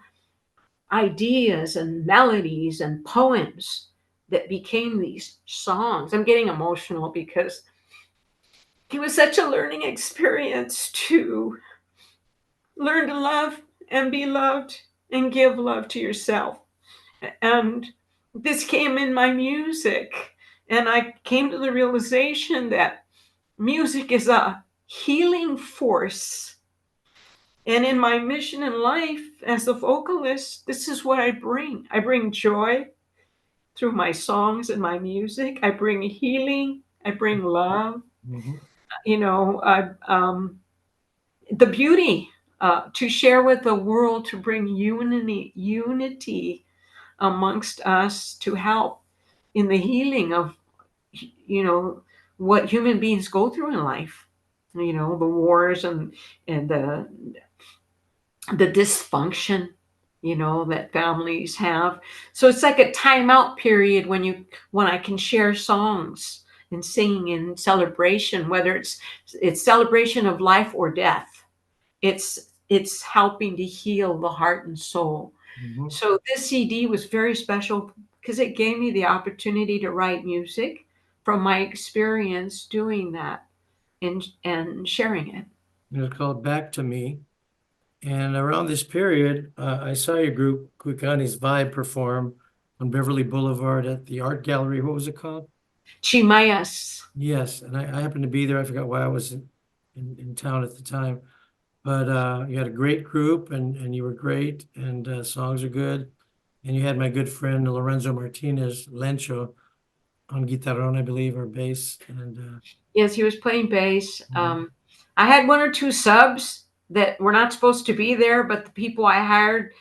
ideas and melodies and poems that became these songs. I'm getting emotional because it was such a learning experience to learn to love and be loved and give love to yourself. And this came in my music. And I came to the realization that music is a healing force. And in my mission in life as a vocalist, this is what I bring. I bring joy through my songs and my music. I bring healing. I bring love. Mhm. The beauty to share with the world, to bring unity amongst us, to help in the healing of you know what human beings go through in life, the wars and the dysfunction that families have. So it's like a timeout period when I can share songs and sing in celebration, whether it's celebration of life or death. It's helping to heal the heart and soul. Mhm. So this CD was very special because it gave me the opportunity to write music from my experience doing that and sharing it. It was called Back to Me. And around this period, I saw your group Quicani's Vibe perform on Beverly Boulevard at the art gallery. What was it called? Chimayas. Yes, and I happened to be there. I forgot why I was in town at the time. But you had a great group, and you were great, and songs are good. And you had my good friend Lorenzo Martinez Lencho on guitarrón, I believe, or bass. And Yes, he was playing bass. Mhm. I had one or two subs that were not supposed to be there, but the people I hired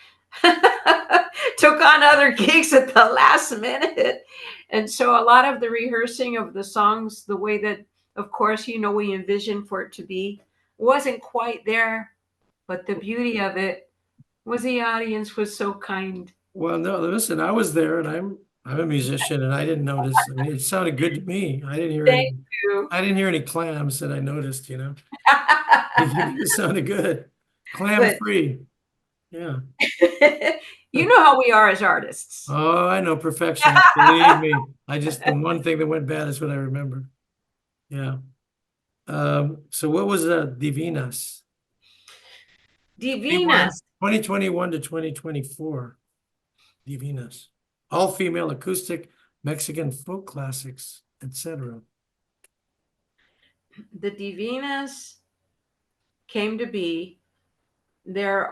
took on other gigs at the last minute. And so a lot of the rehearsing of the songs, the way that, of course, we envisioned for it to be, wasn't quite there. But the beauty of it was the audience was so kind. Well, no, listen, I was there and I'm a musician and I didn't notice. I mean, it sounded good to me. Thank you. I didn't hear any clams that I noticed, It sounded good. Clam But free. Yeah. you know how we are as artists. Oh, I know perfection. Believe me. The one thing that went bad is what I remember. Yeah. So what was Divinas? Divinas. 2021 to 2024. Divinas. All female acoustic Mexican folk classics, etc. The Divinas came to be. There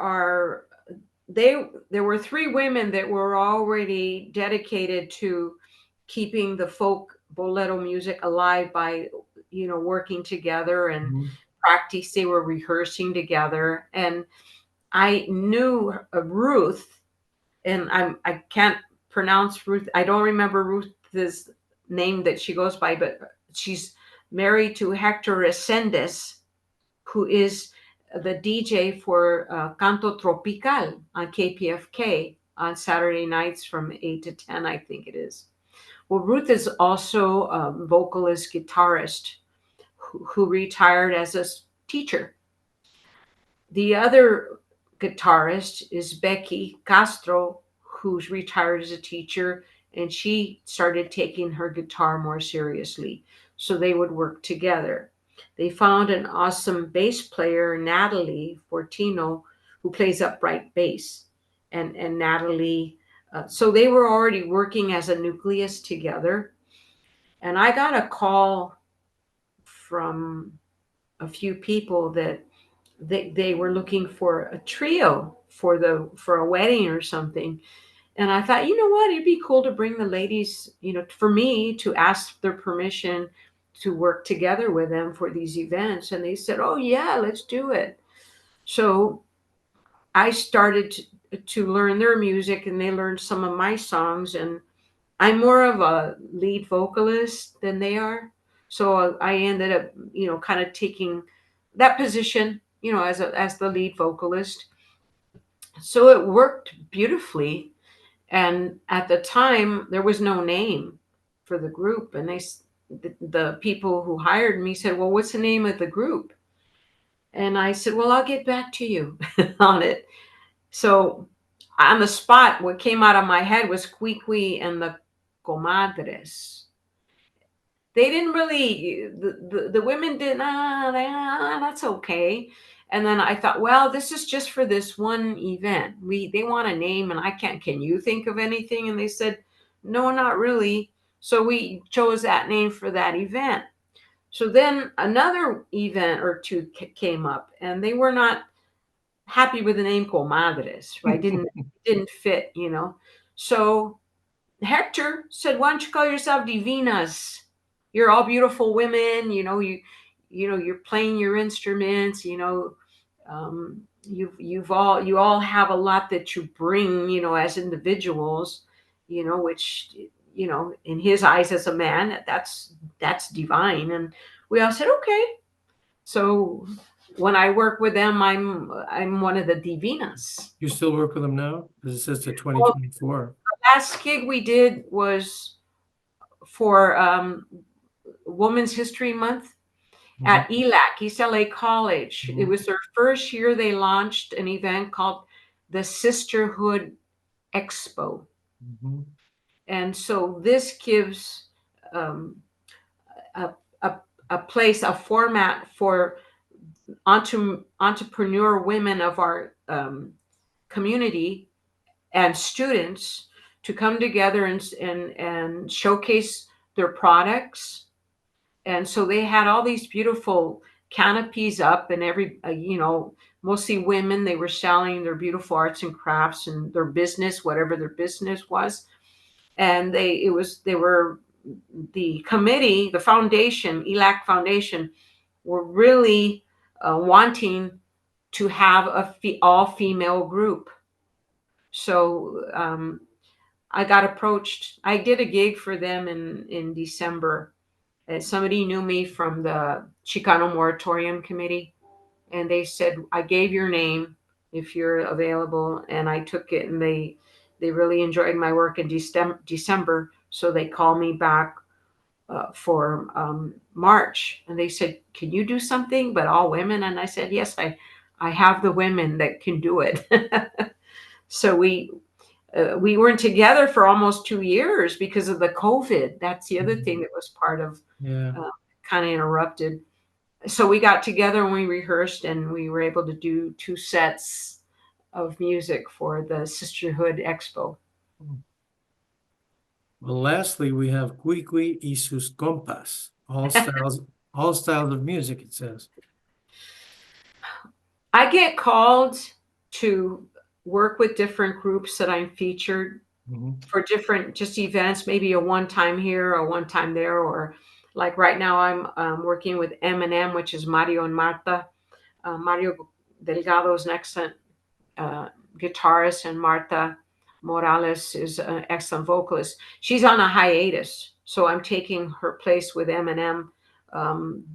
were three women that were already dedicated to keeping the folk bolero music alive by working together and practice. They were rehearsing together, and I knew Ruth, and I can't pronounce Ruth. I don't remember Ruth's name that she goes by, but she's married to Hector Resendes, who is the DJ for Canto Tropical on KPFK on Saturday nights from 8 to 10, I think it is. Well, Ruth is also a vocalist, guitarist who retired as a teacher. The other guitarist is Becky Castro, who's retired as a teacher, and she started taking her guitar more seriously. So they would work together. They found an awesome bass player, Natalie Fortino, who plays upright bass. And Natalie, so they were already working as a nucleus together. And I got a call from a few people that they were looking for a trio for a wedding or something. And I thought, you know what, it'd be cool to bring the ladies, for me to ask their permission to work together with them for these events. And they said, oh yeah, let's do it. So I started to learn their music, and they learned some of my songs. And I'm more of a lead vocalist than they are. So I ended up, kind of taking that position, as the lead vocalist. So it worked beautifully. And at the time, there was no name for the group. And the people who hired me said, well, what's the name of the group? And I said, well, I'll get back to you on it. So on the spot, what came out of my head was Cui Cui and the Comadres. They didn't really, the women didn't, that's okay. And then I thought, well, this is just for this one event. They want a name, and I can't, can you think of anything? And they said, no, not really. So we chose that name for that event. So then another event or two came up, and they were not happy with the name Comadres, right? Didn't fit, So Hector said, why don't you call yourself Divinas? You're all beautiful women, you're playing your instruments, you all have a lot that you bring, as individuals, which, in his eyes as a man, that's divine. And we all said, okay. So when I work with them, I'm one of the Divinas. You still work with them now? Because it says to 2024. Well, the last gig we did was for Women's History Month at ELAC, East LA College. It was their first year. They launched an event called the Sisterhood Expo. And so this gives a place, a format for entrepreneur women of our community and students to come together and showcase their products. And so they had all these beautiful canopies up, and mostly women. They were selling their beautiful arts and crafts and their business, whatever their business was. And the committee, the foundation, ELAC Foundation, were really wanting to have all-female group. So I got approached. I did a gig for them in December. Somebody knew me from the Chicano Moratorium Committee, and they said, I gave your name if you're available, and I took it, and they really enjoyed my work in December, so they called me back for March, and they said, can you do something but all women? And I said, yes, I have the women that can do it. So we weren't together for almost 2 years because of the COVID. That's the other thing that was part of Yeah. kind of interrupted. So we got together and we rehearsed, and we were able to do 2 sets of music for the Sisterhood Expo. Well, lastly, we have Cui Cui y sus compas, all styles of music, it says. I get called to work with different groups that I'm featured for different just events, maybe a one time here or one time there, or like right now I'm working with M&M, which is Mario and Marta. Mario Delgado is an excellent guitarist, and Marta Morales is an excellent vocalist. She's on a hiatus, so I'm taking her place with M&M.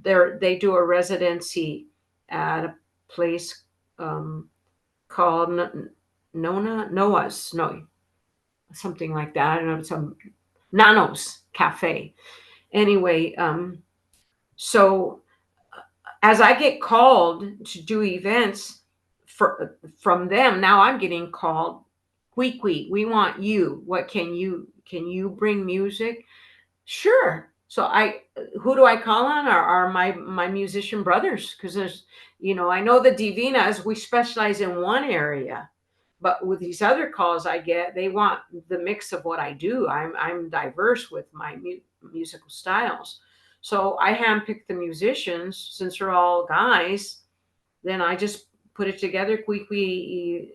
They do a residency at a place called Noah's, no, something like that. I don't know, some Nanos Cafe. Anyway, so as I get called to do events from them, now I'm getting called. Cui Cui, we want you. What can you bring music? Sure. So who do I call on? Are my musician brothers? Because there's, I know the Divinas, we specialize in one area, but with these other calls I get, they want the mix of what I do. I'm diverse with my musical styles. So I handpick the musicians since they're all guys. Then I just put it together. Cui Cui,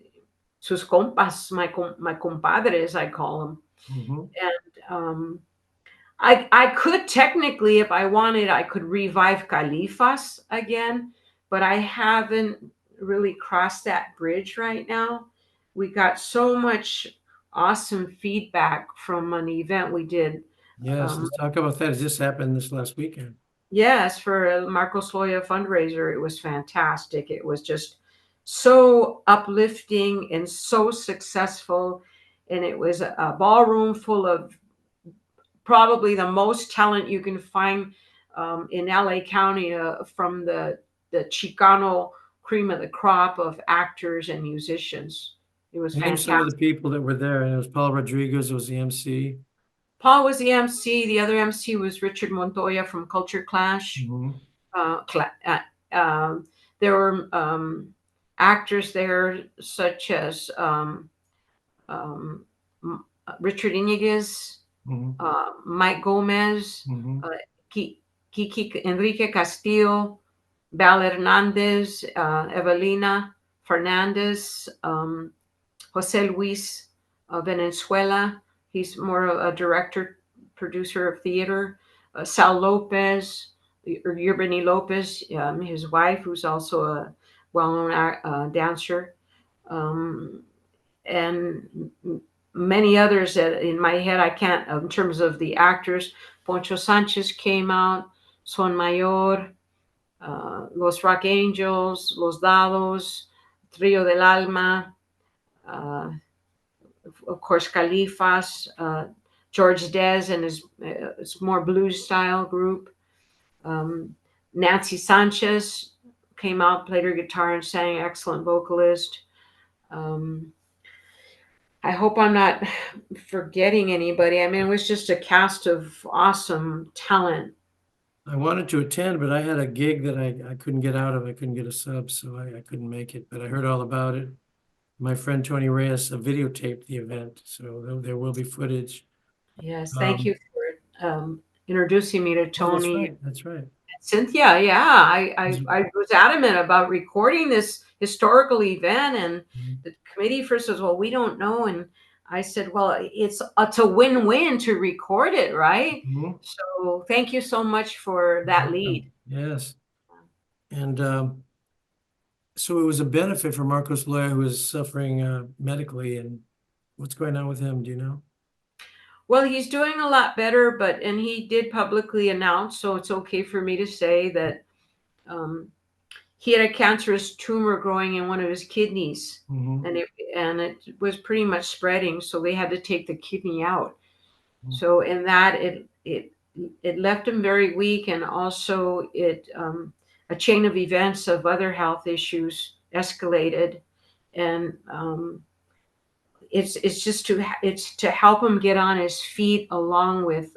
sus compas, my compadres, I call them. And I could technically, if I wanted, I could revive Califas again, but I haven't really crossed that bridge right now. We got so much awesome feedback from an event we did. Yes, let's talk about that. It just happened this last weekend. Yes, for a Marcos Loya fundraiser. It was fantastic. It was just so uplifting and so successful. And it was a ballroom full of probably the most talent you can find in LA County from the Chicano cream of the crop of actors and musicians. It was Name fantastic. some of the people that were there, and it was Paul Rodriguez was the MC. Paul was the MC. The other MC was Richard Montoya from Culture Clash. There were actors there such as Richard Iniguez, Mike Gomez, Kiki Enrique Castillo, Val Hernandez, Evelina Fernandez, Jose Luis Venezuela. He's more of a director, producer of theater. Sal Lopez, Urbani Lopez, his wife, who's also a well-known dancer, and many others that in my head I can't, in terms of the actors. Poncho Sanchez came out, Son Mayor, Los Rock Angels, Los Dados, Trio del Alma, of course Califas, George Dez and his more blues style group. Nancy Sanchez came out, played her guitar and sang, excellent vocalist. I hope I'm not forgetting anybody. I mean, it was just a cast of awesome talent. I wanted to attend, but I had a gig that I couldn't get out of. I couldn't get a sub, so I couldn't make it, but I heard all about it. My friend Tony Reyes videotaped the event, so there will be footage. Yes, thank you for introducing me to Tony. That's right. Cynthia, yeah, I was adamant about recording this historical event, and the committee first says, well, we don't know. And I said, well, it's a win-win to record it, right? So thank you so much for that lead. Yes. And So it was a benefit for Marcos Loya, who is suffering medically. And what's going on with him? Do you know? Well, he's doing a lot better, and he did publicly announce, so it's okay for me to say that um, he had a cancerous tumor growing in one of his kidneys, Mm-hmm. and it was pretty much spreading, so they had to take the kidney out. Mm-hmm. So in that, it left him very weak, and also a chain of events of other health issues escalated, and it's to help him get on his feet, along with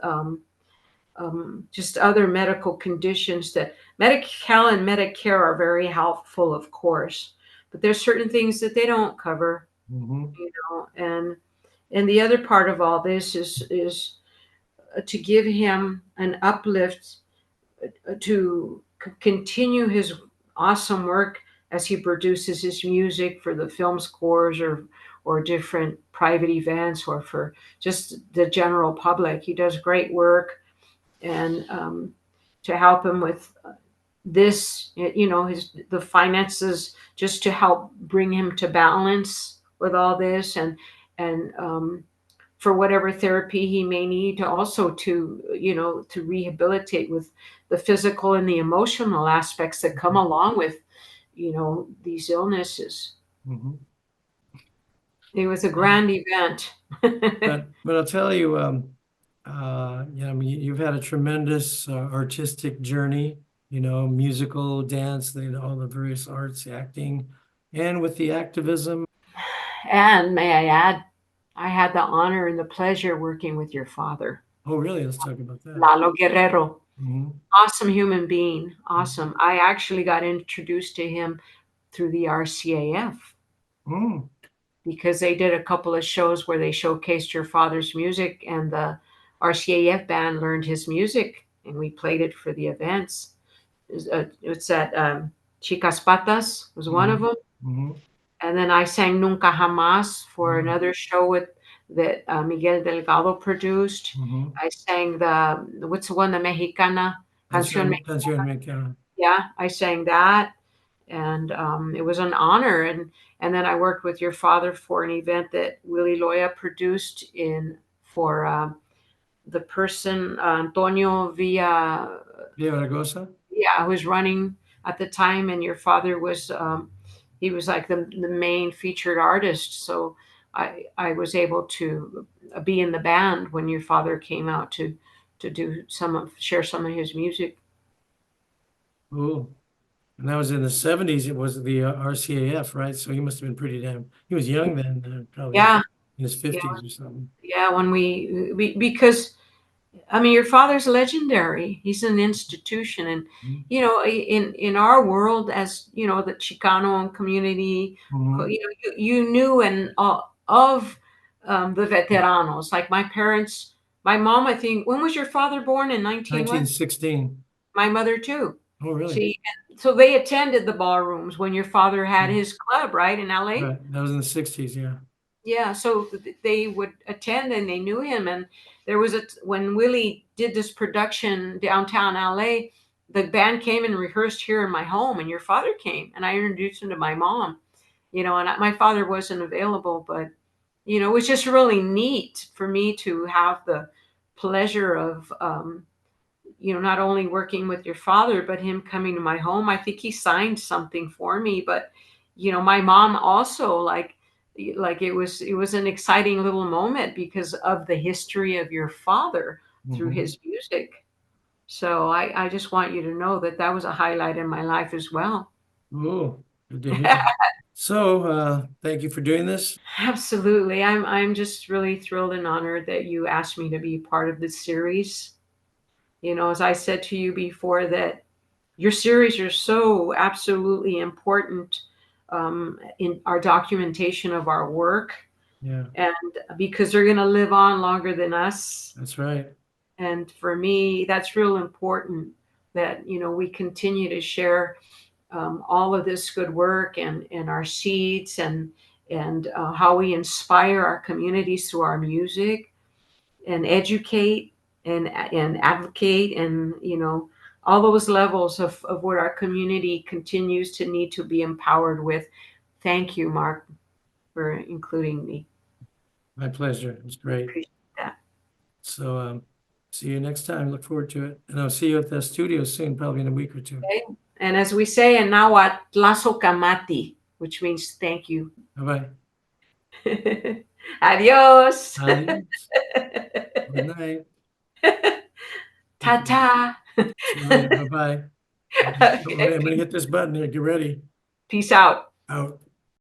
just other medical conditions that Medi-Cal and Medicare are very helpful, of course, but there's certain things that they don't cover, Mm-hmm. and the other part of all this is to give him an uplift, to continue his awesome work as he produces his music for the film scores, or different private events, or for just the general public. He does great work, and to help him with this, the finances, just to help bring him to balance with all this, and for whatever therapy he may need, to also to rehabilitate with the physical and the emotional aspects that come along with these illnesses. Mm-hmm. It was a grand event. But I'll tell you, I mean, you've had a tremendous artistic journey, musical, dance, all the various arts, acting, and with the activism. And may I add, I had the honor and the pleasure working with your father, Oh, really? Let's talk about that. Lalo Guerrero. Mm-hmm. Awesome human being. Awesome. I actually got introduced to him through the RCAF, Mm. because they did a couple of shows where they showcased your father's music, and the RCAF band learned his music, and we played it for the events. It's at Chicas Patas was one of them. Mm-hmm. And then I sang Nunca Jamás for Mm-hmm. another show that Miguel Delgado produced. Mm-hmm. I sang what's the one, the Mexicana, Canción Canción Mexicana. Yeah, I sang that, and it was an honor. And then I worked with your father for an event that Willie Loya produced for the person Antonio Villa, who was running at the time, and your father was he was like the main featured artist. So I was able to be in the band when your father came out to share some of his music. Oh, and that was in the 70s. It was the RCAF, right? So he must have been he was young then, probably Yeah, in his 50s yeah, or something. yeah. When because I mean, your father's legendary. He's an institution, and Mm-hmm. in our world, as the Chicano community, Mm-hmm. you knew and of the veteranos. Like my parents, my mom. I think, when was your father born? In 1916. My mother too. Oh, really? See, so they attended the ballrooms when your father had his club, right, in LA. Right. That was in the 60s, yeah. Yeah, so they would attend, and they knew him. And there was when Willie did this production downtown LA, the band came and rehearsed here in my home, and your father came, and I introduced him to my mom. And my father wasn't available, but it was just really neat for me to have the pleasure of not only working with your father, but him coming to my home. I think he signed something for me, but my mom also, like it was an exciting little moment because of the history of your father through Mm-hmm. his music. So I just want you to know that was a highlight in my life as well. Oh, good to hear. So, thank you for doing this. Absolutely. I'm just really thrilled and honored that you asked me to be part of this series. As I said to you before, that your series are so absolutely important in our documentation of our work, Yeah, and because they're going to live on longer than us. that's right. And for me, that's real important, that we continue to share all of this good work, and our seeds, and how we inspire our communities through our music, and educate, and advocate, and all those levels of what our community continues to need to be empowered with. Thank you, Mark, for including me. My pleasure. It was great. Appreciate that. So see you next time. Look forward to it. And I'll see you at the studio soon, probably in a week or two. Okay. And as we say in Nahuatl, Tlazo Kamati, which means thank you. Bye-bye. Adios. Adios. Good night. Ta-ta. See you later. Bye-bye. Okay. I'm going to hit this button here. Get ready. Peace out. Out.